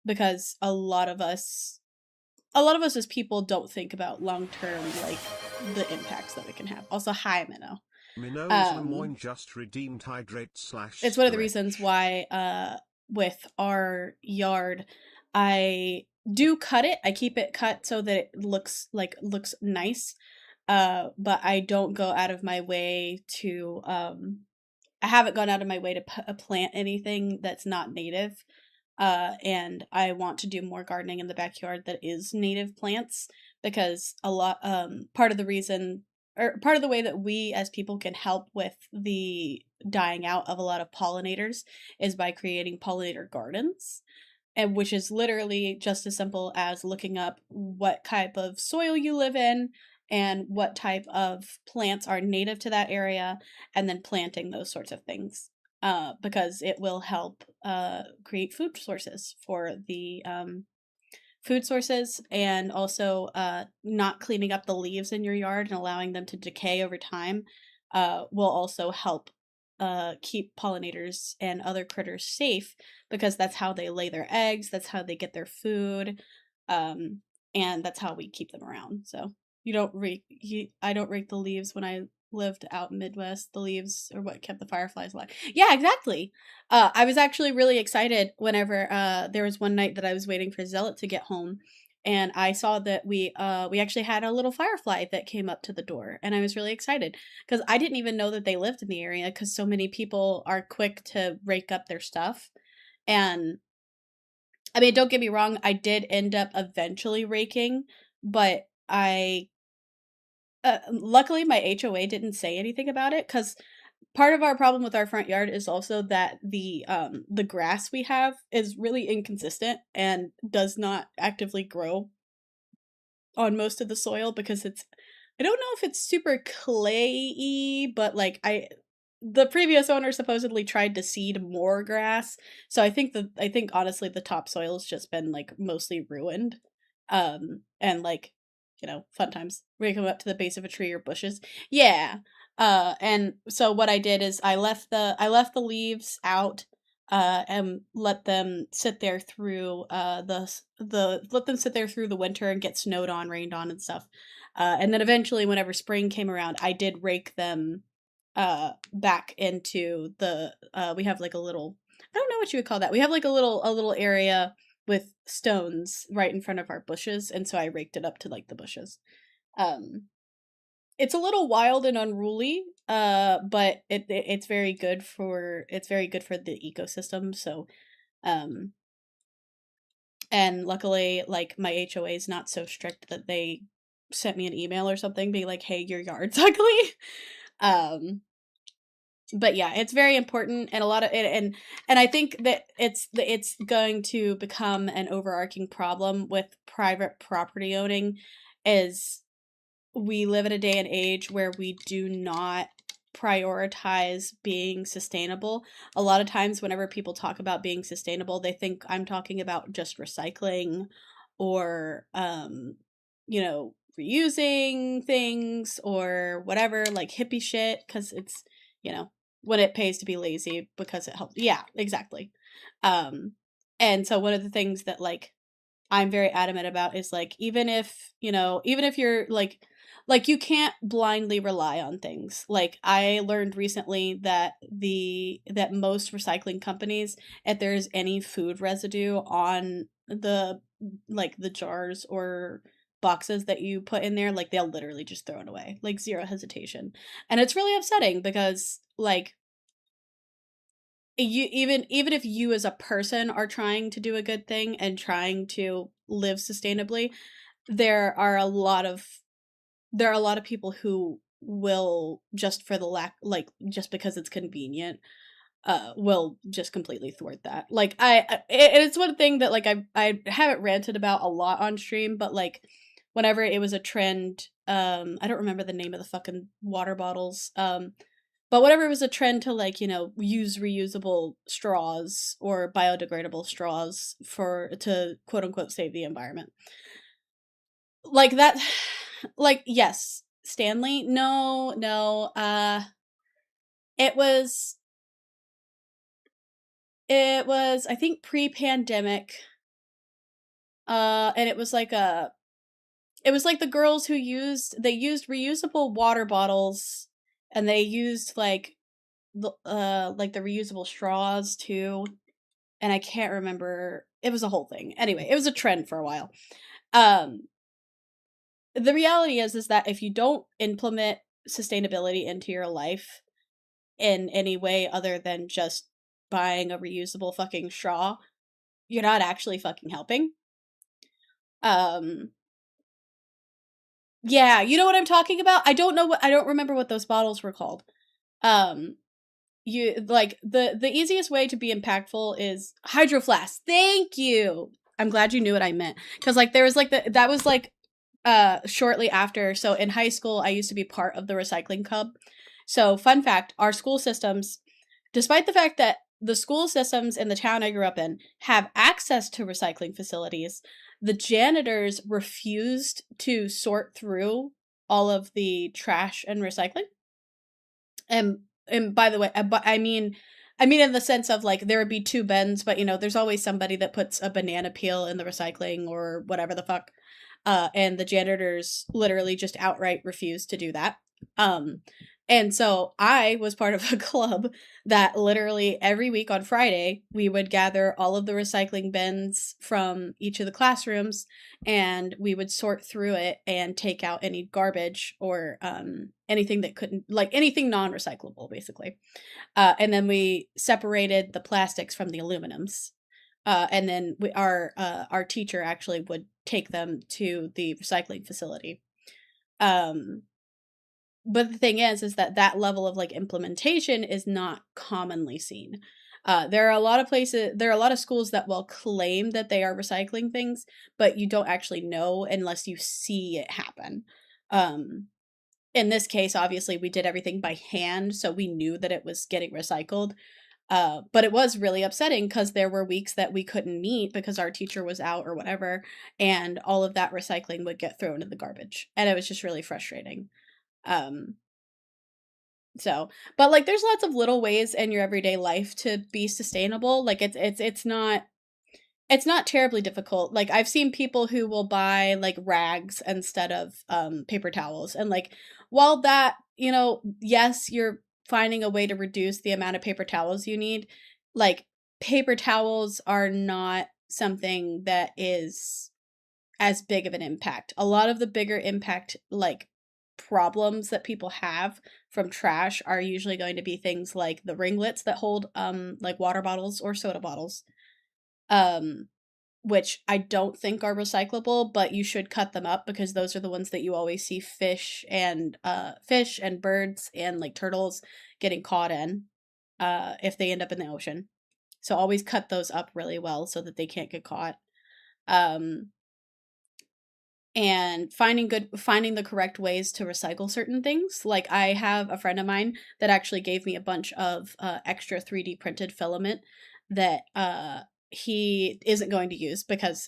Because a lot of us as people don't think about long-term, like, the impacts that it can have. Also, hi, Minnow. Mino's Lemoyne just redeemed hydrate / It's one of the stretch. reasons why with our yard, I do cut it. I keep it cut so that it looks nice. But I don't go out of my way to I haven't gone out of my way to plant anything that's not native. And I want to do more gardening in the backyard that is native plants, because a lot part of the reason, or part of the way that we as people can help with the dying out of a lot of pollinators is by creating pollinator gardens, and which is literally just as simple as looking up what type of soil you live in and what type of plants are native to that area, and then planting those sorts of things. Because it will help create food sources for the food sources, and also not cleaning up the leaves in your yard and allowing them to decay over time will also help keep pollinators and other critters safe, because that's how they lay their eggs, that's how they get their food, and that's how we keep them around. So I don't rake the leaves. When I lived out in Midwest, the leaves are what kept the fireflies alive. Yeah, exactly. I was actually really excited whenever there was one night that I was waiting for Zealot to get home, and I saw that we actually had a little firefly that came up to the door, and I was really excited because I didn't even know that they lived in the area, because so many people are quick to rake up their stuff. And I mean, don't get me wrong, I did end up eventually raking, but luckily my HOA didn't say anything about it, because part of our problem with our front yard is also that the grass we have is really inconsistent and does not actively grow on most of the soil, because I don't know if it's super clayey, but like the previous owner supposedly tried to seed more grass. So I think honestly the topsoil has just been like mostly ruined. And like, fun times where you come up to the base of a tree or bushes. Yeah. And so what I did is I left the leaves out and let them sit there through the winter and get snowed on, rained on, and stuff. And then eventually, whenever spring came around, I did rake them back into the we have like a little, I don't know what you would call that. We have like a little area with stones right in front of our bushes, and so I raked it up to like the bushes. It's a little wild and unruly, but it's very good for the ecosystem. So, and luckily, like, my HOA is not so strict that they sent me an email or something being like, "Hey, your yard's ugly." But yeah, it's very important, and a lot of it, and I think that it's going to become an overarching problem with private property owning, is we live in a day and age where we do not prioritize being sustainable. A lot of times whenever people talk about being sustainable, they think I'm talking about just recycling or reusing things or whatever, like hippie shit, because it's, when it pays to be lazy because it helps. Yeah, exactly. And so one of the things that like I'm very adamant about is like, even if you're like you can't blindly rely on things. Like, I learned recently that most recycling companies, if there's any food residue on the jars or boxes that you put in there, like, they'll literally just throw it away, like, zero hesitation. And it's really upsetting because, like, even if you as a person are trying to do a good thing and trying to live sustainably, there are a lot of people who will, just for the just because it's convenient, will just completely thwart that. Like, it's one thing that like I haven't ranted about a lot on stream, but like whenever it was a trend, I don't remember the name of the fucking water bottles, but whenever it was a trend to like, use reusable straws or biodegradable straws to quote unquote save the environment. Like that, like, yes, Stanley, no, it was I think pre-pandemic, and it was like the girls who used reusable water bottles and they used like the reusable straws too, and I can't remember. It was a whole thing. Anyway, it was a trend for a while. The reality is that if you don't implement sustainability into your life in any way other than just buying a reusable fucking straw, you're not actually fucking helping. Yeah, you know what I'm talking about? I don't remember what those bottles were called. You like the easiest way to be impactful is Hydro Flask. Thank you. I'm glad you knew what I meant, because like there was like that was like shortly after. So in high school, I used to be part of the recycling club. So fun fact, our school systems, despite the fact that the school systems in the town I grew up in have access to recycling facilities, the janitors refused to sort through all of the trash and recycling. And by the way, I mean in the sense of like there would be two bins, but you know, there's always somebody that puts a banana peel in the recycling or whatever the fuck. And the janitors literally just outright refused to do that. And so I was part of a club that literally every week on Friday, we would gather all of the recycling bins from each of the classrooms, and we would sort through it and take out any garbage or anything that couldn't, like anything non-recyclable, basically. And then we separated the plastics from the aluminums. And then our teacher actually would take them to the recycling facility. But the thing is that level of like implementation is not commonly seen. There are a lot of schools that will claim that they are recycling things, but you don't actually know unless you see it happen. In this case, obviously, we did everything by hand, so we knew that it was getting recycled. But it was really upsetting because there were weeks that we couldn't meet because our teacher was out or whatever, and all of that recycling would get thrown in the garbage, and it was just really frustrating. So, but like there's lots of little ways in your everyday life to be sustainable. Like it's not terribly difficult. Like I've seen people who will buy like rags instead of paper towels, and like while that, you know, yes, you're finding a way to reduce the amount of paper towels you need, like paper towels are not something that is as big of an impact. A lot of the bigger impact like problems that people have from trash are usually going to be things like the ringlets that hold like water bottles or soda bottles, which I don't think are recyclable, but you should cut them up because those are the ones that you always see fish and birds and like turtles getting caught in if they end up in the ocean. So always cut those up really well so that they can't get caught. And finding the correct ways to recycle certain things. Like I have a friend of mine that actually gave me a bunch of extra 3D printed filament that he isn't going to use because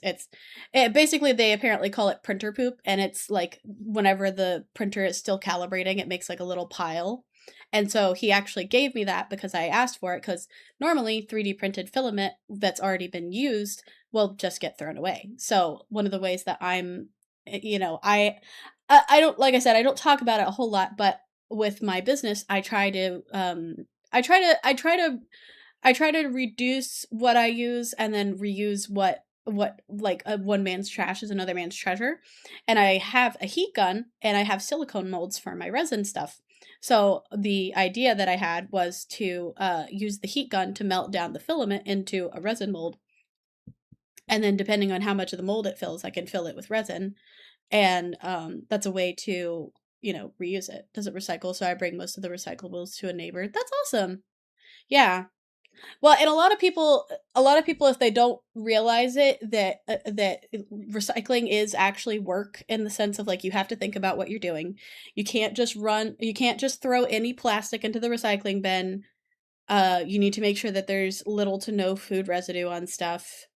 basically they apparently call it printer poop, and it's like whenever the printer is still calibrating, it makes like a little pile. And so he actually gave me that because I asked for it, because normally 3D printed filament that's already been used will just get thrown away. So one of the ways that I'm, you know, I don't, like I said, I don't talk about it a whole lot, but with my business, I try to reduce what I use and then reuse what like one man's trash is another man's treasure. And I have a heat gun and I have silicone molds for my resin stuff. So the idea that I had was to use the heat gun to melt down the filament into a resin mold. And then depending on how much of the mold it fills, I can fill it with resin. And that's a way to, you know, reuse it. Does it recycle? So I bring most of the recyclables to a neighbor. That's awesome. Yeah. Well, and a lot of people, if they don't realize it, that recycling is actually work, in the sense of like you have to think about what you're doing. You can't just throw any plastic into the recycling bin. You need to make sure that there's little to no food residue on stuff.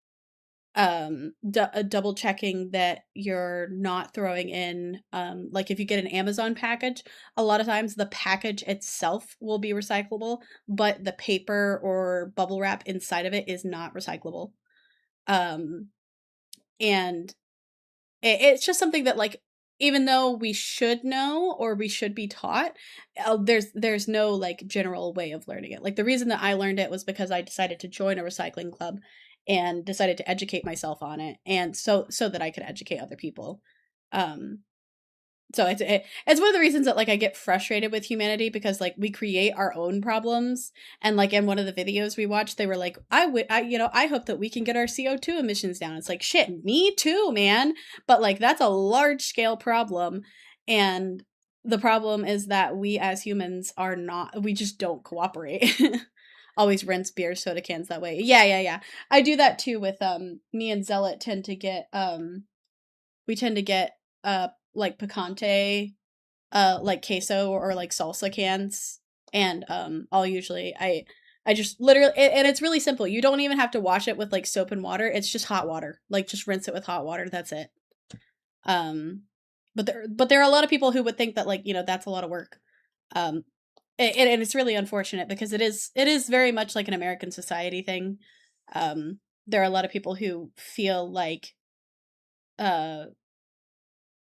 Double checking that you're not throwing in, like if you get an Amazon package, a lot of times the package itself will be recyclable, but the paper or bubble wrap inside of it is not recyclable. And it's just something that like even though we should know or we should be taught, there's no like general way of learning it. Like the reason that I learned it was because I decided to join a recycling club and decided to educate myself on it, and so that I could educate other people. So it's one of the reasons that like I get frustrated with humanity, because like we create our own problems. And like in one of the videos we watched, they were like, I hope that we can get our CO2 emissions down. It's like, shit, me too, man. But like that's a large scale problem, and the problem is that we as humans we just don't cooperate. Always rinse beer soda cans that way. Yeah. I do that too with me and Zealot tend to get like picante like queso or like salsa cans, and I'll usually I just literally and it's really simple. You don't even have to wash it with like soap and water. It's just hot water. Like just rinse it with hot water. That's it. But there are a lot of people who would think that like, you know, that's a lot of work. And it's really unfortunate because it is very much like an American society thing. There are a lot of people who feel like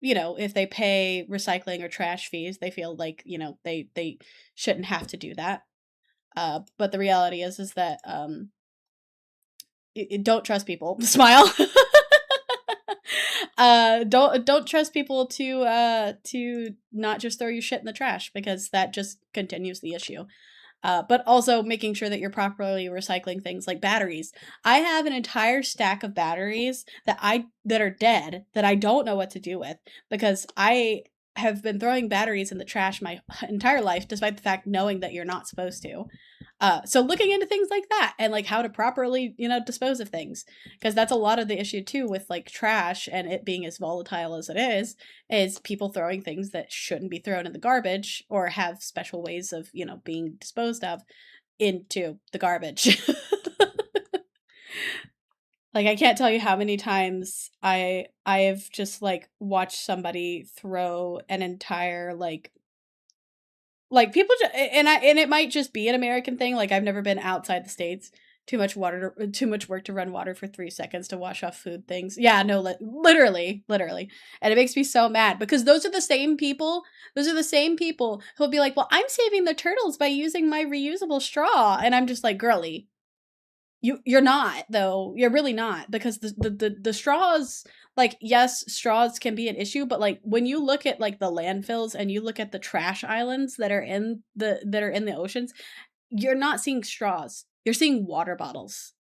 you know, if they pay recycling or trash fees, they feel like, you know, they shouldn't have to do that. But the reality is that don't trust people. Smile. Don't trust people to not just throw your shit in the trash, because that just continues the issue. But also making sure that you're properly recycling things like batteries. I have an entire stack of batteries that are dead that I don't know what to do with, because I have been throwing batteries in the trash my entire life, despite the fact knowing that you're not supposed to. So looking into things like that and like how to properly, you know, dispose of things, because that's a lot of the issue too with like trash and it being as volatile as it is people throwing things that shouldn't be thrown in the garbage or have special ways of, you know, being disposed of into the garbage. Like I can't tell you how many times I've just like watched somebody throw an entire like people and it might just be an American thing. Like I've never been outside the States. Too much work to run water for 3 seconds to wash off food things. Yeah, no, literally. And it makes me so mad because those are the same people who'll be like, well, I'm saving the turtles by using my reusable straw. And I'm just like, girly, you're not, though. You're really not, because the straws, like, yes, straws can be an issue, but like when you look at like the landfills and you look at the trash islands that are in the oceans, you're not seeing straws. You're seeing water bottles.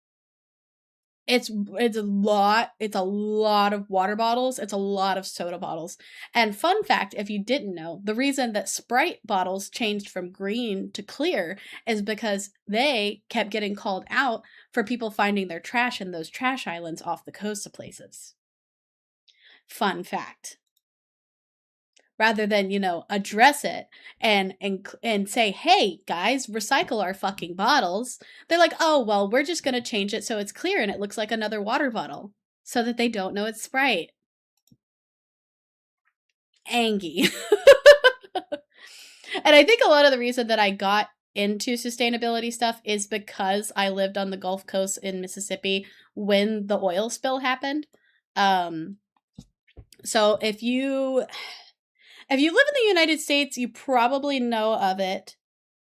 It's a lot of water bottles. It's a lot of soda bottles. And fun fact, if you didn't know, the reason that Sprite bottles changed from green to clear is because they kept getting called out for people finding their trash in those trash islands off the coast of places. Fun fact. Rather than, you know, address it and say, hey, guys, recycle our fucking bottles. They're like, oh, well, we're just going to change it so it's clear and it looks like another water bottle so that they don't know it's Sprite. Angie. And I think a lot of the reason that I got into sustainability stuff is because I lived on the Gulf Coast in Mississippi when the oil spill happened. So if you live in the United States, you probably know of it,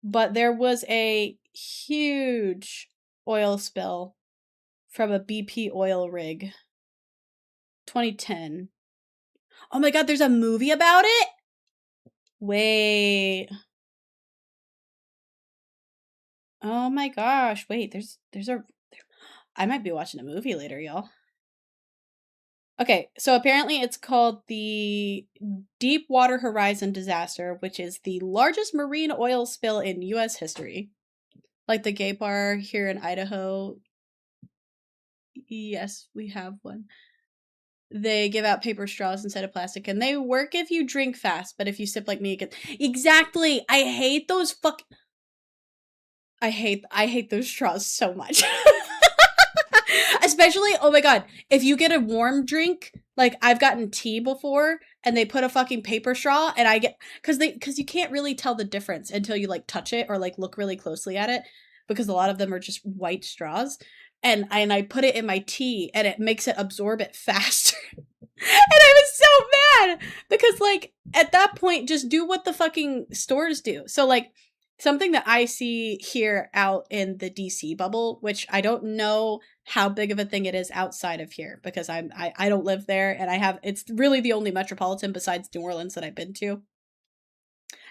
but there was a huge oil spill from a BP oil rig. 2010. Oh my god, there's a movie about it? Wait. Oh my gosh, wait, I might be watching a movie later, y'all. Okay, so apparently it's called the Deepwater Horizon disaster, which is the largest marine oil spill in U.S. history. Like the gay bar here in Idaho. Yes, we have one. They give out paper straws instead of plastic, and they work if you drink fast, but if you sip like me, it gets... Exactly! I hate those I hate those straws so much. Especially, oh my god, if you get a warm drink, like I've gotten tea before and they put a fucking paper straw and I get, cause you can't really tell the difference until you like touch it or like look really closely at it, because a lot of them are just white straws, and I put it in my tea and it makes it absorb it faster. I was so mad because, like, at that point, just do what the fucking stores do. So, like, something that I see here out in the DC bubble, which I don't know how big of a thing it is outside of here because I don't live there, and it's really the only metropolitan besides New Orleans that I've been to.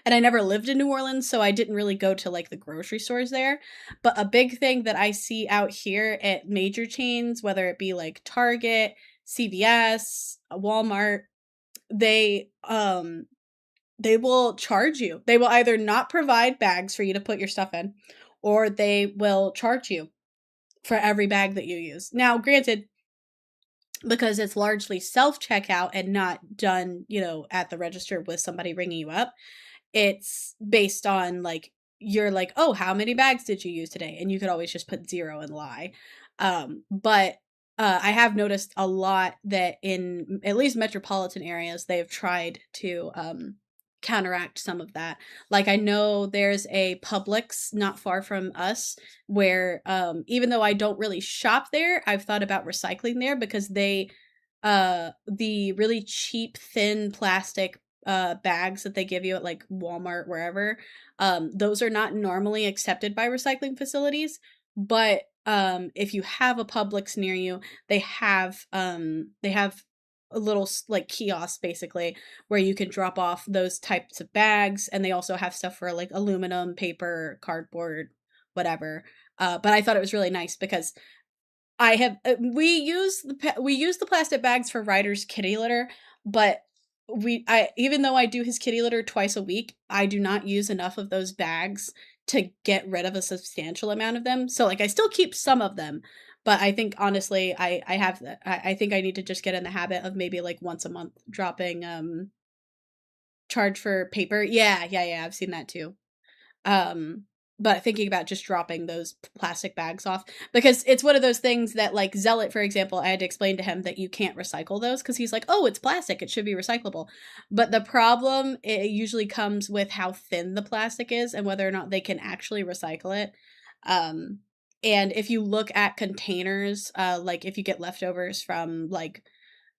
And I never lived in New Orleans, so I didn't really go to, like, the grocery stores there. But a big thing that I see out here at major chains, whether it be, like, Target, CVS, Walmart, they will charge you. They will either not provide bags for you to put your stuff in, or they will charge you for every bag that you use. Now, granted, because it's largely self-checkout and not done, at the register with somebody ringing you up, it's based on, like, you're like, oh, how many bags did you use today? And you could always just put 0 and lie. But I have noticed a lot that in at least metropolitan areas, they've tried to counteract some of that. Like, I know there's a Publix not far from us where even though I don't really shop there, I've thought about recycling there because they the really cheap thin plastic bags that they give you at, like, Walmart, wherever, those are not normally accepted by recycling facilities. But if you have a Publix near you, they have a little, like, kiosk basically where you can drop off those types of bags, and they also have stuff for, like, aluminum, paper, cardboard, whatever. But I thought it was really nice because we use the plastic bags for Ryder's kitty litter, but even though I do his kitty litter twice a week, I do not use enough of those bags to get rid of a substantial amount of them. So, like, I still keep some of them, but I think honestly, I think I need to just get in the habit of maybe, like, once a month dropping charge for paper. Yeah, I've seen that too. But thinking about just dropping those plastic bags off, because it's one of those things that, like, Zealot, for example, I had to explain to him that you can't recycle those because he's like, oh, it's plastic, it should be recyclable. But the problem, it usually comes with how thin the plastic is and whether or not they can actually recycle it. And if you look at containers, like, if you get leftovers from, like,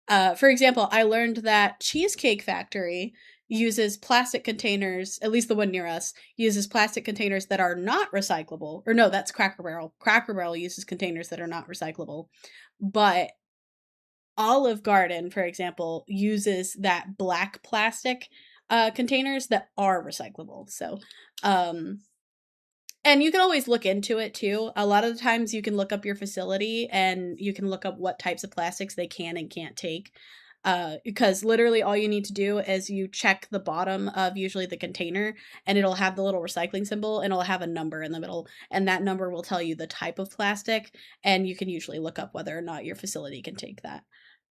for example, I learned that Cheesecake Factory uses plastic containers, at least the one near us, uses plastic containers that are not recyclable. Or no, that's Cracker Barrel. Cracker Barrel uses containers that are not recyclable. But Olive Garden, for example, uses that black plastic containers that are recyclable. So, and you can always look into it too. A lot of the times you can look up your facility and you can look up what types of plastics they can and can't take. Because literally all you need to do is you check the bottom of usually the container, and it'll have the little recycling symbol, and it'll have a number in the middle, and that number will tell you the type of plastic, and you can usually look up whether or not your facility can take that.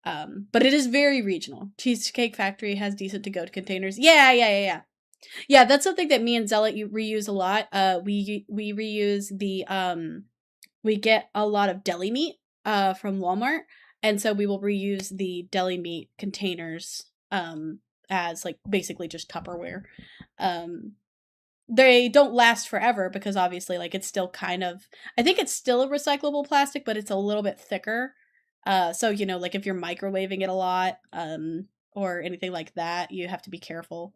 But it is very regional. Cheesecake Factory has decent to-go containers. Yeah. Yeah, that's something that me and Zealot reuse a lot. We reuse we get a lot of deli meat from Walmart, and so we will reuse the deli meat containers as, like, basically just Tupperware. They don't last forever because obviously, like, it's still kind of, I think it's still a recyclable plastic, but it's a little bit thicker. So, like, if you're microwaving it a lot, or anything like that, you have to be careful.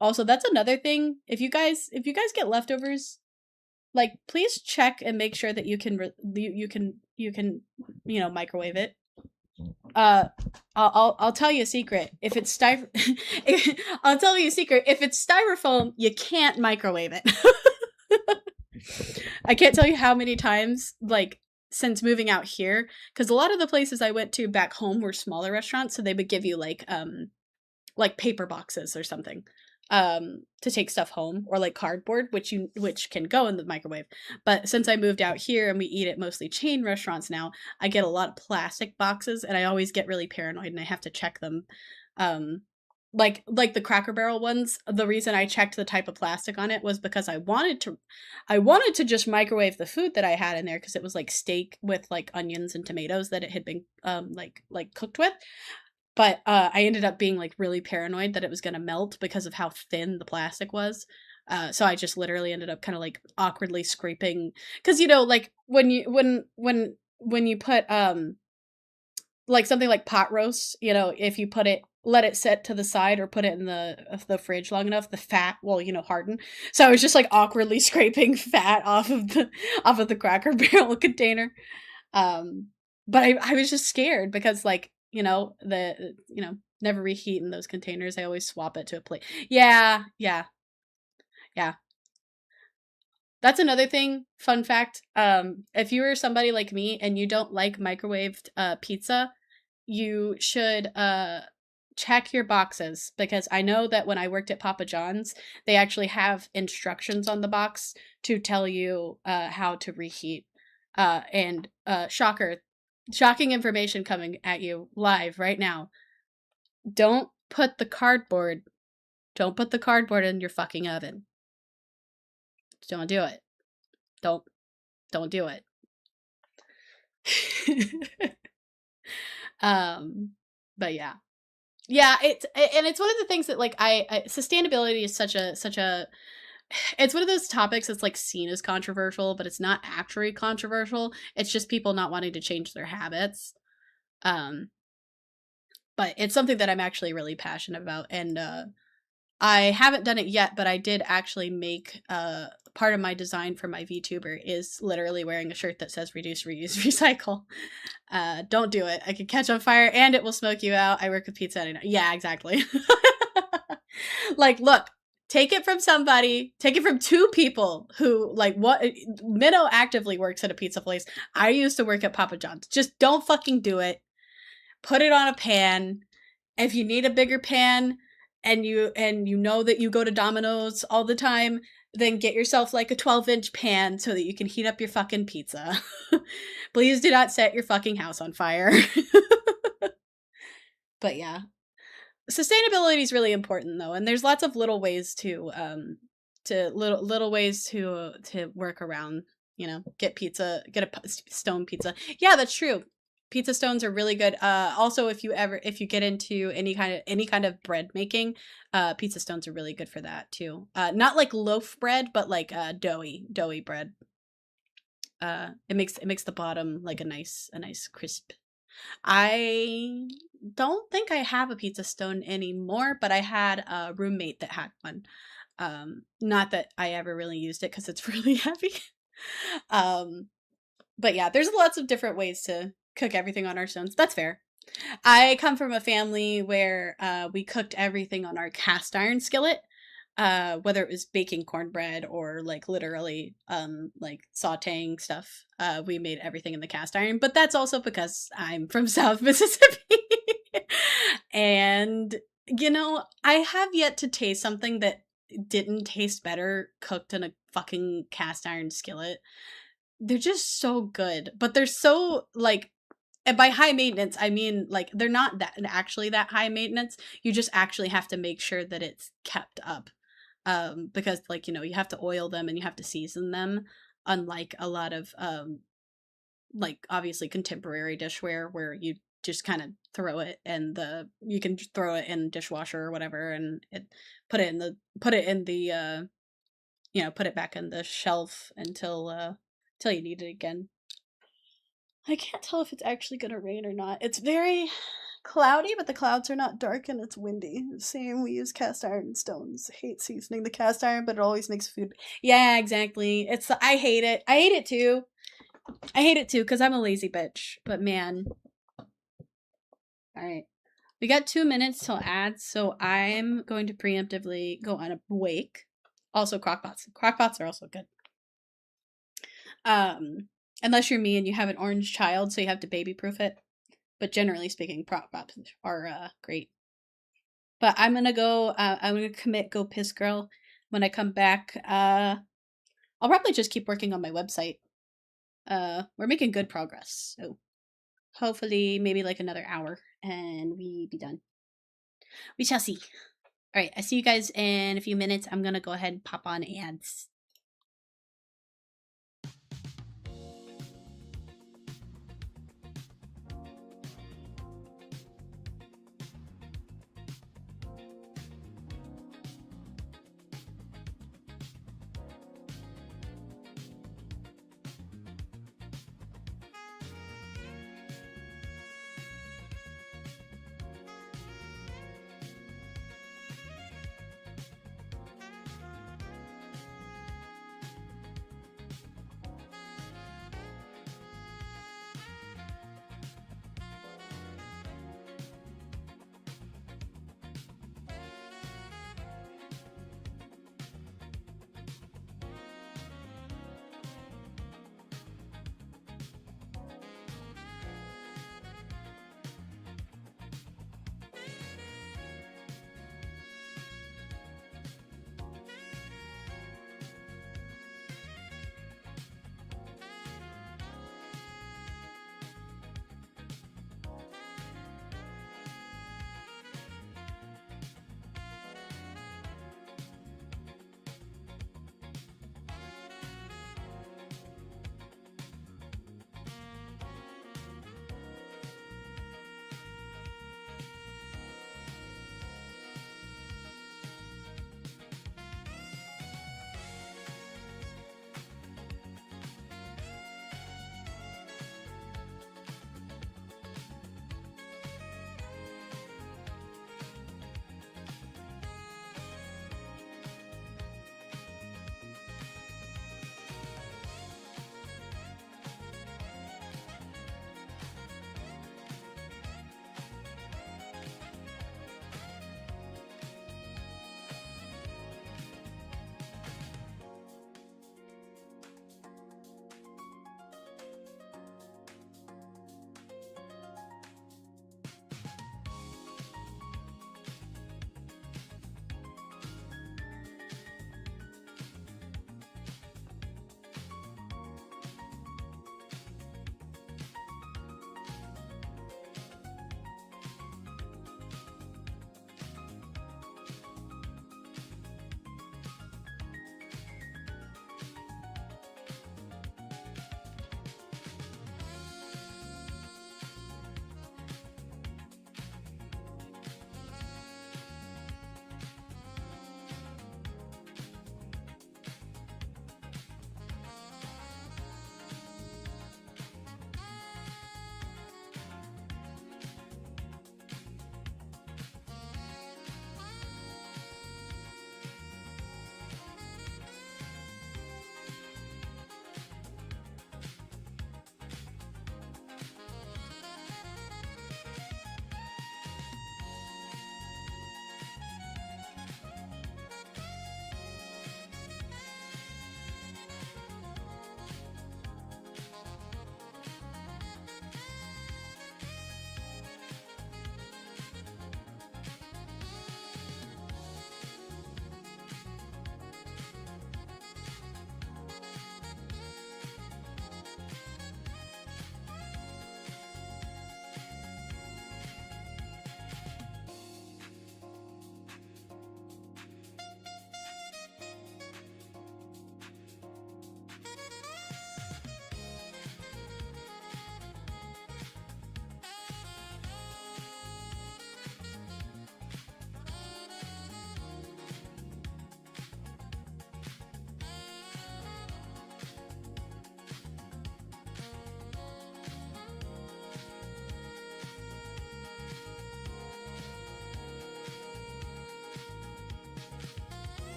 Also, that's another thing. If you guys get leftovers, like, please check and make sure that you can microwave it. I'll tell you a secret. If it's I'll tell you a secret. If it's styrofoam, you can't microwave it. I can't tell you how many times, like, since moving out here, because a lot of the places I went to back home were smaller restaurants, so they would give you like paper boxes or something to take stuff home, or like cardboard, which can go in the microwave. But since I moved out here and we eat at mostly chain restaurants now, I get a lot of plastic boxes, and I always get really paranoid and I have to check them. Like the Cracker Barrel ones, the reason I checked the type of plastic on it was because I wanted to just microwave the food that I had in there, because it was like steak with like onions and tomatoes that it had been like cooked with. But I ended up being like really paranoid that it was going to melt because of how thin the plastic was. So I just literally ended up kind of like awkwardly scraping, because like when you put like something like pot roast, you know, if you let it set to the side or put it in the fridge long enough, the fat will, you know, harden. So I was just like awkwardly scraping fat off of the Cracker Barrel container. But I was just scared because, like, you know, never reheat in those containers. I always swap it to a plate. Yeah. That's another thing, fun fact. If you are somebody like me and you don't like microwaved pizza, you should check your boxes, because I know that when I worked at Papa John's, they actually have instructions on the box to tell you how to reheat. And shocking information coming at you live right now. Don't put the cardboard in your fucking oven. Don't do it. Don't do it. But yeah, it's one of the things that, like, I sustainability is such a it's one of those topics that's like seen as controversial, but it's not actually controversial. It's just people not wanting to change their habits. But it's something that I'm actually really passionate about, and I haven't done it yet, but I did actually make part of my design for my VTuber is literally wearing a shirt that says reduce, reuse, recycle. Don't do it. I could catch on fire and it will smoke you out. I work with pizza. Yeah, exactly. Like, look, take it from somebody. Take it from two people who, like, what? Minnow actively works at a pizza place. I used to work at Papa John's. Just don't fucking do it. Put it on a pan. If you need a bigger pan, and you know that you go to Domino's all the time, then get yourself like a 12-inch pan so that you can heat up your fucking pizza. Please do not set your fucking house on fire. But yeah, sustainability is really important though, and there's lots of little ways to work around. You know, get a stone pizza. Yeah, that's true. Pizza stones are really good. Also, if you get into any kind of bread making, pizza stones are really good for that too. Not like loaf bread, but like doughy bread. It makes the bottom like a nice crisp. I don't think I have a pizza stone anymore, but I had a roommate that had one. Not that I ever really used it because it's really heavy. But yeah, there's lots of different ways to cook everything on our stones. That's fair. I come from a family where we cooked everything on our cast iron skillet, whether it was baking cornbread or like literally like sauteing stuff. We made everything in the cast iron, but that's also because I'm from South Mississippi. And, you know, I have yet to taste something that didn't taste better cooked in a fucking cast iron skillet. They're just so good, but they're so, like, and by high maintenance, I mean, like, they're not that high maintenance. You just actually have to make sure that it's kept up. Because, like, you know, you have to oil them and you have to season them, unlike a lot of, like, obviously contemporary dishware where you just kind of throw it and you can throw it in dishwasher or whatever and put it back in the shelf until you need it again. I can't tell if it's actually gonna rain or not. It's very cloudy, but the clouds are not dark and it's windy. Same, we use cast iron stones. Hate seasoning the cast iron, but it always makes food. Yeah, exactly. I hate it. I hate it too. Because I'm a lazy bitch. But man. Alright. We got 2 minutes till ads, so I'm going to preemptively go on a break. Also, crockpots. Crockpots are also good. Unless you're me and you have an orange child, so you have to baby-proof it. But generally speaking, crockpots are great. But I'm gonna go. I'm gonna commit. Go piss, girl. When I come back, I'll probably just keep working on my website. We're making good progress, so hopefully maybe like another hour, and we be done. We shall see. All right, I see you guys in a few minutes. I'm gonna go ahead and pop on ads.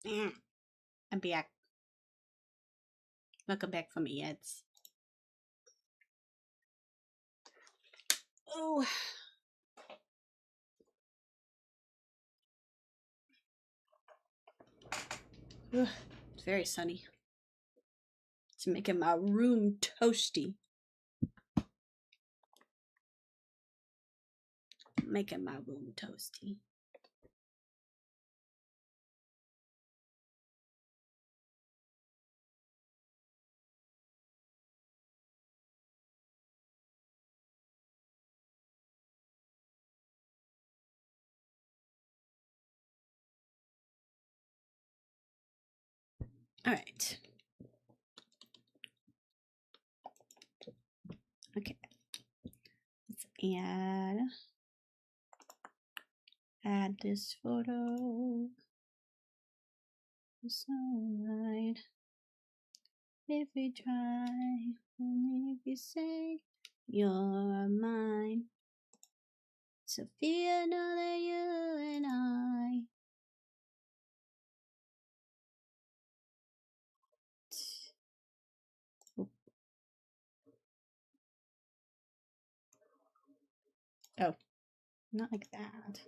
I'm back. Welcome back from my ads. Oh. Ugh, it's very sunny. It's making my room toasty. Making my room toasty. All right. Okay. Let's add this photo. It's alright if we try. Only if you say you're mine. Sophia, know that you and I. Oh, not like that.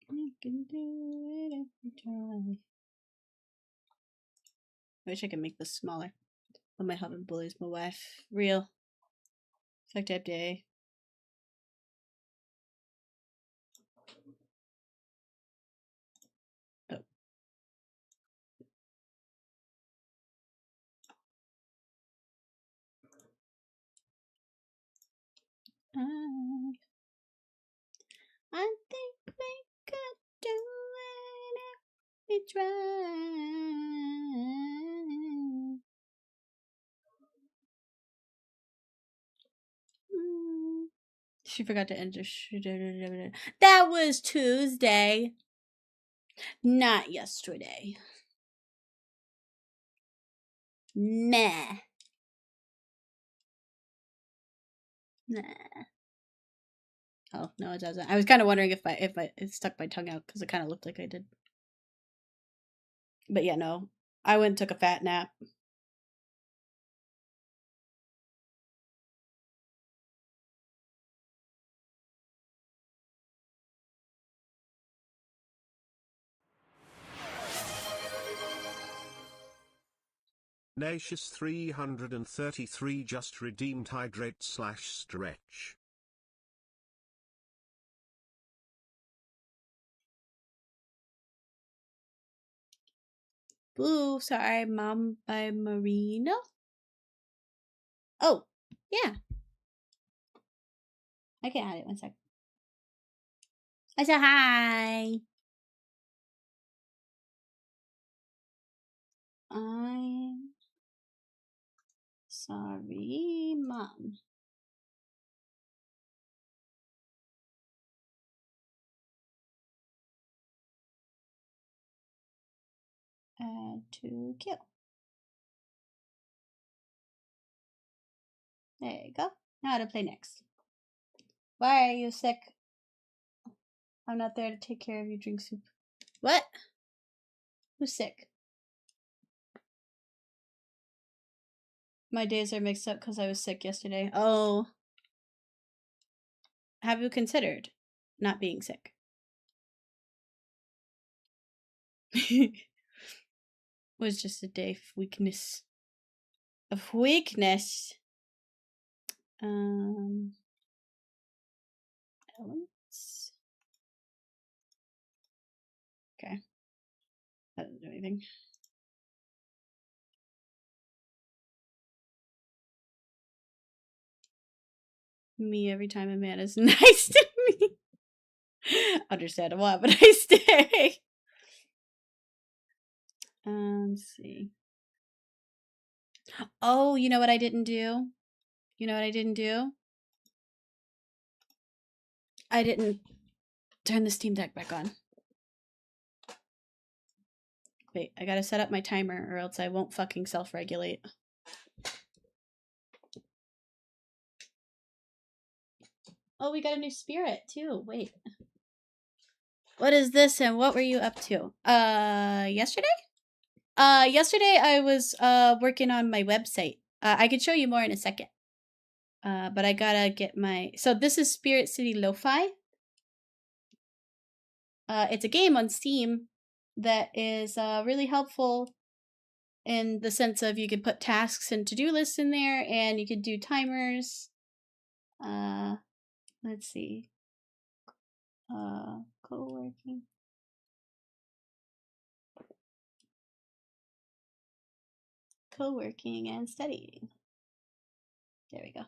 You can do it if you try. I wish I could make this smaller. But my husband bullies my wife. Real. Fucked up day. Oh. I think we could do it if we try. She forgot to enter. That was Tuesday, not yesterday. Meh. Nah. Oh no, it doesn't. I was kind of wondering if I it stuck my tongue out because it kind of looked like I did. But yeah, no. I went and took a fat nap. Nacious 333 just redeemed hydrate/stretch. Boo, sorry, Mom by Marino. Oh, yeah. I can add it 1 sec. I said hi. I'm sorry, Mom. Add to queue. There you go. Now to play next. Why are you sick? I'm not there to take care of you. Drink soup. What? Who's sick? My days are mixed up because I was sick yesterday. Oh. Have you considered not being sick? Was just a day of weakness. Of weakness. Elements. Okay. That doesn't do anything. Me every time a man is nice to me. Understandable, but I stay. Let's see. Oh, you know what I didn't do? You know what I didn't do? I didn't turn the Steam Deck back on. Wait, I gotta set up my timer or else I won't fucking self-regulate. Oh, we got a new spirit too. Wait. What is this and what were you up to? Yesterday? Yesterday I was working on my website. I can show you more in a second. But I gotta get my... So this is Spirit City Lo-Fi. It's a game on Steam that is really helpful in the sense of you can put tasks and to-do lists in there, and you can do timers. Let's see. Co-working. Co-working and studying. There we go.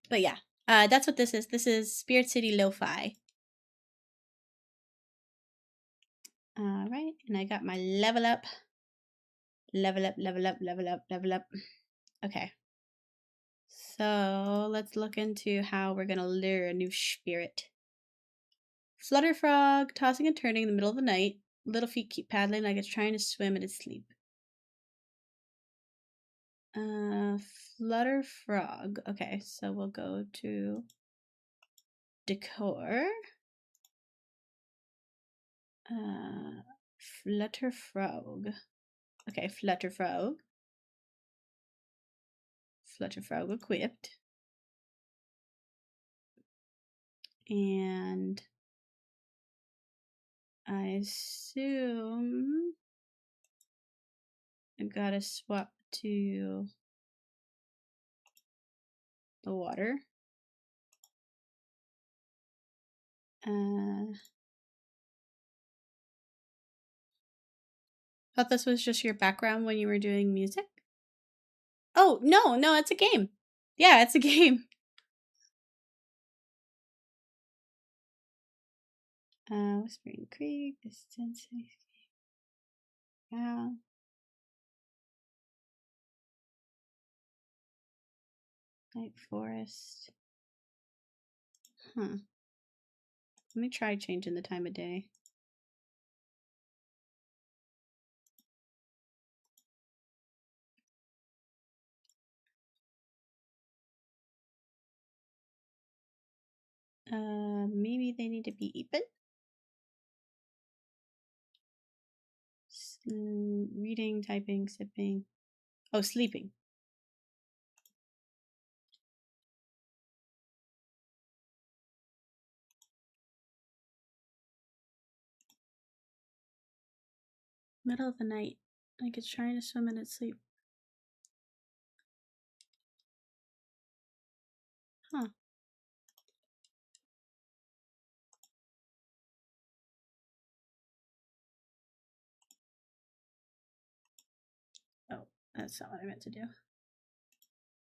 But yeah, that's what this is. This is Spirit City Lo-Fi. Alright, and I got my level up. Level up, level up, level up, level up. Okay. So let's look into how we're gonna lure a new spirit. Flutter frog, tossing and turning in the middle of the night. Little feet keep paddling like it's trying to swim in its sleep. Flutter frog. Okay, so we'll go to decor. Flutter frog. Okay, flutter frog. Flutter frog equipped. And I assume I gotta swap to the water. Thought this was just your background when you were doing music? Oh, no, it's a game. Yeah, it's a game. Whispering Creek, distance, yeah. Night Forest. Huh. Let me try changing the time of day. Maybe they need to be even. Reading, typing, sipping. Oh, sleeping. Middle of the night. Like it's trying to swim in its sleep. Huh. Oh, that's not what I meant to do.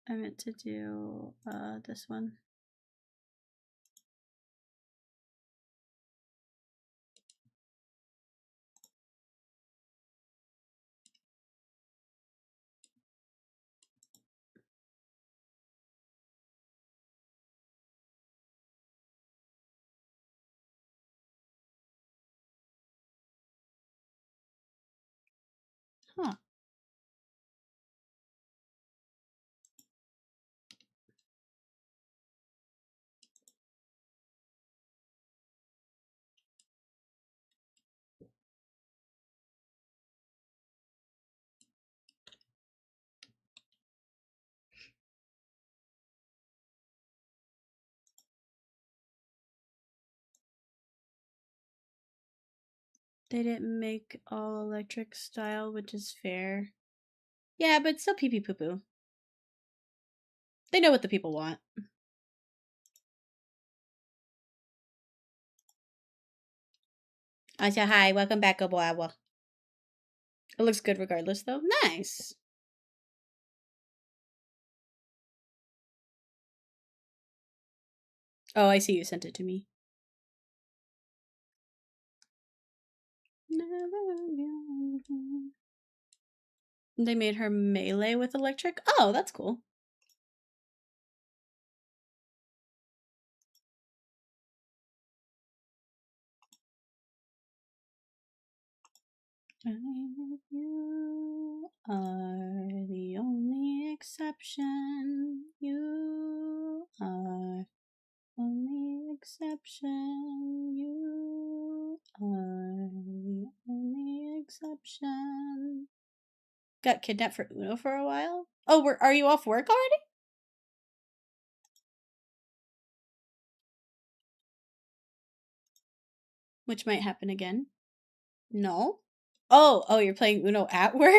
I meant to do this one. Huh. They didn't make all electric style, which is fair. Yeah, but still pee pee poo poo. They know what the people want. Asha, hi, welcome back, Oboawa. It looks good regardless, though. Nice. Oh, I see you sent it to me. They made her melee with electric? Oh, that's cool. You are the only exception. You are only exception. You are the only exception. Got kidnapped for Uno for a while? Oh, are you off work already? Which might happen again. No? Oh, you're playing Uno at work?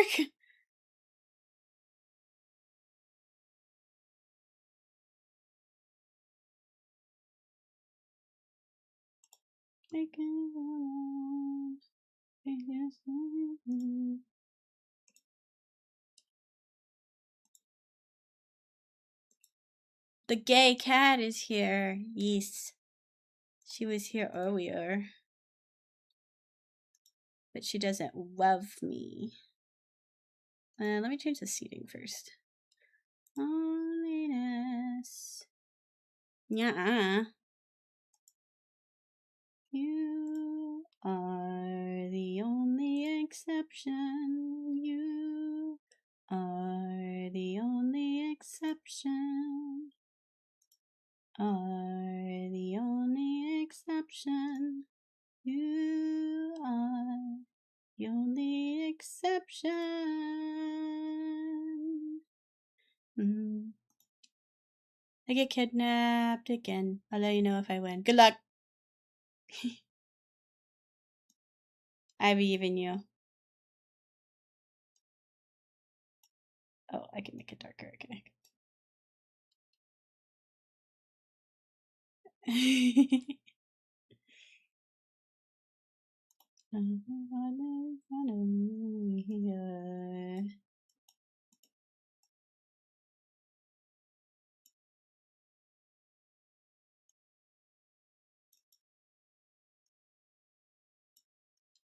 The gay cat is here. Yes. She was here earlier. But she doesn't love me. Let me change the seating first. Loneliness. Yeah. You are the only exception. You are the only exception. Are the only exception. You are the only exception. I get kidnapped again. I'll let you know if I win. Good luck. I believe in you. Oh, I can make it darker. Okay.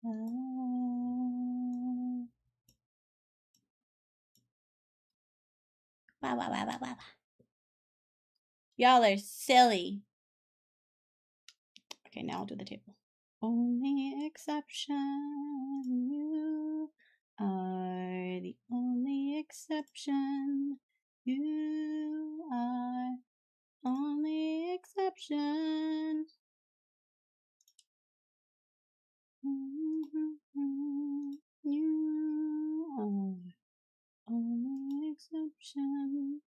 Wow. Y'all are silly. Okay, now I'll do the table. Only exception. You are the only exception. You are only exception. You are only exception.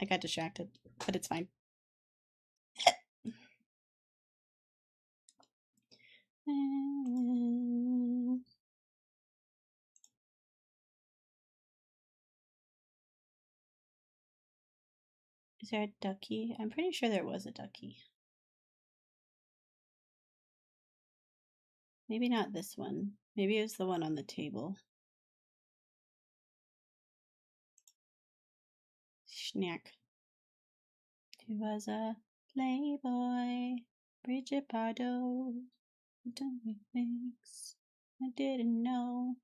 I got distracted, but it's fine. Is there a ducky? I'm pretty sure there was a ducky. Maybe not this one. Maybe it was the one on the table. Snack. He was a playboy, Bridget Bardot. Don't me things I didn't know.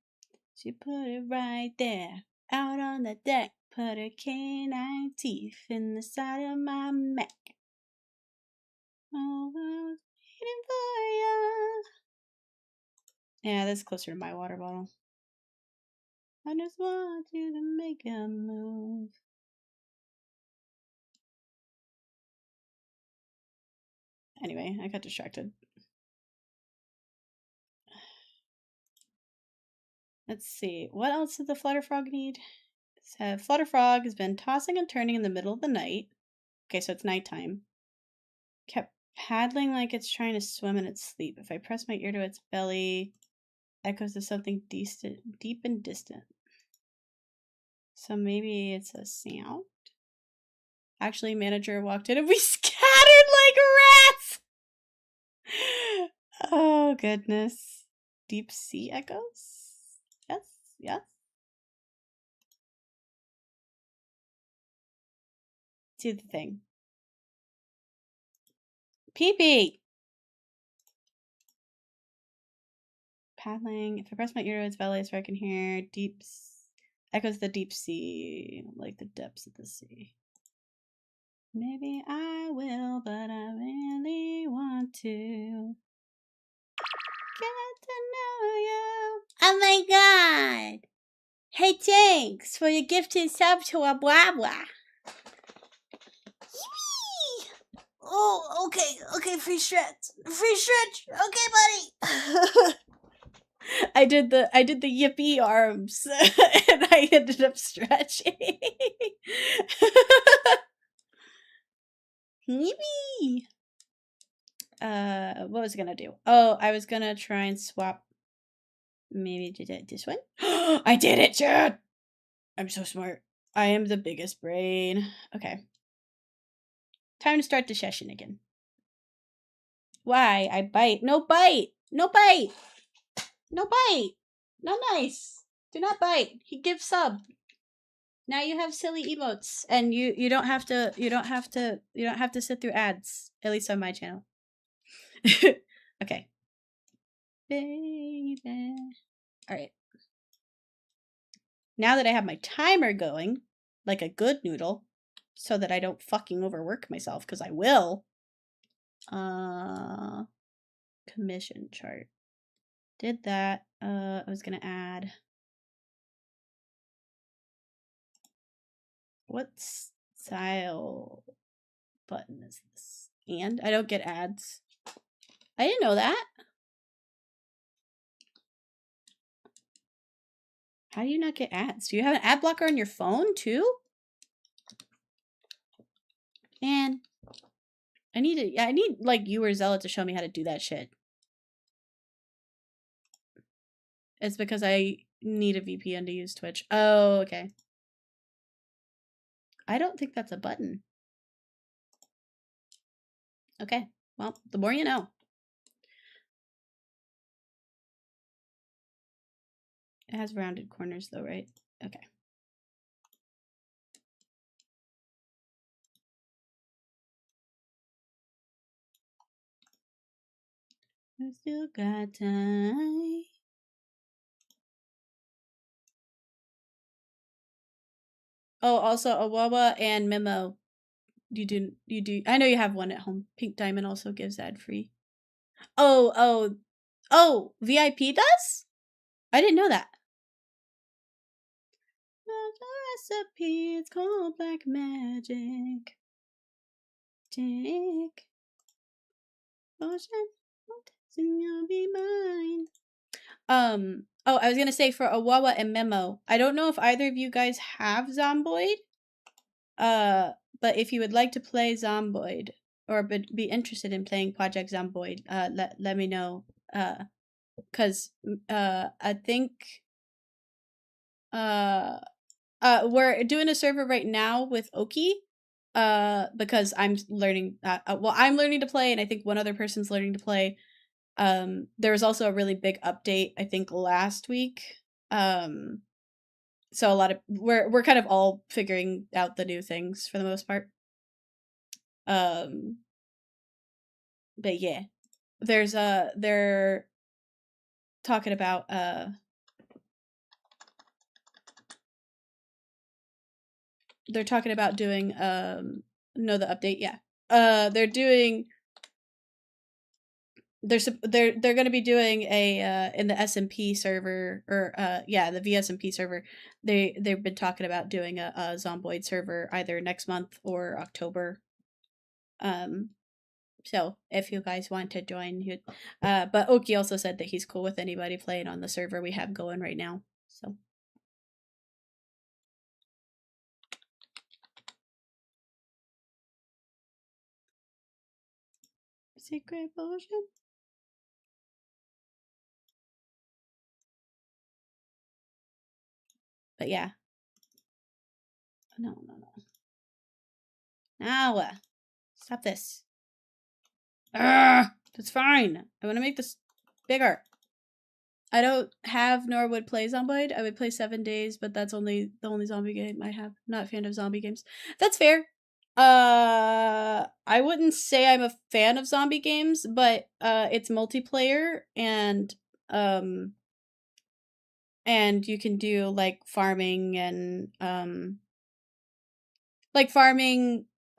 She put it right there, out on the deck. Put her canine teeth in the side of my Mac. Oh, I was waiting for ya. Yeah, that's closer to my water bottle. I just want you to make a move. Anyway, I got distracted. Let's see. What else did the flutter frog need? So, flutter frog has been tossing and turning in the middle of the night. Okay, so it's nighttime. Kept paddling like it's trying to swim in its sleep. If I press my ear to its belly, echoes of something deep and distant. So maybe it's a sound? Actually, manager walked in and we scattered like rats! Oh, goodness. Deep sea echoes? Yes. Do the thing. Pee-pee! Paddling. If I press my ear to its belly so I can hear echoes of the deep sea, like the depths of the sea. Maybe I will, but I really want to get to know you. Oh my god! Hey, thanks for your gifted sub to a blah blah. Yippee! Oh, okay, free stretch. Okay, buddy. I did the yippee arms and I ended up stretching. Yippee! What was I gonna do? Oh, I was gonna try and swap. Maybe did it this one? I did it, Chad! I'm so smart. I am the biggest brain. Okay. Time to start the session again. Why? I bite. No bite! No bite! No bite! Not nice. Do not bite. He gives sub. Now you have silly emotes, and you don't have to sit through ads. At least on my channel. Okay. Baby. Alright. Now that I have my timer going, like a good noodle, so that I don't fucking overwork myself, because I will. Commission chart. Did that. I was gonna add. What style button is this? And I don't get ads. I didn't know that. How do you not get ads? Do you have an ad blocker on your phone too? Man, I need like you or Zella to show me how to do that shit. It's because I need a VPN to use Twitch. Oh, okay. I don't think that's a button. Okay, well, the more you know. It has rounded corners though, right? Okay. I still got time. Oh, also Awawa and Memo. You do. I know you have one at home. Pink Diamond also gives ad free. Oh, VIP does? I didn't know that. The recipe, it's called black magic. Take potion, and you'll be mine. Oh, I was gonna say for Awawa and Memo, I don't know if either of you guys have Zomboid. But if you would like to play Zomboid or be interested in playing Project Zomboid, let me know. Cause I think we're doing a server right now with Oki. Because I'm learning. I'm learning to play, and I think one other person's learning to play. There was also a really big update, I think, last week. So a lot of we're kind of all figuring out the new things for the most part. But yeah, there's they're talking about doing no, the update, yeah. They're doing they're going to be doing a in the SMP server, or yeah, the VSMP server. They've been talking about doing a Zomboid server either next month or October. So if you guys want to join, but Oki also said that he's cool with anybody playing on the server we have going right now. So secret potion. But yeah. No. Now, stop this. That's fine. I want to make this bigger. I don't have nor would play Zomboid. I would play 7 Days, but that's the only zombie game I have. I'm not a fan of zombie games. That's fair. I wouldn't say I'm a fan of zombie games, but it's multiplayer, and you can do like farming and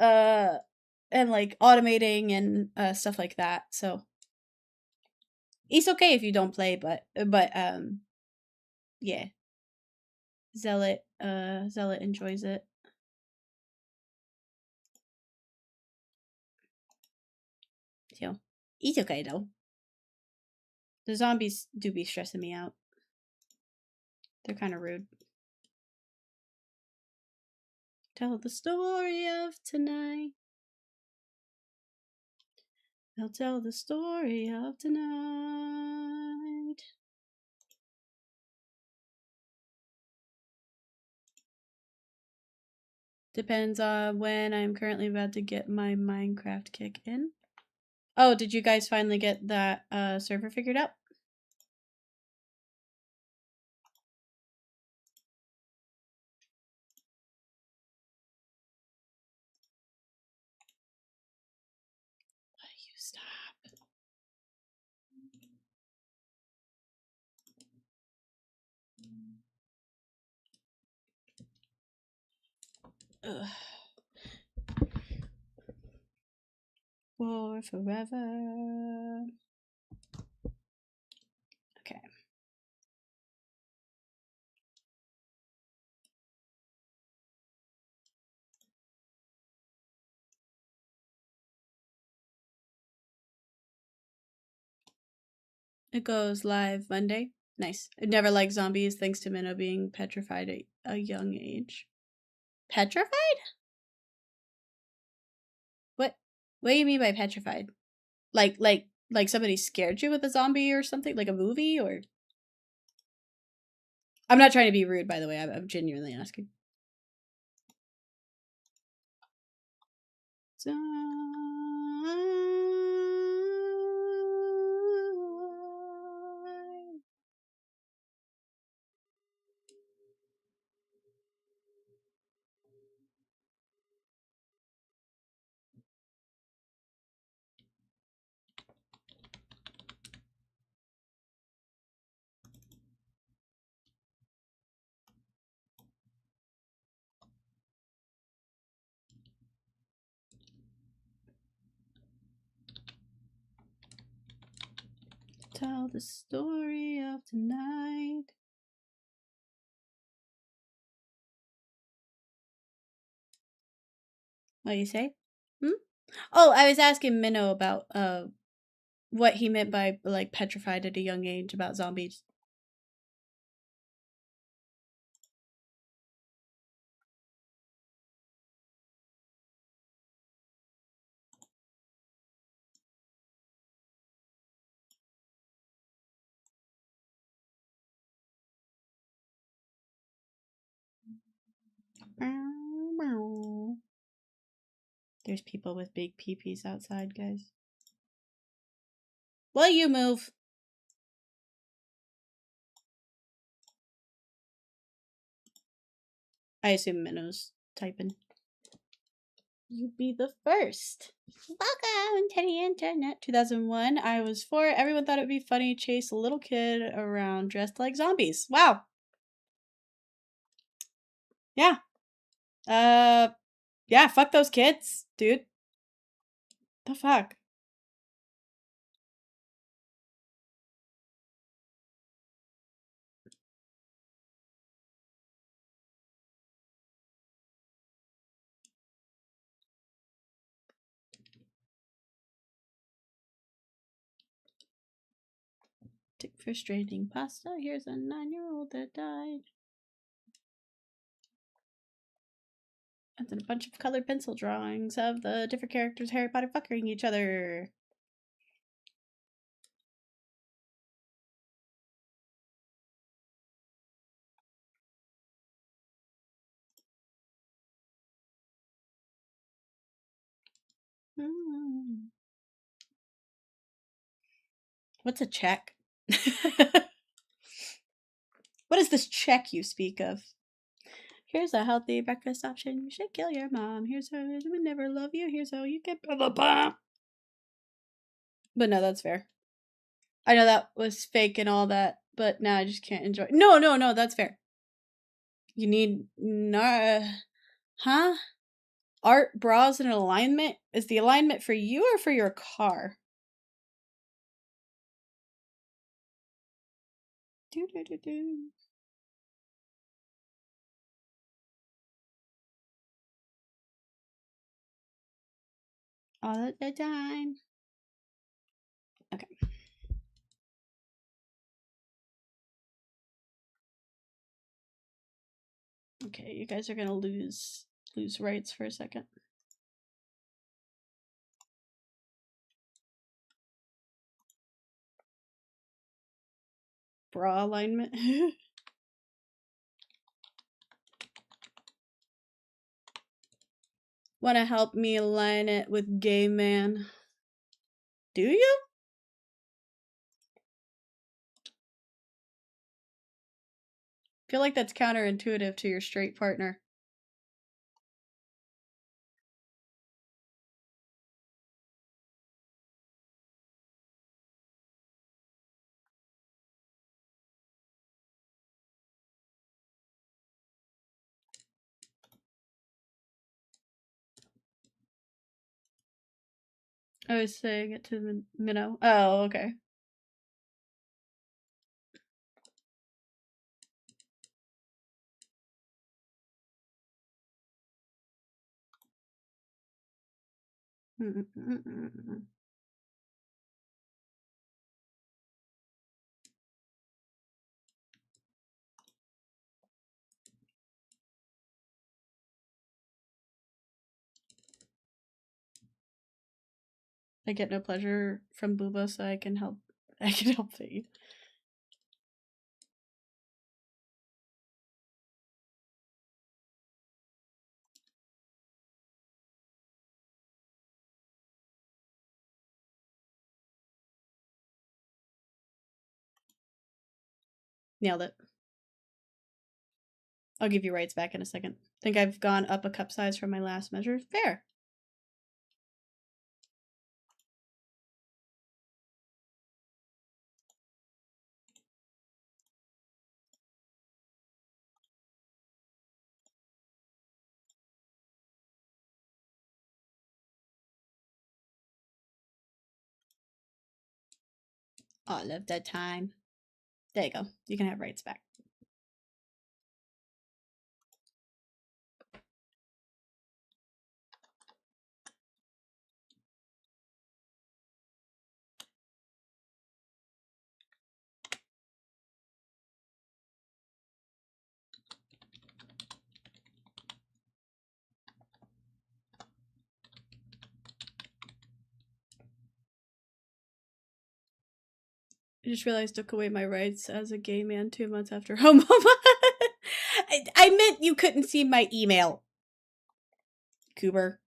and like automating and stuff like that. So it's okay if you don't play, but yeah. Zealot enjoys it. So it's okay though. The zombies do be stressing me out. They're kind of rude. Tell the story of tonight. I'll tell the story of tonight. Depends on when I'm currently about to get my Minecraft kick in. Oh, did you guys finally get that server figured out? Why you stop? Ugh. For forever. Okay. It goes live Monday. Nice. I never liked zombies thanks to Minnow being petrified at a young age. Petrified? What do you mean by petrified? Like somebody scared you with a zombie or something? Like a movie or? I'm not trying to be rude, by the way. I'm genuinely asking. Tell the story of tonight. What do you say? Oh, I was asking Minnow about what he meant by like petrified at a young age about zombies. There's people with big peepees outside, guys. Will you move? I assume Minnow's typing. You be the first. Welcome to the internet. 2001. I was 4. Everyone thought it would be funny to chase a little kid around dressed like zombies. Wow. Yeah. Yeah, fuck those kids, dude. The fuck? Frustrating pasta. Here's a 9-year-old that died. And then a bunch of colored pencil drawings of the different characters Harry Potter fucking each other. What's a check? What is this check you speak of? Here's a healthy breakfast option. You should kill your mom. Here's how I would never love you. Here's how you get blah blah blah. But no, that's fair. I know that was fake and all that, but now I just can't enjoy. No, that's fair. You need huh? Art, bras, and alignment. Is the alignment for you or for your car? Do. All at the time. Okay. Okay, you guys are gonna lose rights for a second. Bra alignment. Wanna help me align it with gay man? Do you? Feel like that's counterintuitive to your straight partner. I was saying it to the minnow. Oh, okay. I get no pleasure from Booba, so I can help fit you. Nailed it. I'll give you rights back in a second. Think I've gone up a cup size from my last measure? Fair. All of the time. There you go. You can have rights back. I just realized I took away my rights as a gay man 2 months after homo. I meant you couldn't see my email. Cooper.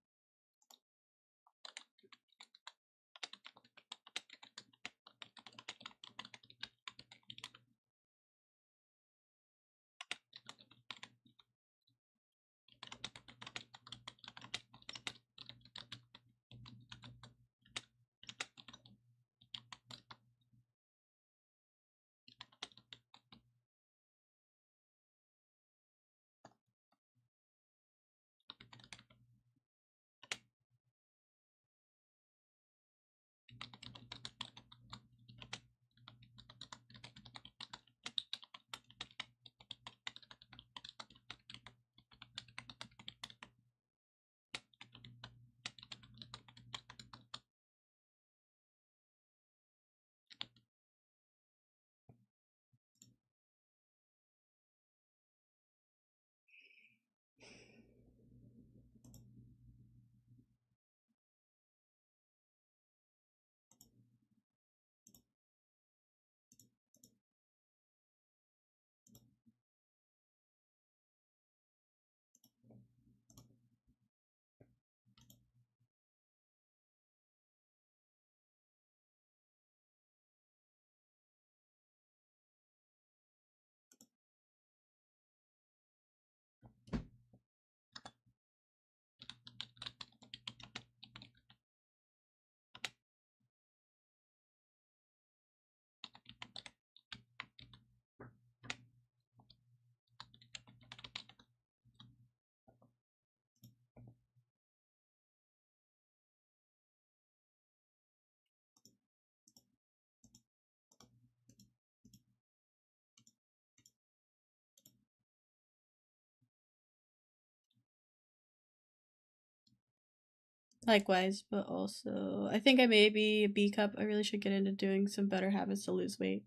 Likewise, but also, I think I may be a B cup. I really should get into doing some better habits to lose weight.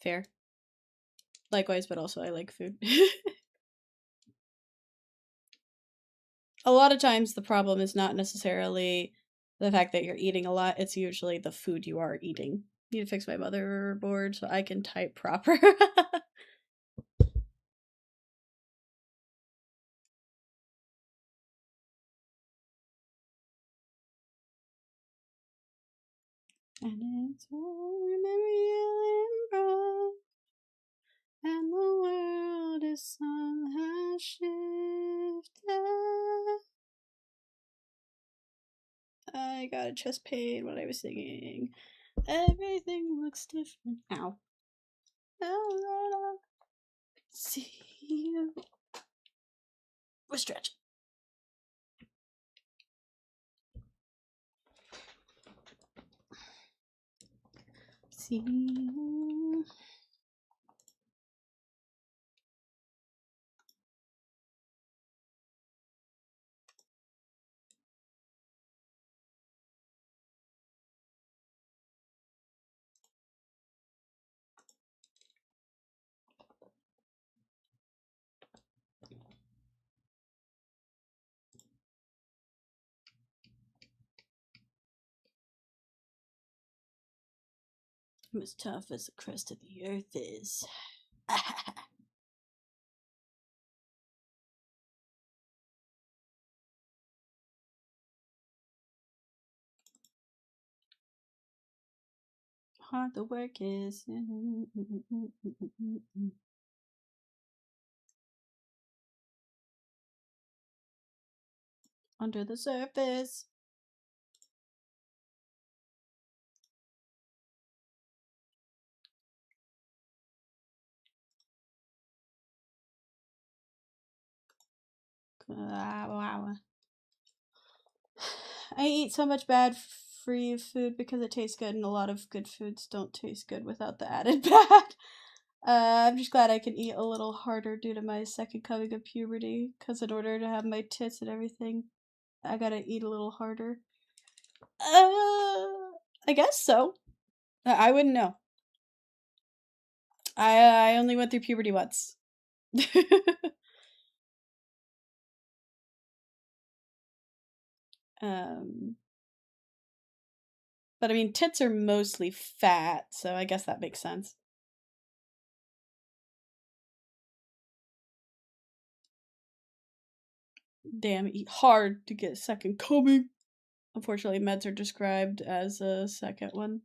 Fair. Likewise, but also I like food. A lot of times the problem is not necessarily the fact that you're eating a lot, it's usually the food you are eating. Need to fix my motherboard so I can type proper. And it's all remember you improv, and the world is somehow shifted. I got a chest pain when I was singing. Everything looks different now. See you. We're stretching. See you. I'm as tough as the crust of the earth is. Hard the work is. Under the surface. Wow. I eat so much bad free food because it tastes good, and a lot of good foods don't taste good without the added bad. I'm just glad I can eat a little harder due to my second coming of puberty, because in order to have my tits and everything, I gotta eat a little harder. I guess so. I wouldn't know. I only went through puberty once. But I mean, tits are mostly fat, so I guess that makes sense. Damn, eat hard to get a second coming. Unfortunately, meds are described as a second one.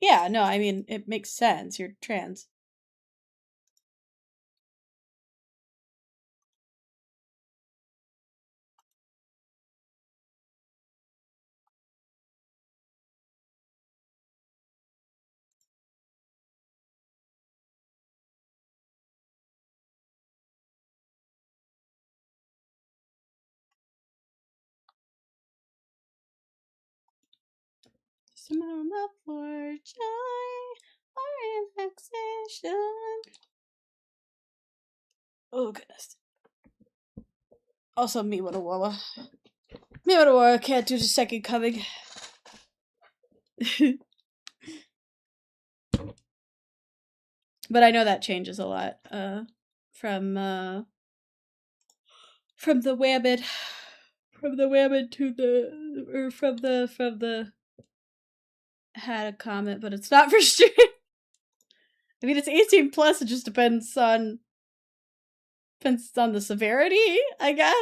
Yeah, no, I mean, it makes sense. You're trans. Some love for joy or relaxation. Oh, goodness. Also, me with a Wawa. Me with a Wawa can't do the second coming. But I know that changes a lot. From the Wabbit. From the Wabbit to the... Or from the... Had a comment, but it's not for stream. I mean, it's 18 plus, it just depends on the severity, I guess.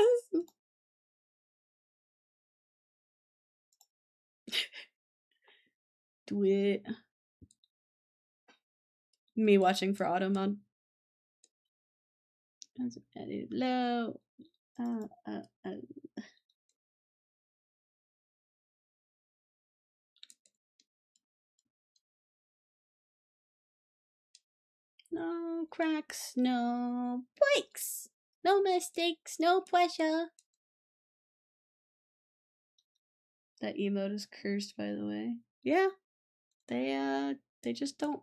Do it. Me watching for Automon. Low. No cracks, no breaks, no mistakes, no pressure. That emote is cursed, by the way. Yeah, they just don't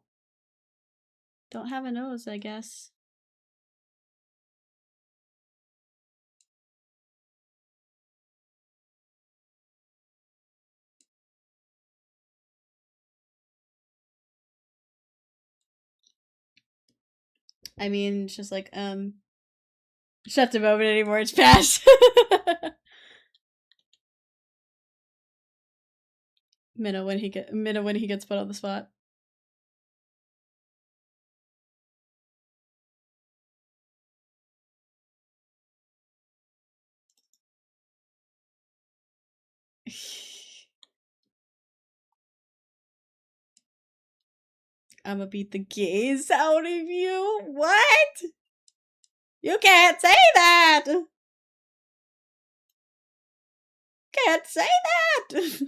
have a nose, I guess. I mean, it's just like, it's not the moment anymore, it's past. Minna when he gets put on the spot. I'ma beat the gaze out of you. What? You can't say that. Can't say that.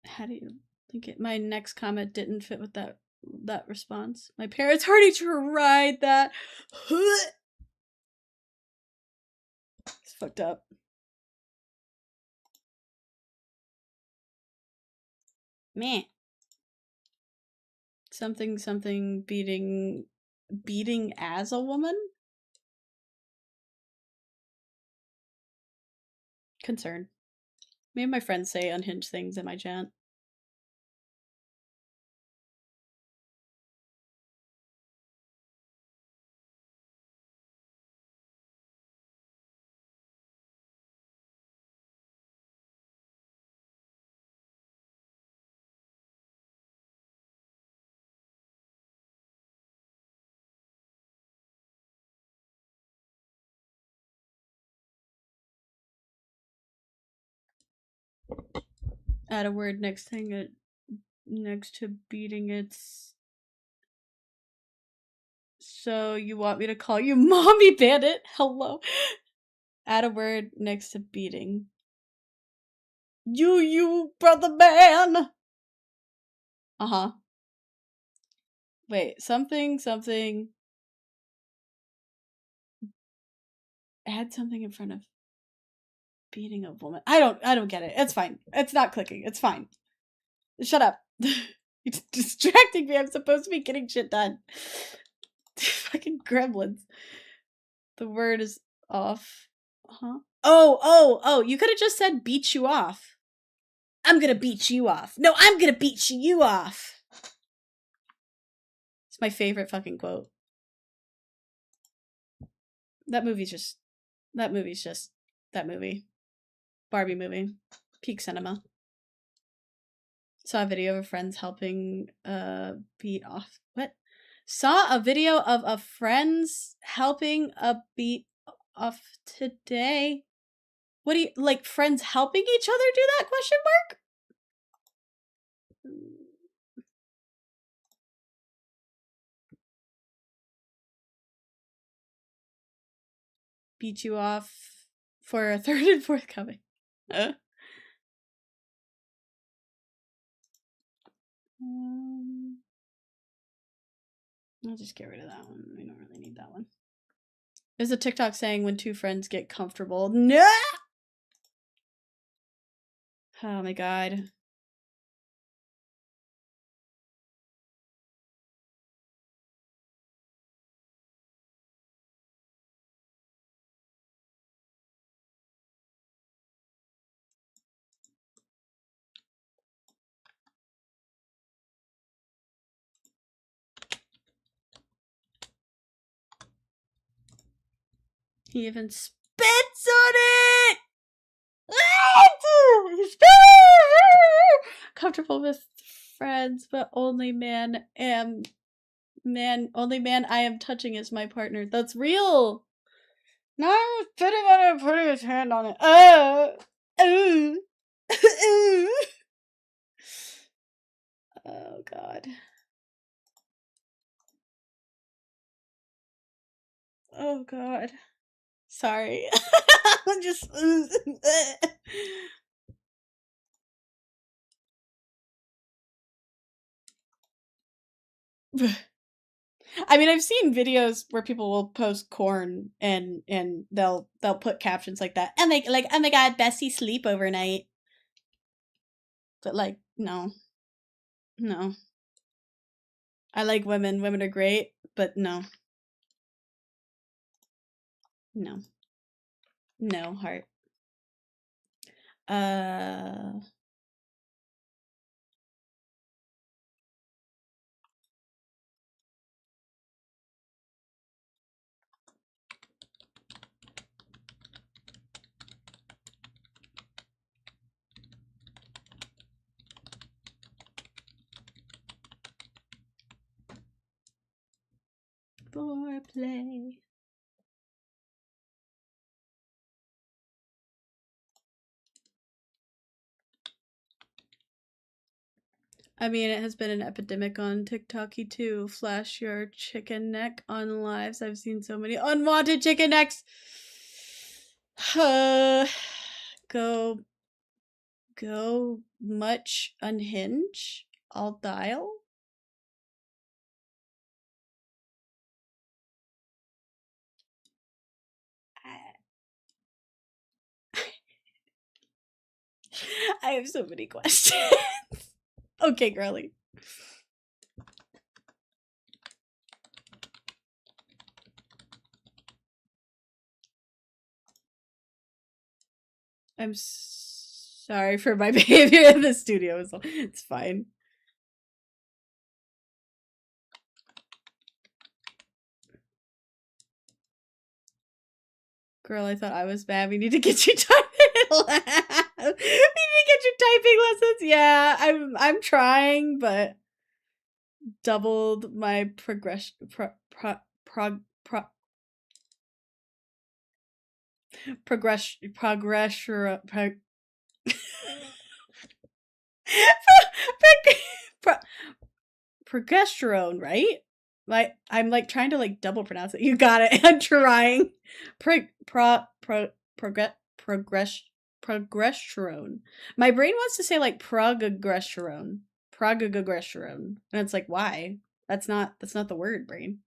How do you think it? My next comment didn't fit with that response. My parents already tried that. It's fucked up. Meh. Something beating as a woman? Concerned. Maybe my friends say unhinged things in my chat. Add a word next to beating it's. So you want me to call you Mommy Bandit? Hello. Add a word next to beating. You brother man. Uh-huh. Wait, something. Add something in front of beating a woman. I don't get it. It's fine. It's not clicking. It's fine. Shut up. You're distracting me. I'm supposed to be getting shit done. Fucking gremlins. The word is off. Huh? Oh, you could have just said beat you off. I'm gonna beat you off. No, I'm gonna beat you off. It's my favorite fucking quote. That movie. Barbie movie. Peak cinema. Saw a video of friends helping beat off. What? Saw a video of a friends helping a beat off today. What do you like? Friends helping each other do that? Question mark. Beat you off for a third and fourth coming. I'll just get rid of that one. We don't really need that one. There's a TikTok saying when two friends get comfortable. No! Oh my god. He even spits on it! Comfortable with friends, but only man I am touching is my partner. That's real! Now I'm spitting on it and putting his hand on it. Oh god. Oh god. Sorry. Just. I mean, I've seen videos where people will post corn and they'll put captions like that. And they like, oh my god, Bessie sleep overnight. But like, no. No. I like women. Women are great, but no. No. No, heart. Foreplay. I mean, it has been an epidemic on TikToky too. Flash your chicken neck on lives. I've seen so many unwanted chicken necks. Go much unhinge. I'll dial. I have so many questions. Okay, girly. I'm sorry for my behavior in the studio. It's fine. Girl, I thought I was bad. We need to get you typing. We need to get you typing lessons. Yeah, I'm trying, but doubled my progression. Progesterone, right? Like I'm like trying to like double pronounce it. You got it. I'm trying. Progesterone. My brain wants to say like progesterone. And it's like, why? That's not the word, brain.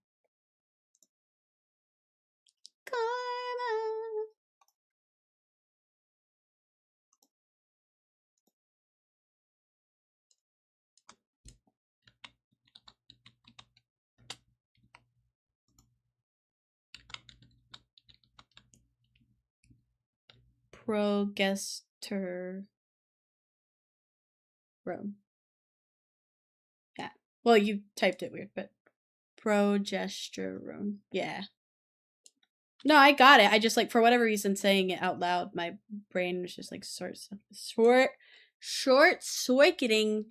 Progesterone. Yeah. Well, you typed it weird, but progesterone. Yeah. No, I got it. I just like for whatever reason saying it out loud, my brain was just like short circuiting.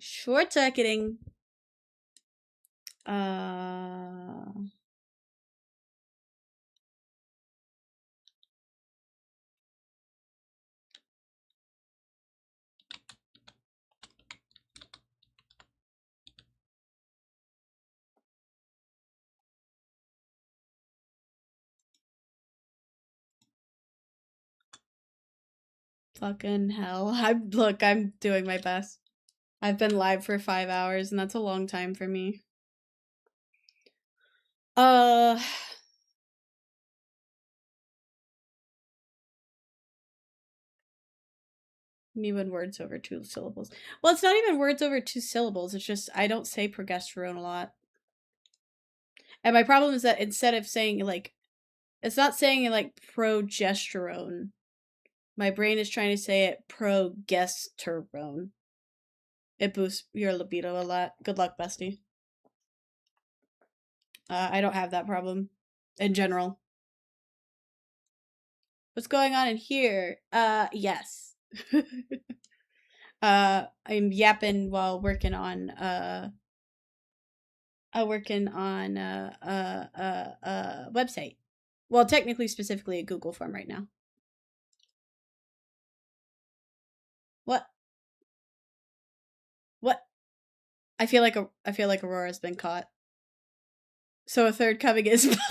Fucking hell. I'm doing my best. I've been live for 5 hours and that's a long time for me. Me when words over 2 syllables. Well, it's not even words over 2 syllables. It's just I don't say progesterone a lot. And my problem is that instead of saying like, it's not saying it like progesterone. My brain is trying to say it progesterone. It boosts your libido a lot. Good luck, bestie. I don't have that problem in general. What's going on in here? Yes. I'm yapping while working on website. Well, technically, specifically a Google form right now. What? I feel like Aurora's been caught. So a third coming is possible.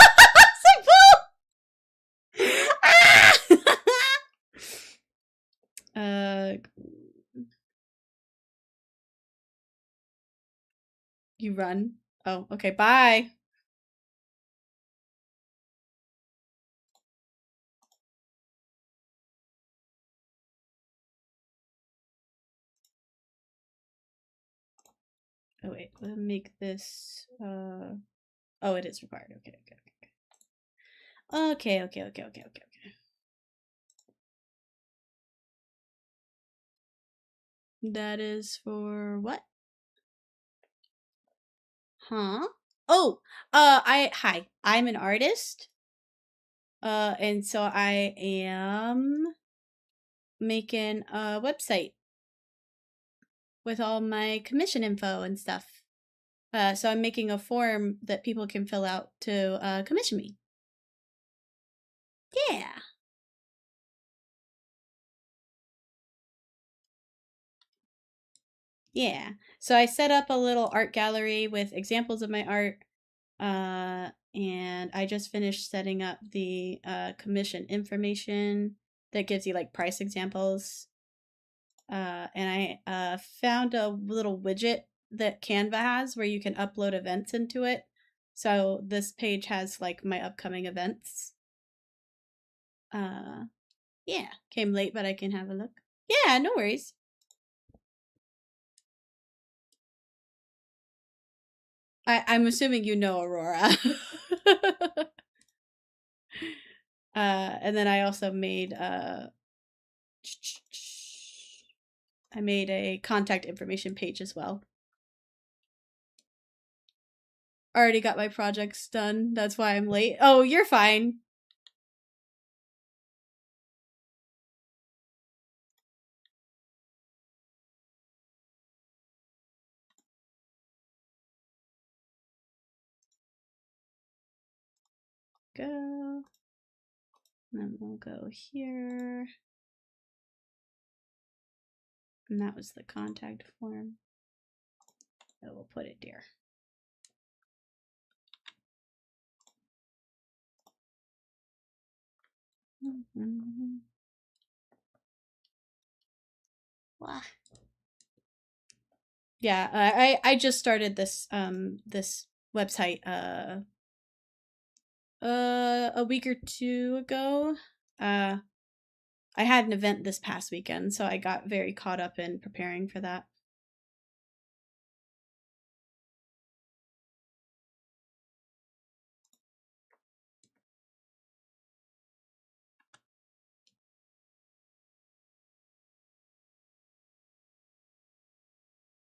You run? Oh, okay, bye. Oh wait, let me make this oh, it is required. Okay. That is for what? Huh? Oh, hi. I'm an artist. And so I am making a website with all my commission info and stuff. So I'm making a form that people can fill out to commission me. Yeah. Yeah. So I set up a little art gallery with examples of my art. And I just finished setting up the commission information that gives you like price examples. And I found a little widget that Canva has where you can upload events into it. So this page has like my upcoming events. Yeah, came late, but I can have a look. Yeah, no worries. I'm assuming you know Aurora. And then I also made I made a contact information page as well. Already got my projects done. That's why I'm late. Oh, you're fine. Go. And then we'll go here. And that was the contact form. So we'll put it there. Wow. Yeah, I just started this this website a week or two ago. I had an event this past weekend, so I got very caught up in preparing for that.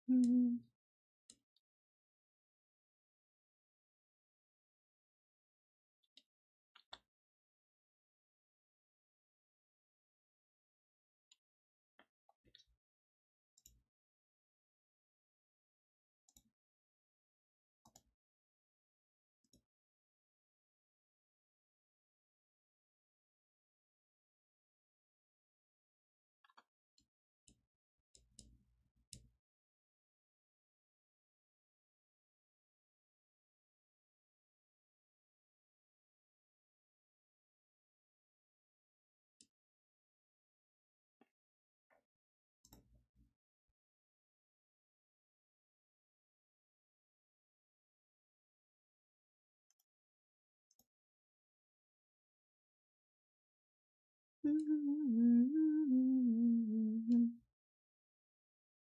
Mm-hmm.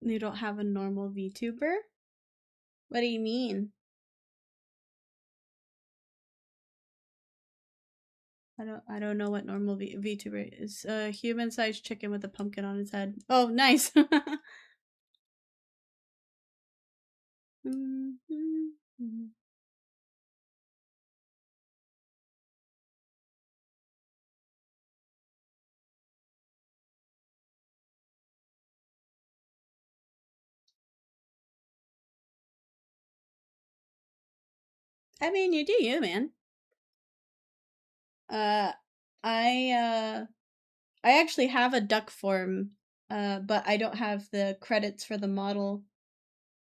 You don't have a normal VTuber? What do you mean? I don't know what normal VTuber is. A human-sized chicken with a pumpkin on his head. Oh, nice. I mean, you do you, man. I actually have a duck form, but I don't have the credits for the model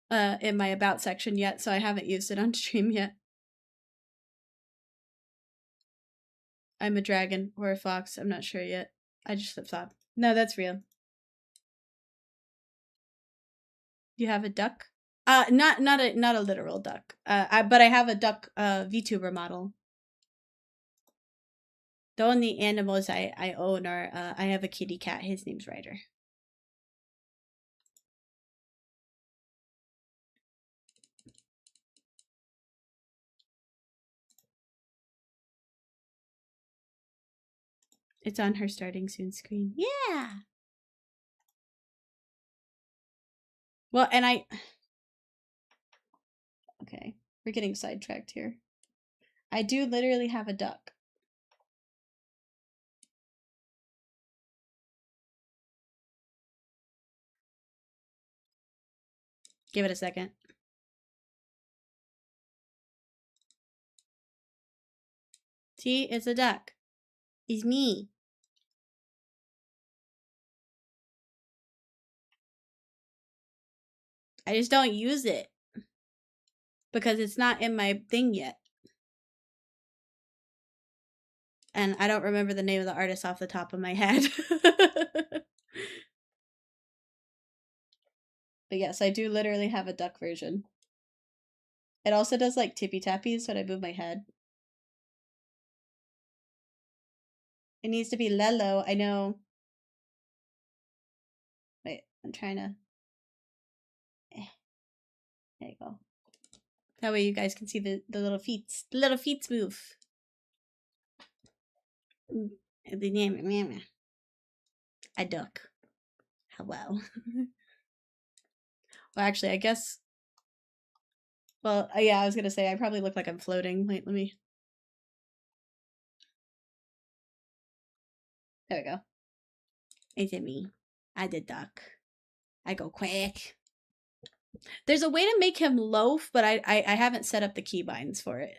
in my about section yet, so I haven't used it on stream yet. I'm a dragon or a fox, I'm not sure yet. I just flip-flop. No, that's real. You have a duck? Not a literal duck. But I have a duck VTuber model. The only animals I own are I have a kitty cat. His name's Ryder. It's on her starting soon screen. Yeah. Well, and okay, we're getting sidetracked here. I do literally have a duck. Give it a second. See, it's a duck. It's me. I just don't use it because it's not in my thing yet. And I don't remember the name of the artist off the top of my head. But yes, I do literally have a duck version. It also does like tippy tappies when I move my head. It needs to be Lelo, I know. Wait, I'm trying to... There you go. That way you guys can see the little feet. The little feet move. A duck. Hello. Well, actually, I guess... Well, yeah, I was gonna say, I probably look like I'm floating. Wait, let me... There we go. It's me. I did duck. I go quick. There's a way to make him loaf, but I haven't set up the keybinds for it.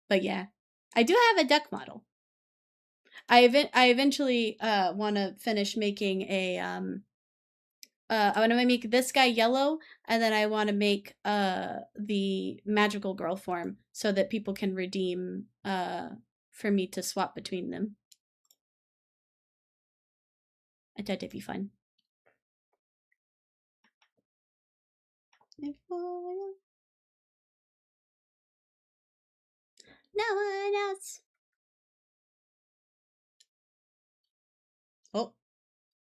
But yeah, I do have a duck model. I eventually want to finish making a I want to make this guy yellow, and then I want to make the magical girl form so that people can redeem for me to swap between them. I thought it'd be fun. No one else.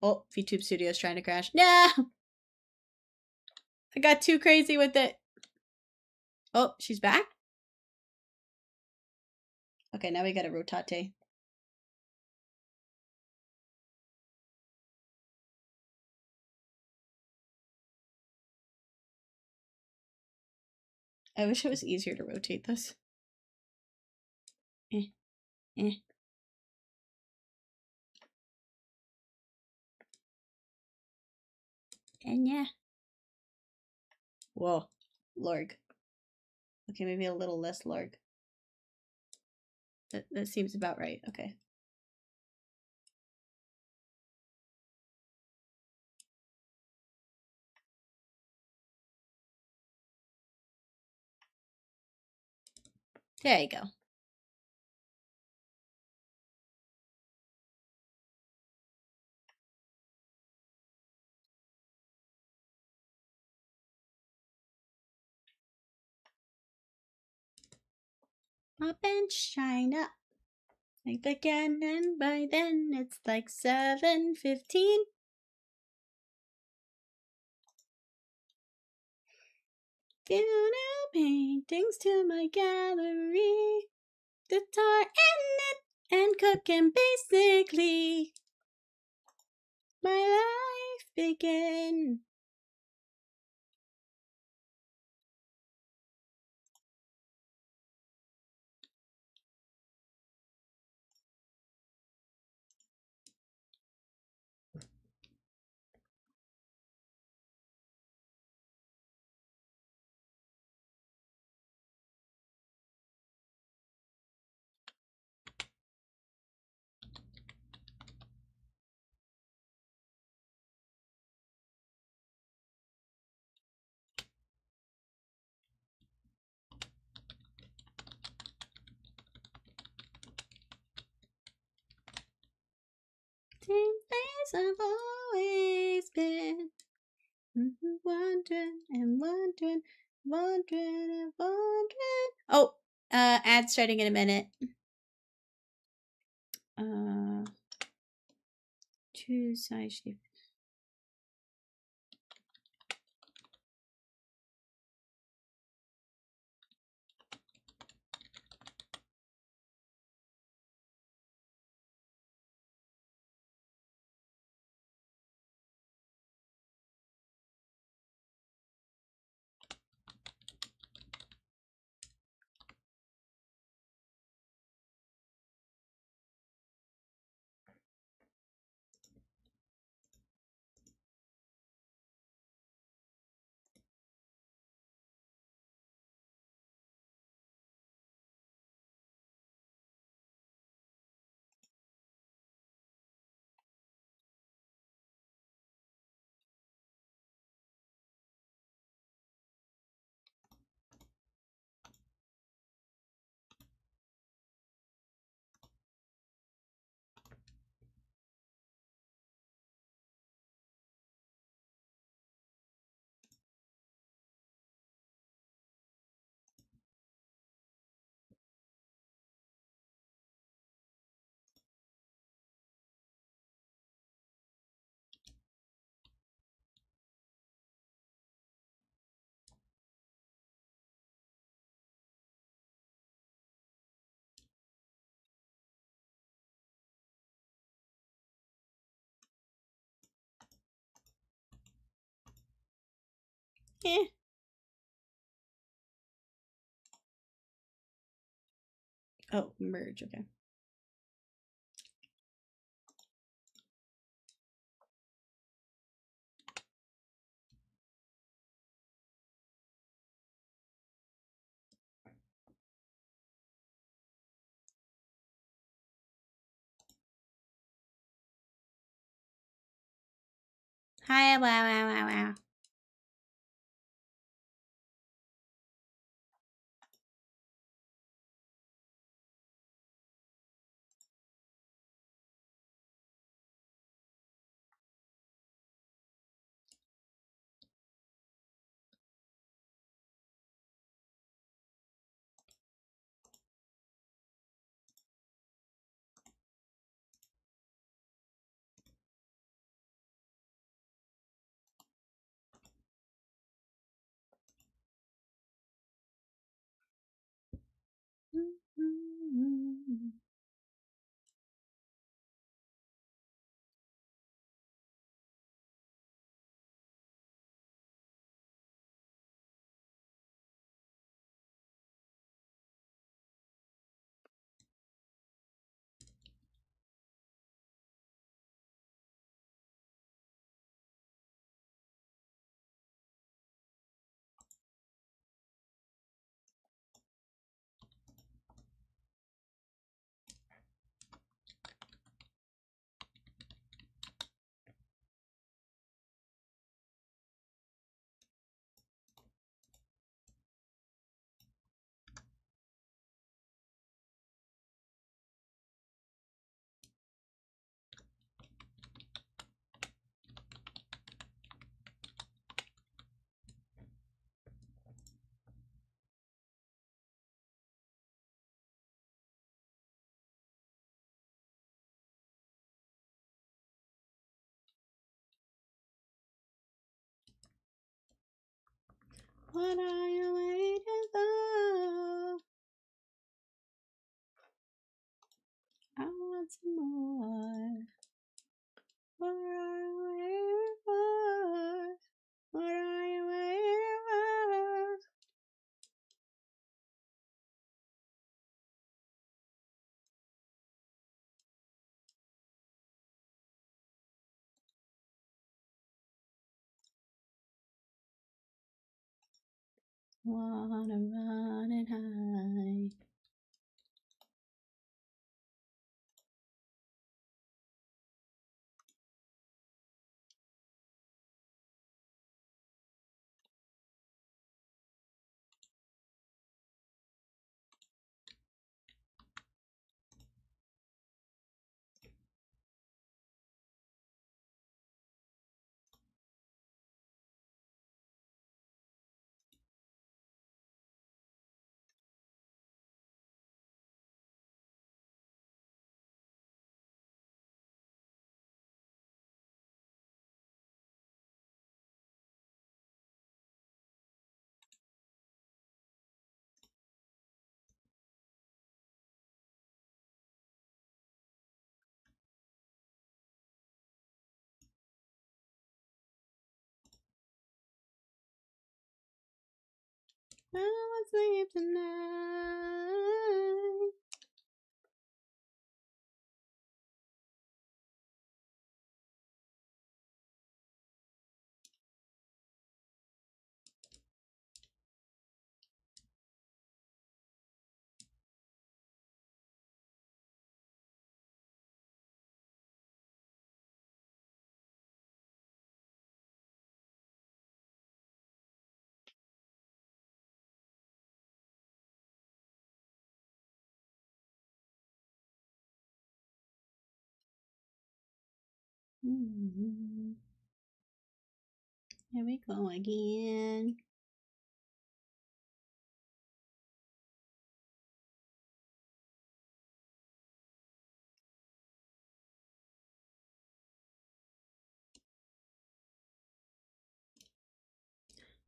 Oh, VTube Studio's trying to crash. No! I got too crazy with it. Oh, she's back? Okay, now we gotta rotate. I wish it was easier to rotate this. And yeah. Whoa, Lorg. Okay, maybe a little less Lorg. That seems about right. Okay. There you go. Up and shine up. Like again, and by then it's like 7:15. Few new paintings to my gallery. Guitar and knit and cooking basically. My life begin. Same place I've always been wondering and wondering, wondering and wondering. Oh, ad starting in a minute. Choose size shape. Eh. Oh, merge, okay. Hi, wow. What are you waiting for? I want some more. What are you waiting for? What are you waiting for? Wanna run and hide. I won't sleep tonight. Here we go again.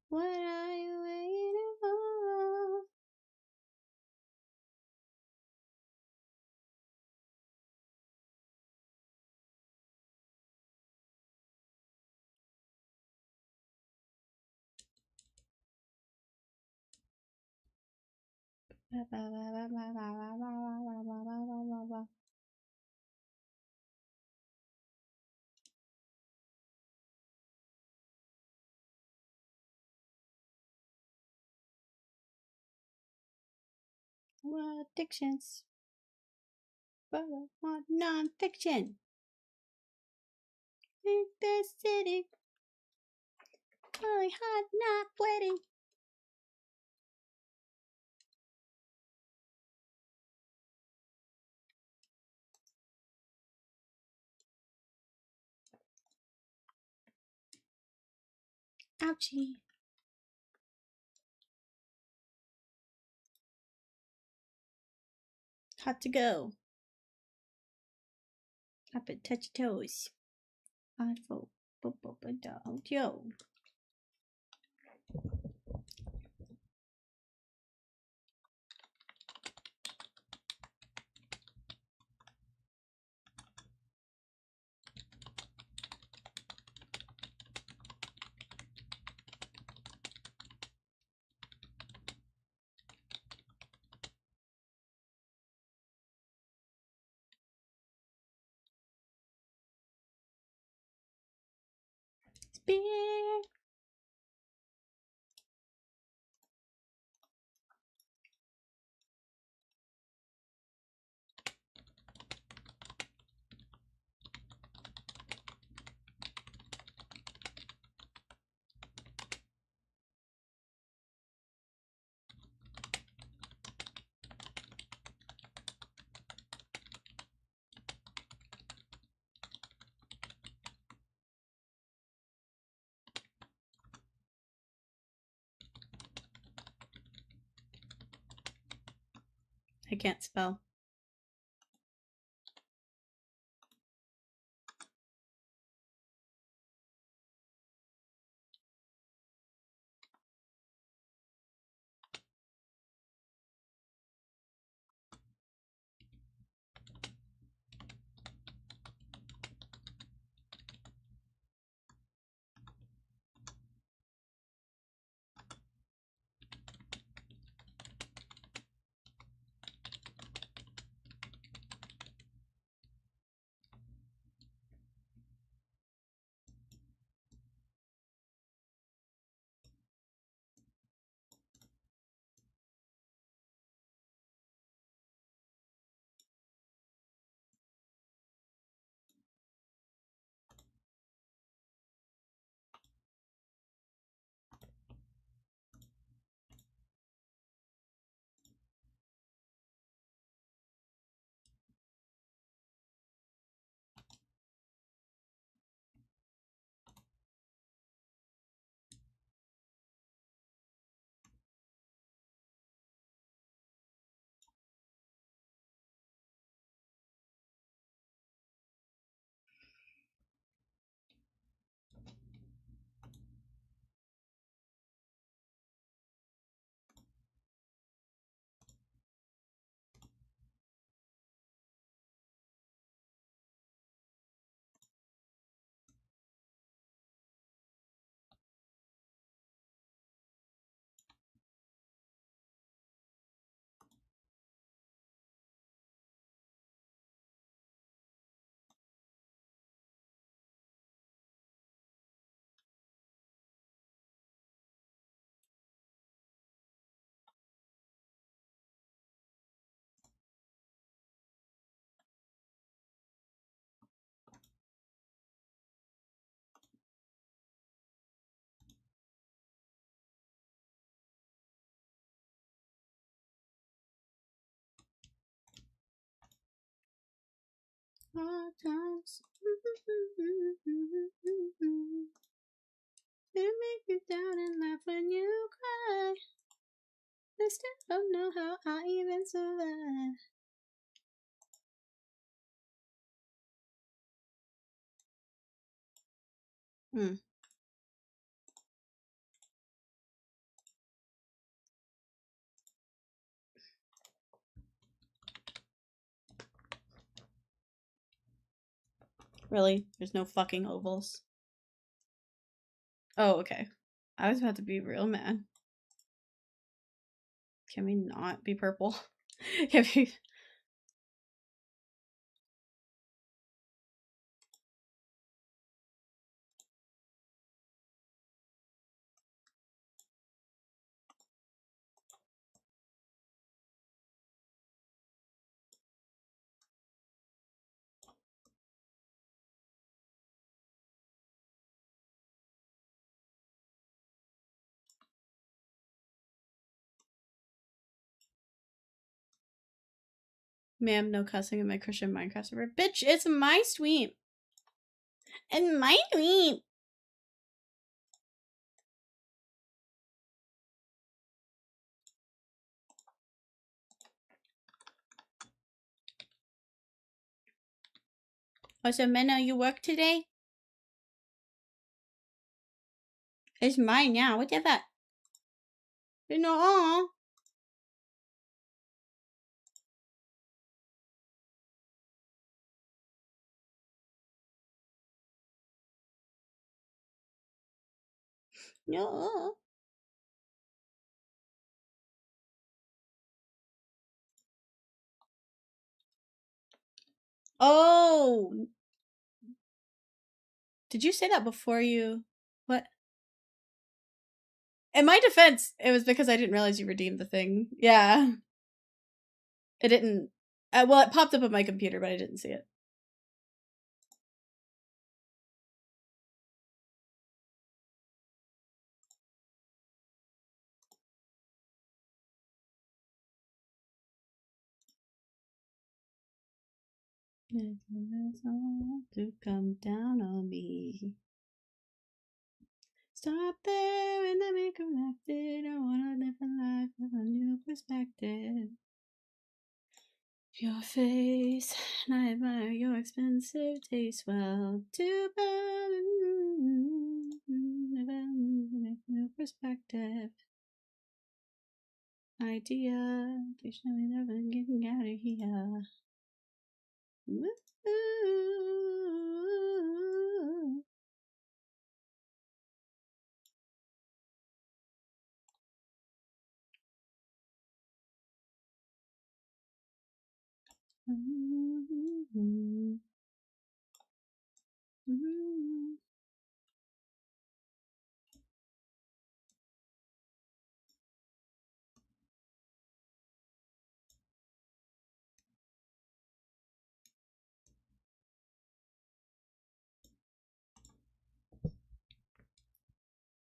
What are you waiting for? What addictions? But I want non-fiction. In this city, really hot, not waiting. Ouchie. Hot to go. Up and touch your toes. Hot for don't yo. Spear. I can't spell. hard times. They make you down and laugh when you cry. I still don't know how I even survive. Really? There's no fucking ovals? Oh, okay. I was about to be real mad. Can we not be purple? Can we... Ma'am, no cussing in my Christian Minecraft server. Bitch, it's my stream. And my stream. Oh, so Menno, you work today? It's mine now. What the fuck? No. No. Oh. Did you say that before you... What? In my defense, it was because I didn't realize you redeemed the thing. Yeah. It didn't... well, it popped up on my computer, but I didn't see it. To come down on me. Stop there and let me correct it. I wanna live a life with a new perspective. Your face, and I admire your expensive taste. Well, too bad. New perspective. Idea. You should be never getting out of here. Woo.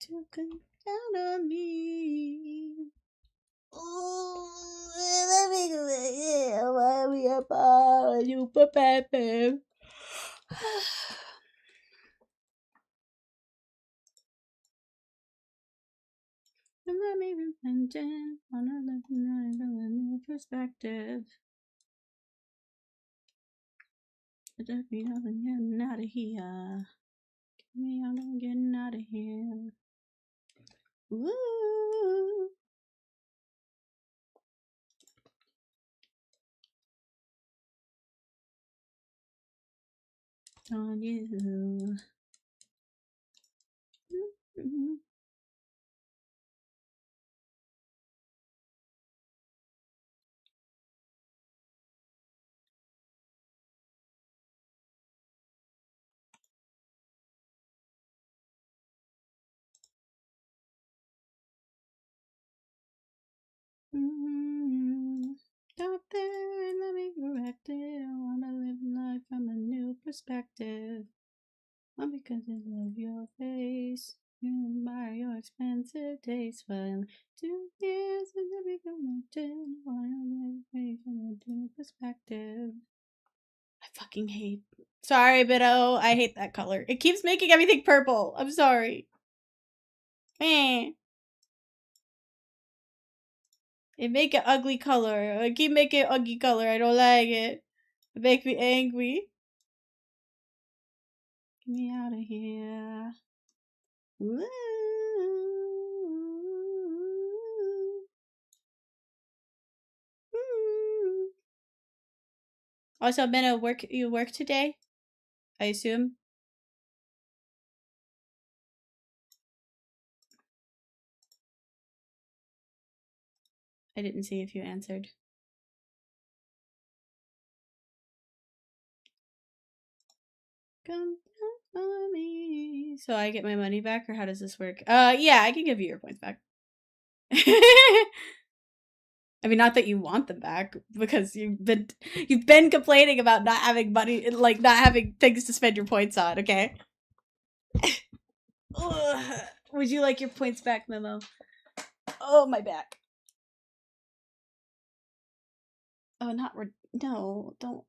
To come down on me. Oh, let me go. Yeah, why we about you, Pepe? Let me repentant on a new perspective. It took me out and getting out of here. Get me out and getting out of here. Woo! On you. Stop there and let me correct it. I wanna live life from a new perspective. Not because I love your face. You admire your expensive taste. Well, 2 years and then we connected. I wanna live life from a new perspective. I fucking hate. Sorry, Biddo. I hate that color. It keeps making everything purple. I'm sorry. Eh. It make an ugly color. I keep making ugly color. I don't like it. It makes me angry. Get me out of here. Woo. Woo. Also, Benno, you work today? I assume. I didn't see if you answered. Come for me. So I get my money back, or how does this work? Yeah, I can give you your points back. I mean, not that you want them back, because you've been complaining about not having money, like not having things to spend your points on. Okay. Would you like your points back, Memo? Oh, my back. Oh, no, don't.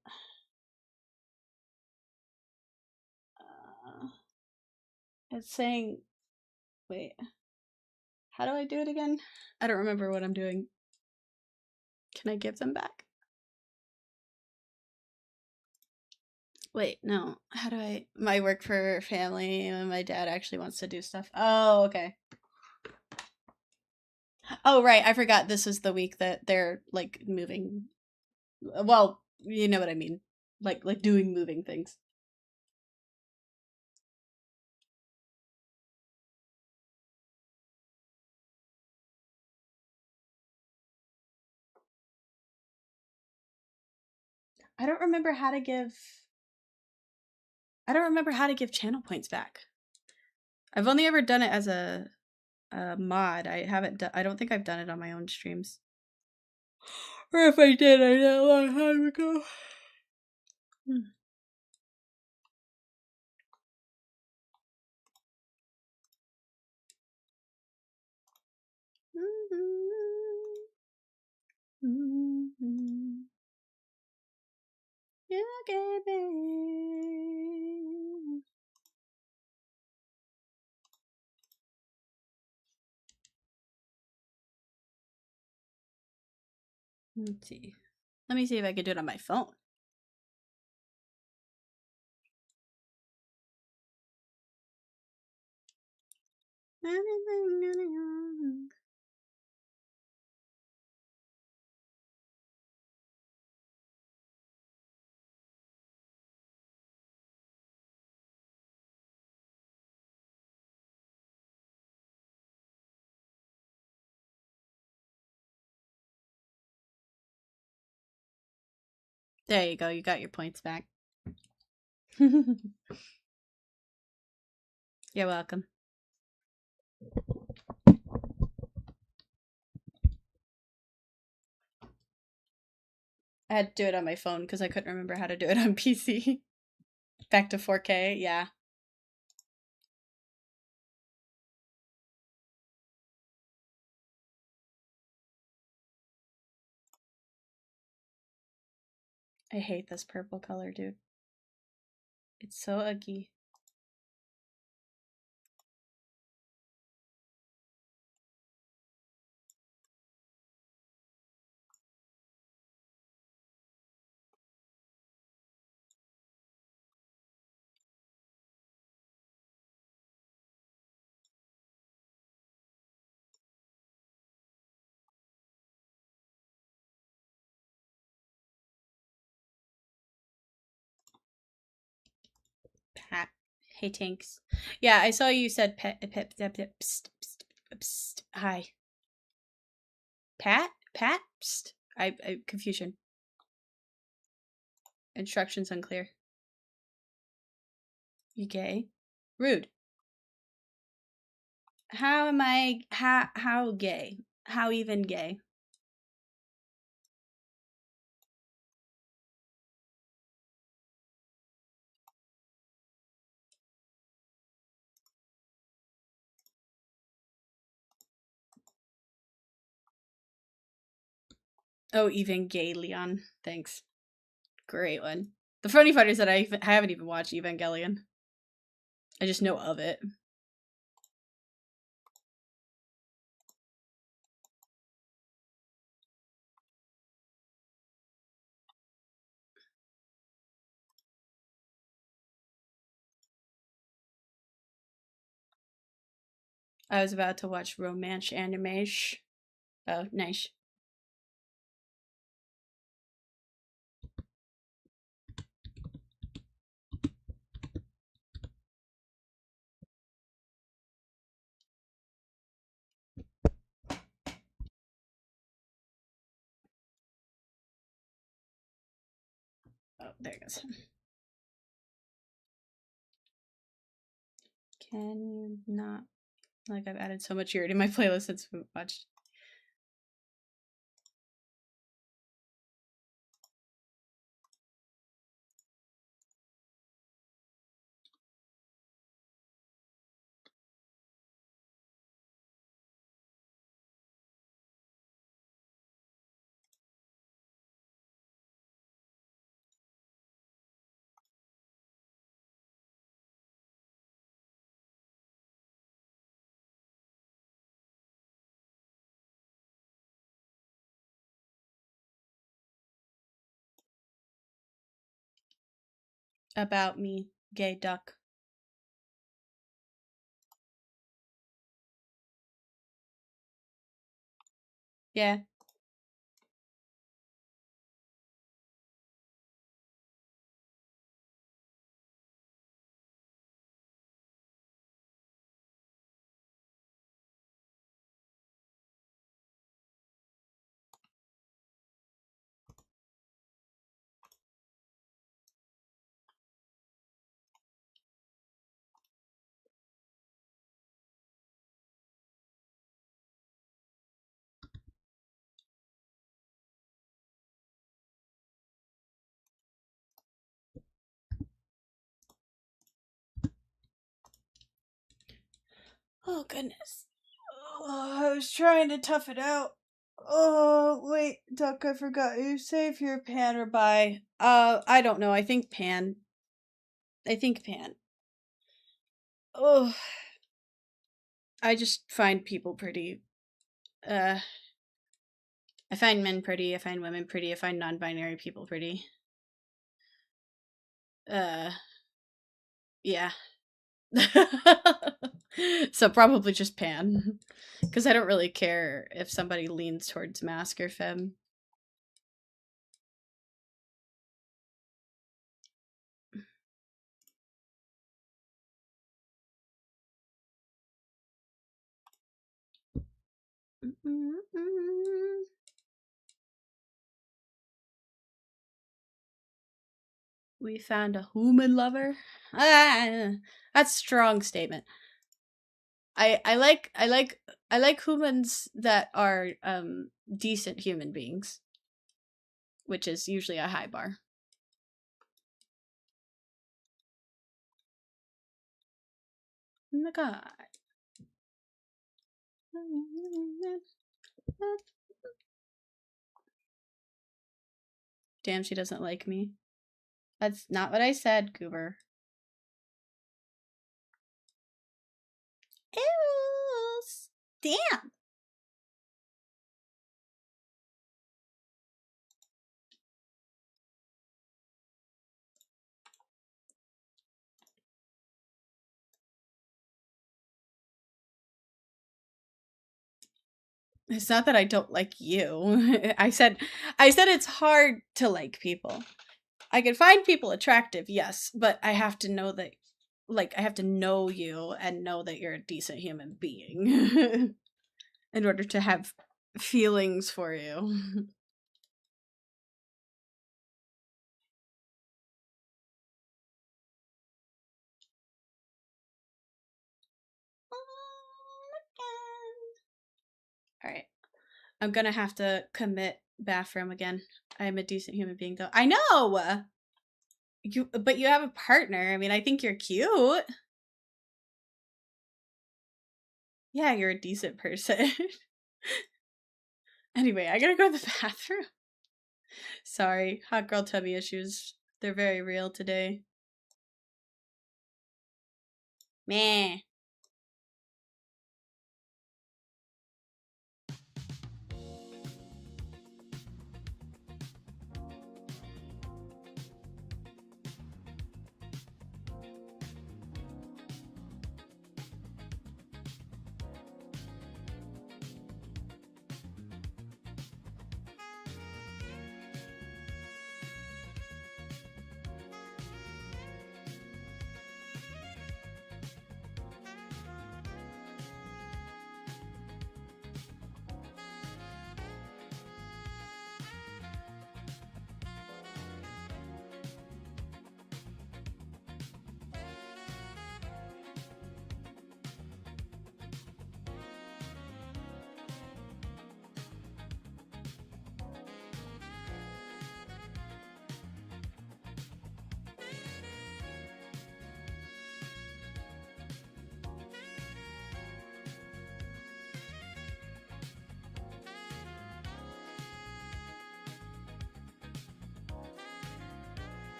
It's saying, wait, how do I do it again? I don't remember what I'm doing. Can I give them back? Wait, no. How do I... My work for family, and my dad actually wants to do stuff. Oh, okay. Oh, right. I forgot this is the week that they're, like, moving. Well, you know what I mean. Like doing moving things. I don't remember how to give channel points back. I've only ever done it as a mod. I don't think I've done it on my own streams. Or if I did, I did a long time ago. You gave me. Let's see. Let me see if I can do it on my phone. There you go. You got your points back. You're welcome. I had to do it on my phone because I couldn't remember how to do it on PC. Back to 4K, yeah. I hate this purple color, dude. It's so ugly. Pat. Hey, Tanks. Yeah, I saw you said pet. Hi. Pat? Pat? Psst. I confusion. Instructions unclear. You gay? Rude. How am I... How gay? How even gay? Oh, even gay, Leon. Thanks. Great one. The funny part is that I haven't even watched Evangelion. I just know of it. I was about to watch romance animation. Oh, nice. Oh, there it goes. Can you not? Like, I've added so much here to my playlist since we watched. About me, gay duck. Yeah. Oh, goodness. Oh, I was trying to tough it out. Oh, wait, Duck, I forgot. You say if you're pan or bi. I don't know. I think pan. Oh, I just find people pretty. I find men pretty. I find women pretty. I find non-binary people pretty. Yeah. So probably just pan. Because I don't really care if somebody leans towards masc or femme. We found a human lover. That's a strong statement. I like humans that are decent human beings, which is usually a high bar. Oh my god. Damn, she doesn't like me. That's not what I said, Goober. Ew, damn. It's not that I don't like you. I said it's hard to like people. I can find people attractive, yes, but I have to know that, like, I have to know you and know that you're a decent human being in order to have feelings for you. All right. I'm gonna have to commit bathroom again. I'm a decent human being, though. I know! But you have a partner. I mean, I think you're cute. Yeah, you're a decent person. Anyway, I gotta go to the bathroom. Sorry, hot girl tummy issues. They're very real today. Meh.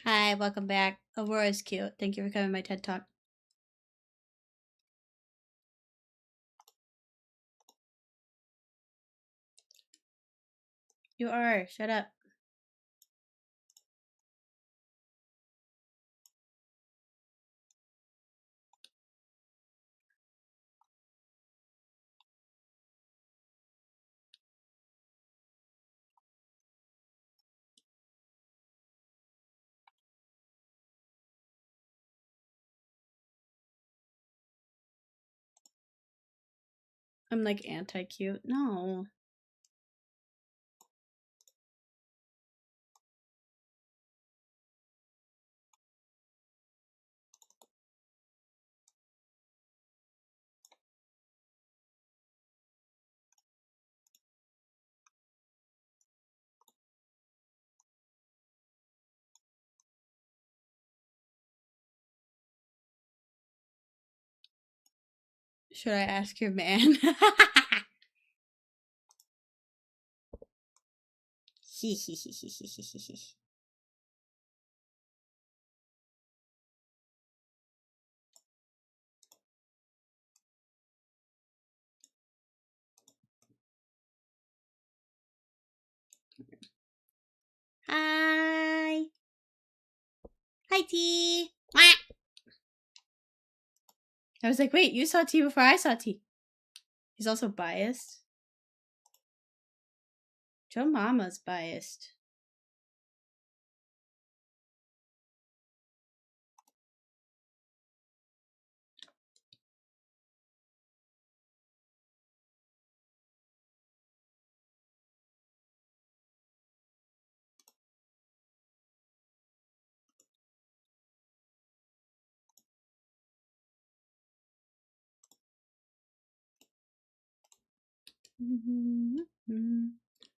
Hi, welcome back. Aurora's cute. Thank you for coming to my TED Talk. You are. Shut up. I'm like anti-cute. No. Should I ask your man? Hi. Hi, T. I was like, wait, you saw T before I saw T. He's also biased. Joe Mama's biased.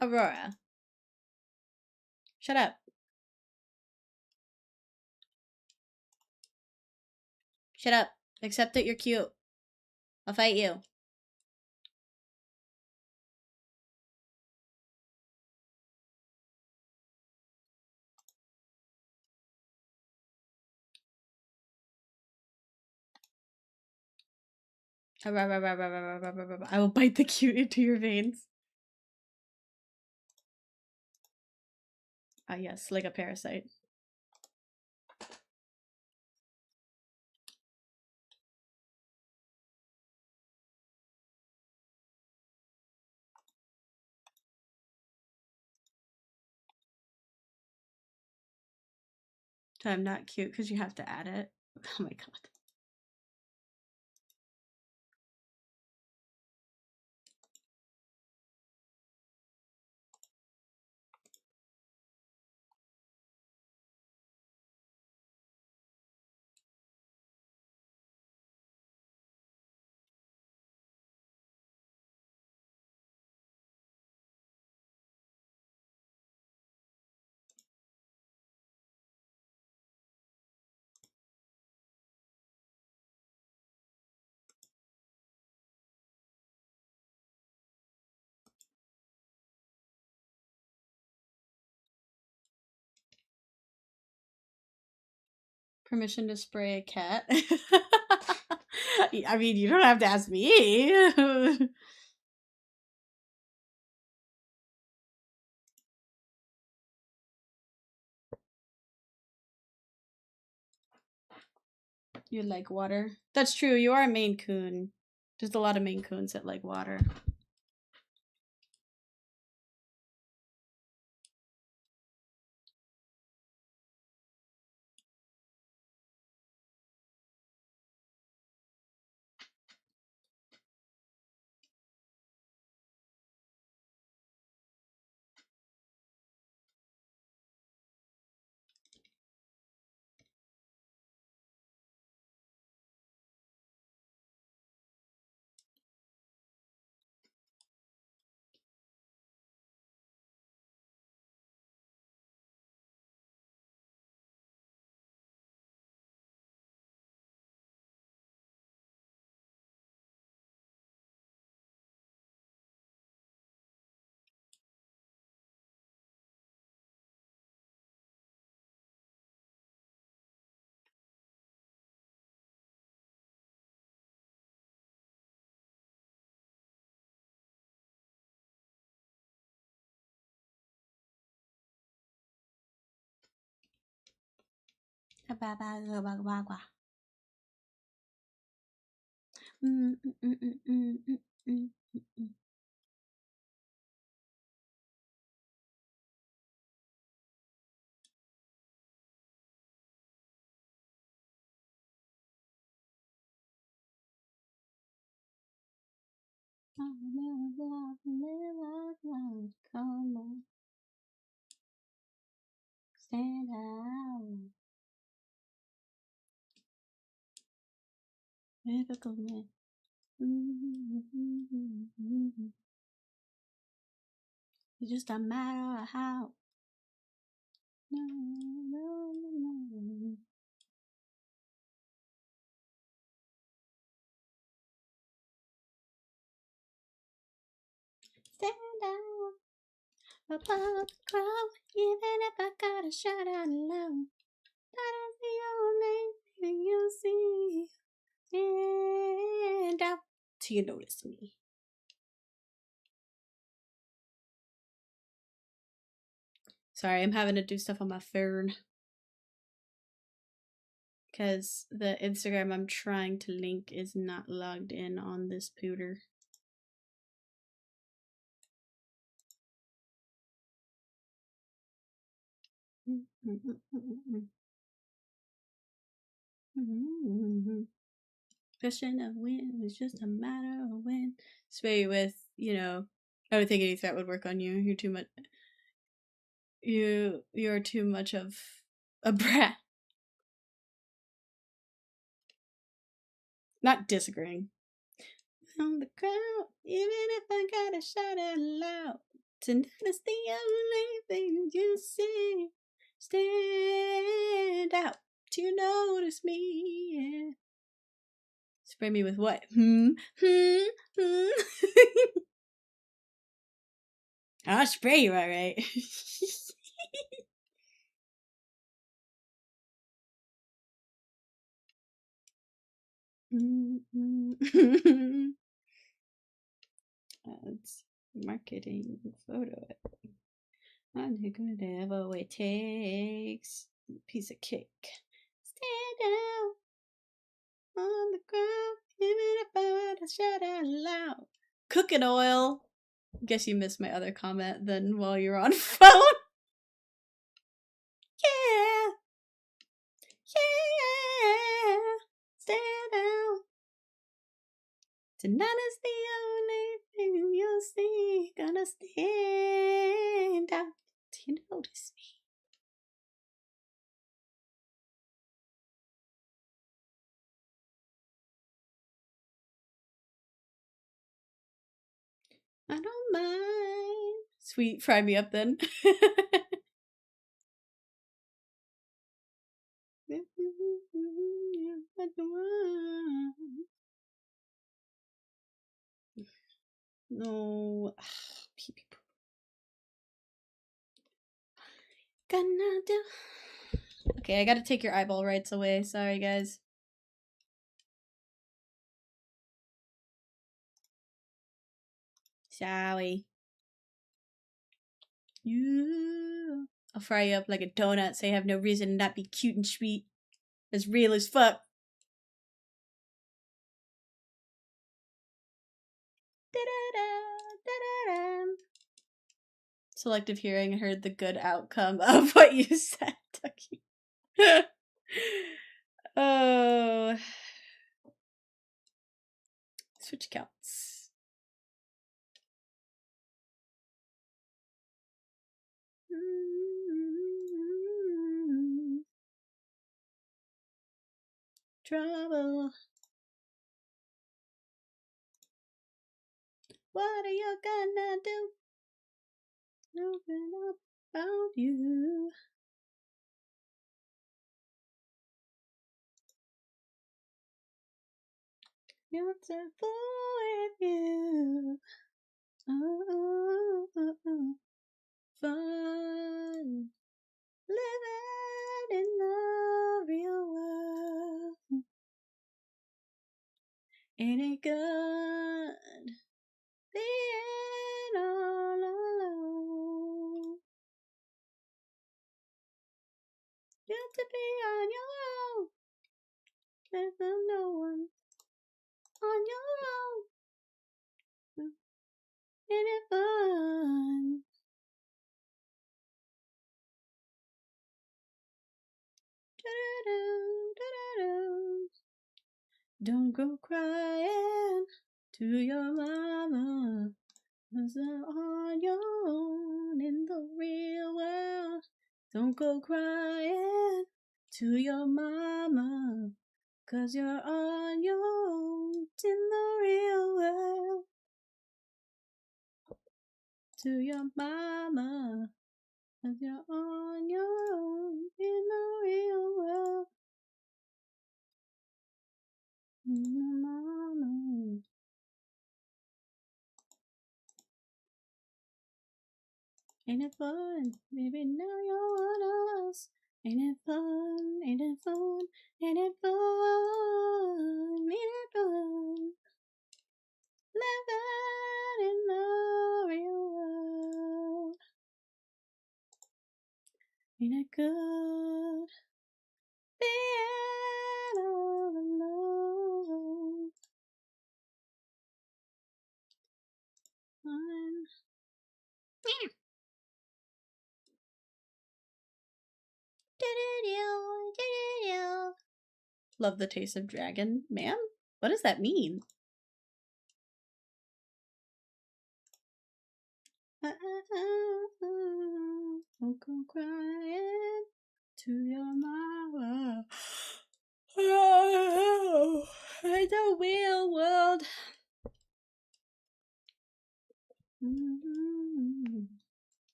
Aurora. Shut up. Shut up. Accept that you're cute. I'll fight you. I will bite the cute into your veins. Ah, yes, like a parasite. So I'm not cute because you have to add it. Oh my god. Permission to spray a cat? I mean, you don't have to ask me. You like water? That's true, you are a Maine Coon. There's a lot of Maine Coons that like water. Come on. Stand out. Mythical man. It's just a matter of how. No. Stand out above the crowd, even if I gotta shout out loud. That is the only thing you see. Stand out till you notice me. Sorry, I'm having to do stuff on my phone. Because the Instagram I'm trying to link is not logged in on this pooter. Question of when was just a matter of when. Spray with, you know, I don't think any threat would work on you. You're too much. You're too much of a brat. Not disagreeing. On the ground, even if I gotta shout out loud. Tonight is the only thing you see. Stand out to notice me. Yeah. Spray me with what? I'll spray you, alright. That's marketing photo. I'm whatever it takes. Piece of cake. Stand out on the ground, even if I were to shout out loud. Cooking oil. Guess you missed my other comment then while you're on phone. Yeah. Yeah. Stand out. Tonight is the only thing you'll see. Gonna stand out till you notice me. I don't mind. Sweet, fry me up then. No. Gonna do. Okay, I gotta take your eyeball rights away. Sorry, guys. Sorry. Yeah. I'll fry you up like a donut so you have no reason to not be cute and sweet. As real as fuck. Selective hearing, heard the good outcome of what you said, Ducky. Oh. Switch counts. Trouble. What are you gonna do? Nothing about you. You're to fool with you. Oh. Fun. Living in the real world. Ain't it good being all alone? Got to be on your own. There's no one on your own. Ain't it fun? Don't go crying to your mama, 'cause you're on your own in the real world. Don't go crying to your mama, 'cause you're on your own in the real world. To your mama, 'cause you're on your own in the real world. Your mama. Ain't it fun? Maybe now you're one of us. Ain't it fun? Ain't it fun? Ain't it fun? Ain't it fun? Living in the real world. Ain't it good? Being all alone. Fun. Love the taste of dragon. Ma'am? What does that mean? Don't go crying to your mama. Oh, the real world.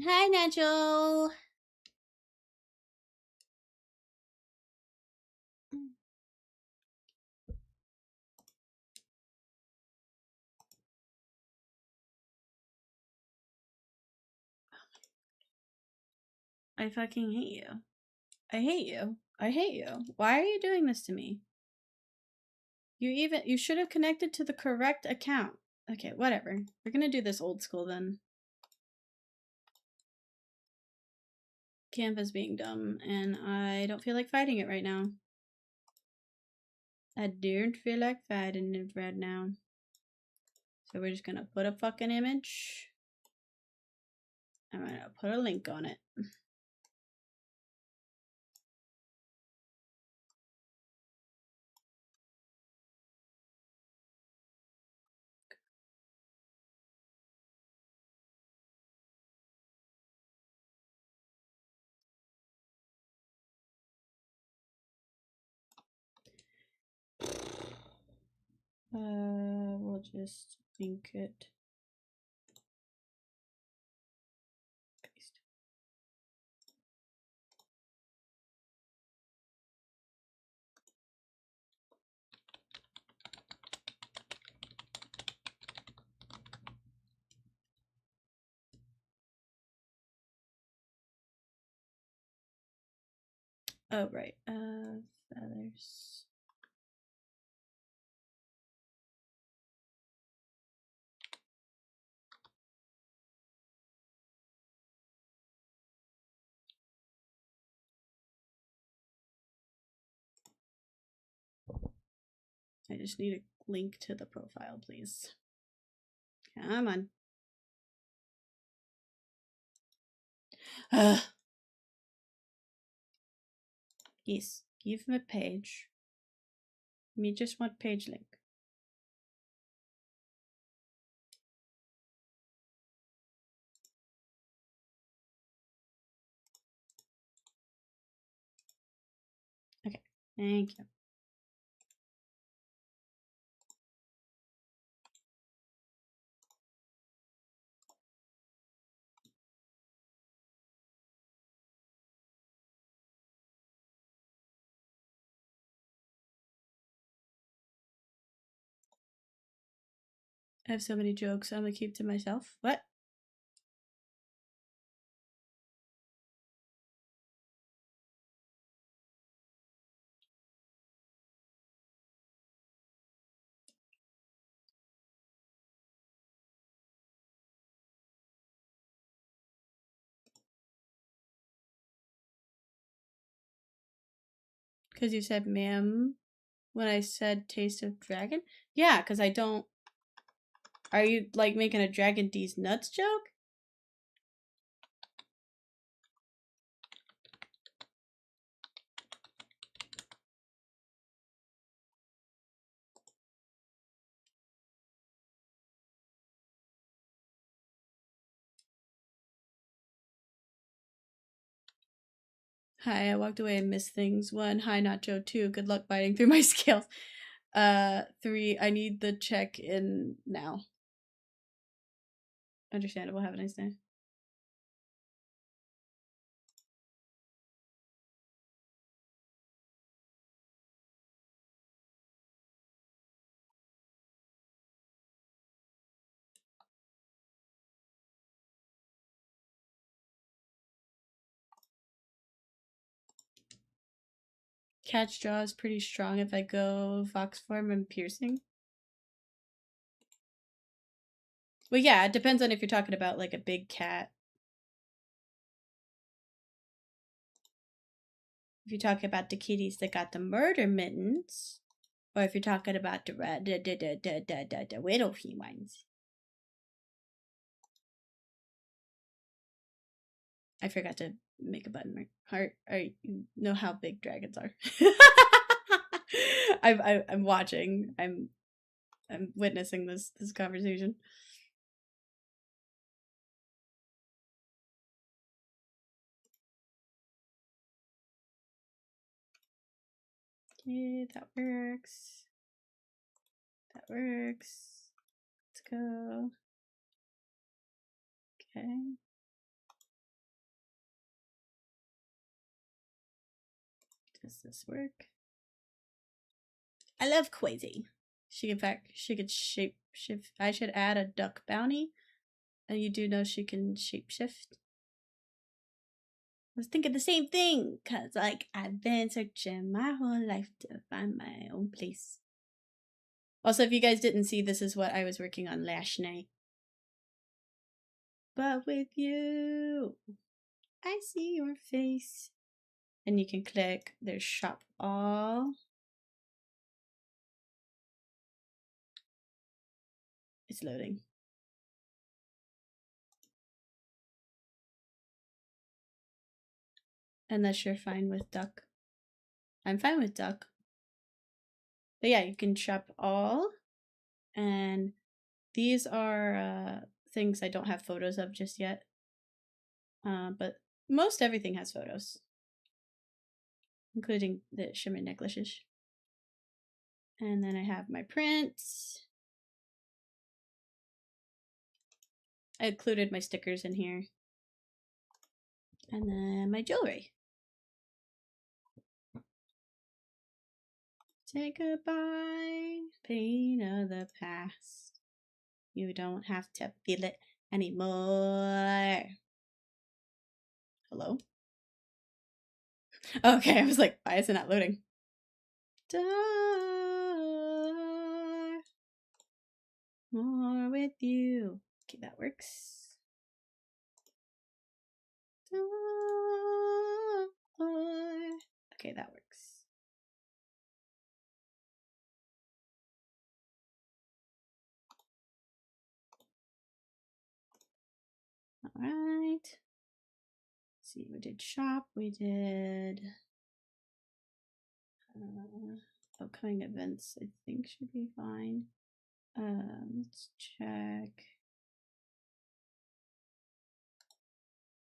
Hi, Nacho. I fucking hate you. I hate you. I hate you. Why are you doing this to me? You should have connected to the correct account. Okay, whatever. We're gonna do this old school then. Canva's being dumb, and I don't feel like fighting it right now. I don't feel like fighting it right now. So we're just gonna put a fucking image. I'm gonna put a link on it. We'll just link it. Paste. Oh, right. Feathers. I just need a link to the profile, please. Come on. Yes, give me a page. Me just want page link. Okay, thank you. I have so many jokes I'm gonna keep to myself. What? Because you said ma'am when I said taste of dragon? Yeah, because I don't... Are you, like, making a Dragon D's nuts joke? Hi, I walked away and missed things. 1, hi Nacho. 2, good luck biting through my scales. 3, I need the check-in now. Understandable, have a nice day. Cat's jaw is pretty strong if I go fox form and piercing. Well, yeah, it depends on if you're talking about like a big cat. If you're talking about the kitties that got the murder mittens, or if you're talking about the little ones. I forgot to make a button heart. You know how big dragons are. I'm watching. I'm witnessing this conversation. Okay, that works. That works. Let's go. Okay. Does this work? I love Quasi. She could shape shift. I should add a duck bounty. And you do know she can shapeshift. I was thinking the same thing, cause like I've been searching my whole life to find my own place. Also, if you guys didn't see, this is what I was working on last night. But with you, I see your face. And you can click, there's shop all. It's loading. Unless you're fine with duck. I'm fine with duck. But yeah, you can shop all. And these are things I don't have photos of just yet. But most everything has photos. Including the shimmer necklaces. And then I have my prints. I included my stickers in here. And then my jewelry. Say goodbye, pain of the past. You don't have to feel it anymore. Hello? Okay, I was like, why is it not loading? More with you. Okay, that works. Okay, that works. All right. Let's see, we did shop, we did upcoming events, I think should be fine. Let's check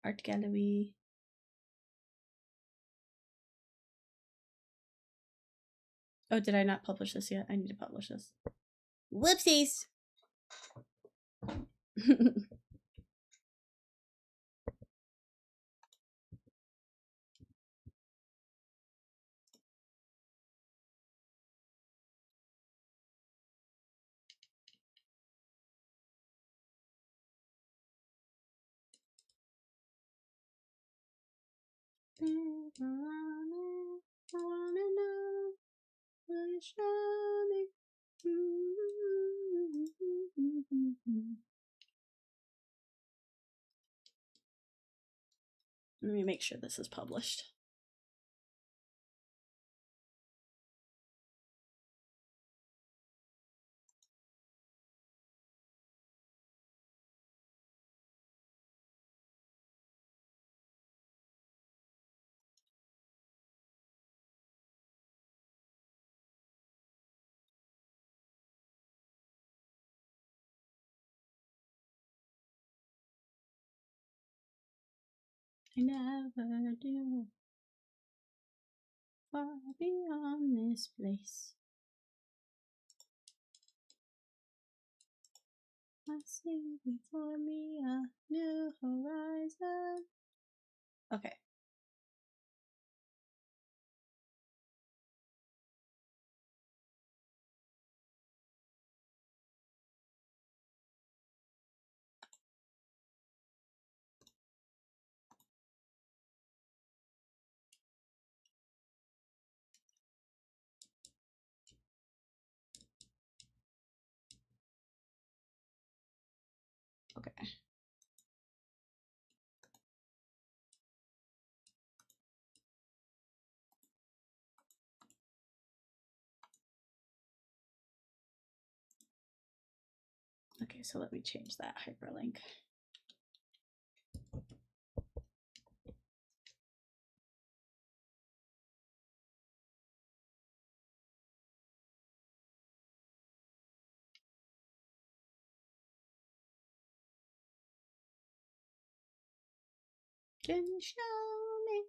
art gallery. Oh, did I not publish this yet? I need to publish this. Whoopsies! I wanna know, will you show me? Let me make sure this is published. I never do. Far beyond this place, I see before me a new horizon. Okay. Okay. Okay, so let me change that hyperlink. Can you show me?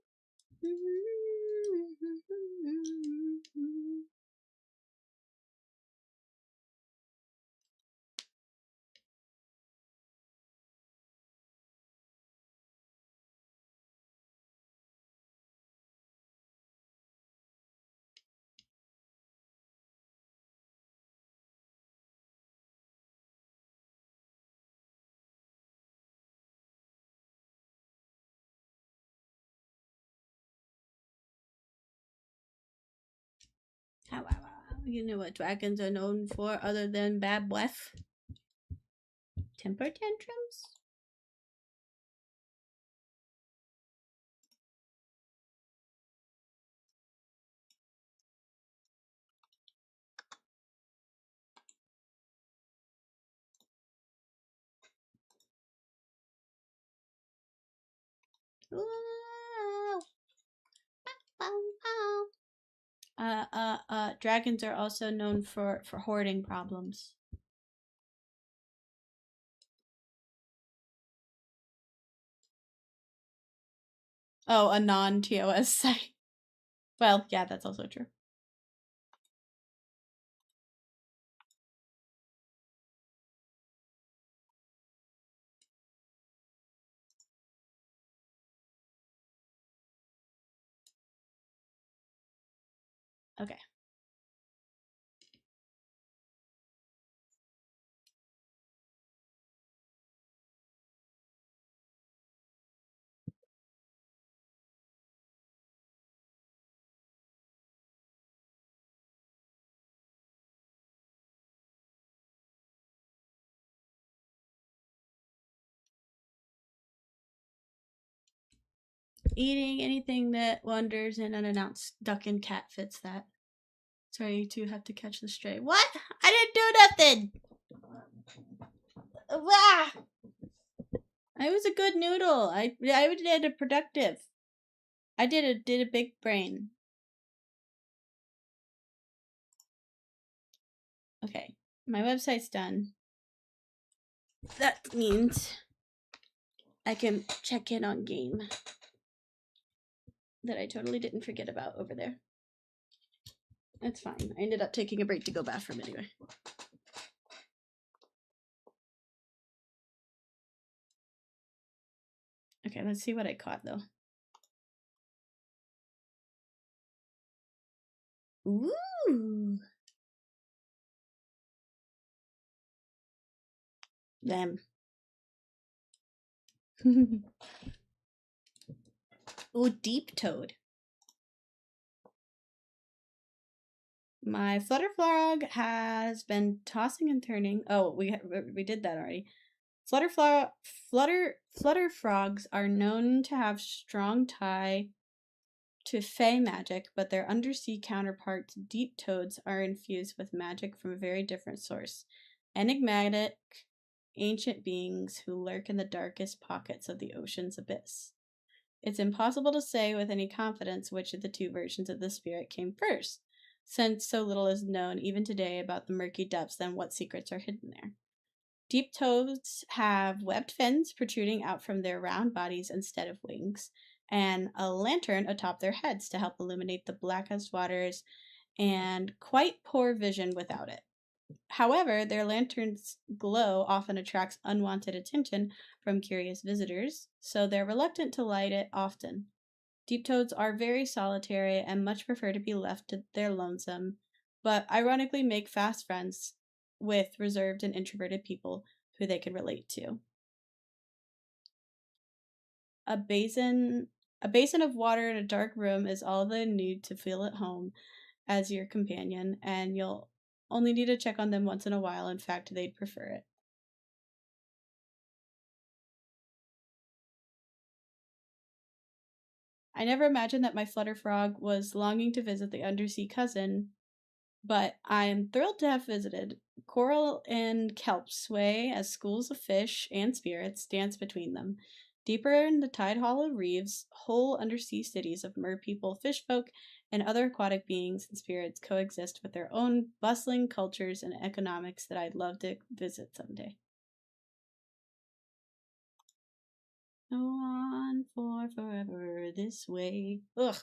You know what dragons are known for other than bad breath? Temper tantrums? Dragons are also known for hoarding problems. Oh, a non-TOS site. Well, yeah, that's also true. Okay. Eating anything that wanders in unannounced. Duck and cat fits that. Sorry, you two have to catch the stray. What? I didn't do nothing! Ah! I was a good noodle. I did a productive. I did a big brain. Okay, my website's done. That means I can check in on game that I totally didn't forget about over there. That's fine. I ended up taking a break to go bathroom anyway. Okay, let's see what I caught though. Ooh. Them. Ooh, deep toad. My flutter frog has been tossing and turning. Oh, we did that already. Flutter frogs are known to have strong tie to fey magic, but their undersea counterparts, deep toads, are infused with magic from a very different source. Enigmatic, ancient beings who lurk in the darkest pockets of the ocean's abyss. It's impossible to say with any confidence which of the two versions of the spirit came first, since so little is known even today about the murky depths and what secrets are hidden there. Deep toads have webbed fins protruding out from their round bodies instead of wings, and a lantern atop their heads to help illuminate the blackest waters, and quite poor vision without it. However, their lantern's glow often attracts unwanted attention from curious visitors, so they're reluctant to light it often. Deep toads are very solitary and much prefer to be left to their lonesome, but ironically make fast friends with reserved and introverted people who they can relate to. A basin of water in a dark room is all they need to feel at home as your companion, and you'll only need to check on them once in a while. In fact, they'd prefer it. I never imagined that my flutter frog was longing to visit the undersea cousin, but I am thrilled to have visited. Coral and kelp sway as schools of fish and spirits dance between them. Deeper in the tide-hollow reefs, whole undersea cities of merpeople, fishfolk, and other aquatic beings and spirits coexist with their own bustling cultures and economics that I'd love to visit someday. Go on for forever this way. Ugh.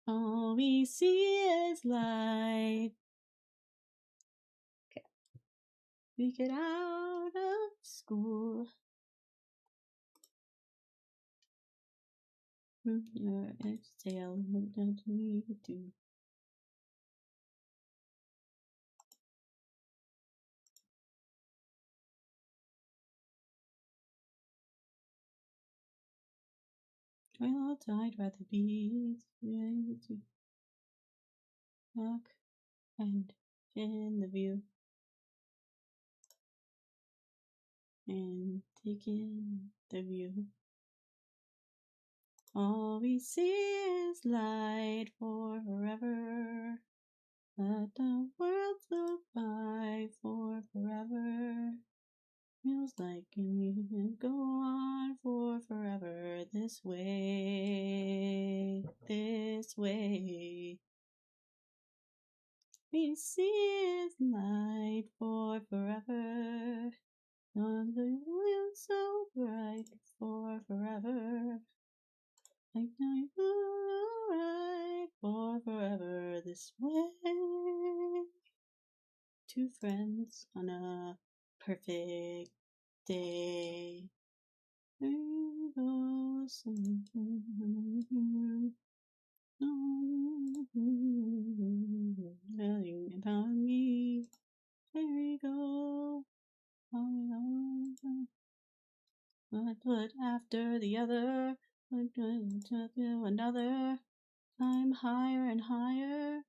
All we see is light. Okay. We get out of school. Your exhale, what don't need to do. Well, I'd rather be able to walk and in the view and take in the view. All we see is light for forever. Let the world go by for forever. Feels like you can go on for forever this way, this way. We see is light for forever. On the world so bright for forever. Like night right for forever this way. Two friends on a perfect day. There goes nothing about me. There we go. One foot after the other, one to another. Climb higher and higher.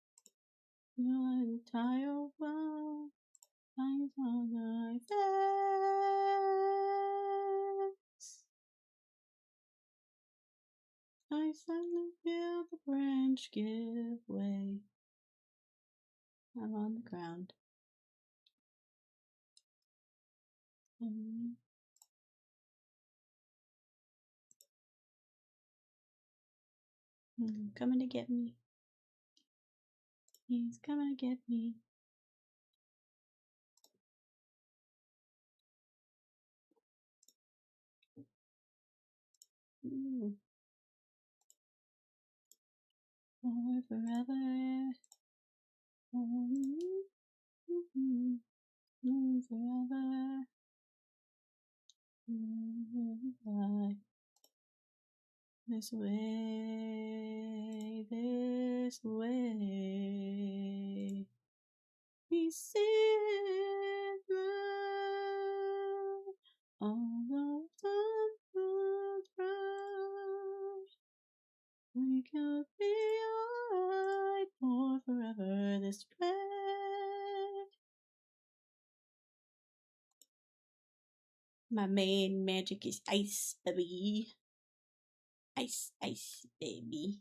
Your entire world hangs on my face. I suddenly feel the branch give way. I'm on the ground. Coming to get me. He's coming to get me. Ooh. For forever. Forever. This way, this way. We see love all of the road. We can be alright for forever this way. My main magic is ice, baby. Ice, ice, baby.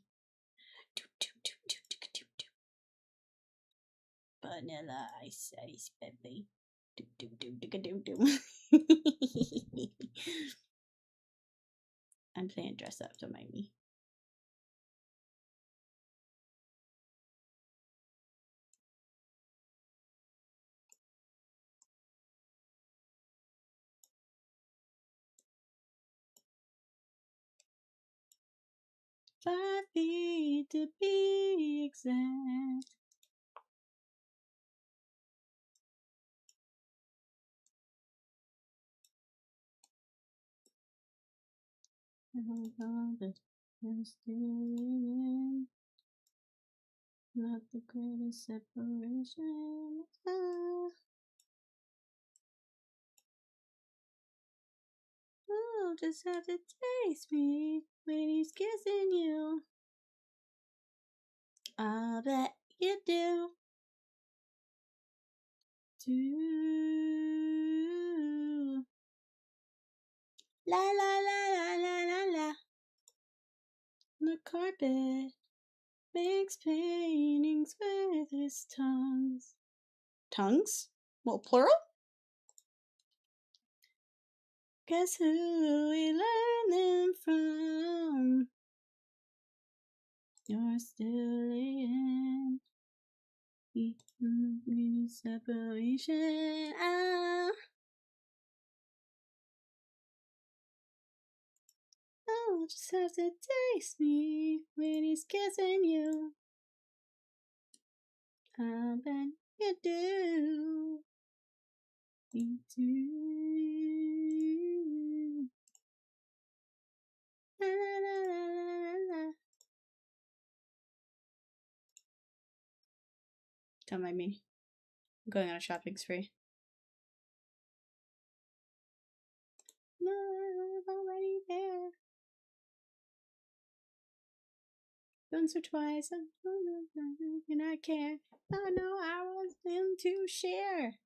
Vanilla ice, ice, baby. I'm playing dress up, don't mind me. $5 feet to be exact. Not the greatest separation. Oh, just have to taste me when he's kissing you. I bet you do. La la la la la la la. The carpet makes paintings with his tongues. Tongues? Well, plural? Guess who we learned them from? You're still in separation. Oh, just have to taste me when he's kissing you. I bet you do. Me too. La, la, la, la, la. Don't mind me. I'm going on a shopping spree. No, I'm already there. Once or twice, and I care. Oh no, I want them to share.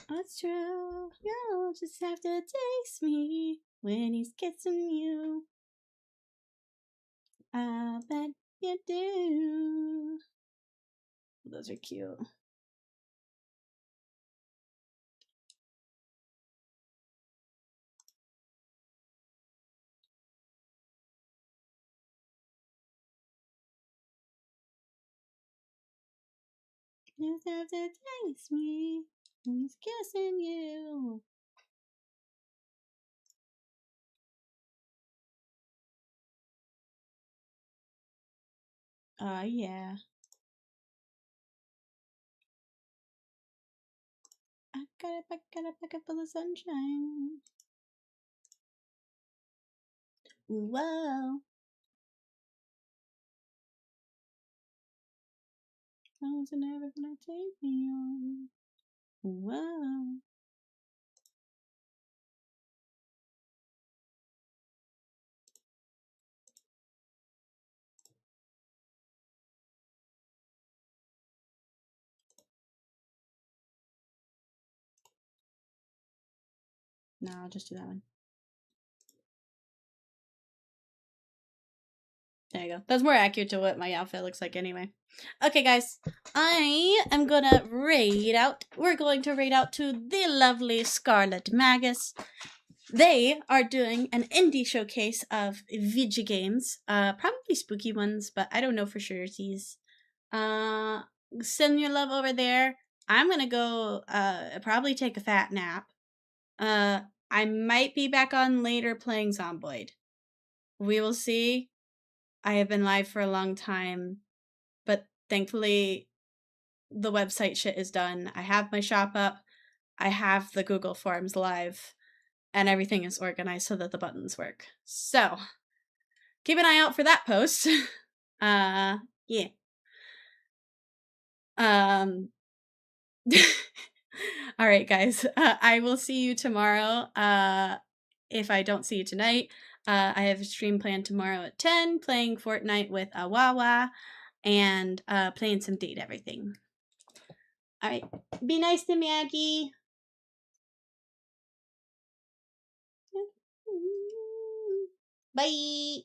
That's true. You'll just have to taste me when he's kissing you. I bet you do. Those are cute. Just have to taste me when he's kissing you. Yeah. I got a bucket full of sunshine. Whoa. Someone's never gonna take me on. Whoa. No, I'll just do that one. There you go. That's more accurate to what my outfit looks like anyway. Okay, guys. I am gonna raid out. We're going to raid out to the lovely Scarlet Magus. They are doing an indie showcase of video games. Probably spooky ones, but I don't know for sure. Send your love over there. I'm gonna go probably take a fat nap. I might be back on later playing Zomboid. We will see. I have been live for a long time, but thankfully the website shit is done. I have my shop up. I have the Google Forms live, and everything is organized so that the buttons work. So, keep an eye out for that post. Yeah. All right, guys. I will see you tomorrow. If I don't see you tonight, I have a stream planned tomorrow at 10, playing Fortnite with Awawa, and playing some Date Everything. All right. Be nice to Maggie. Bye.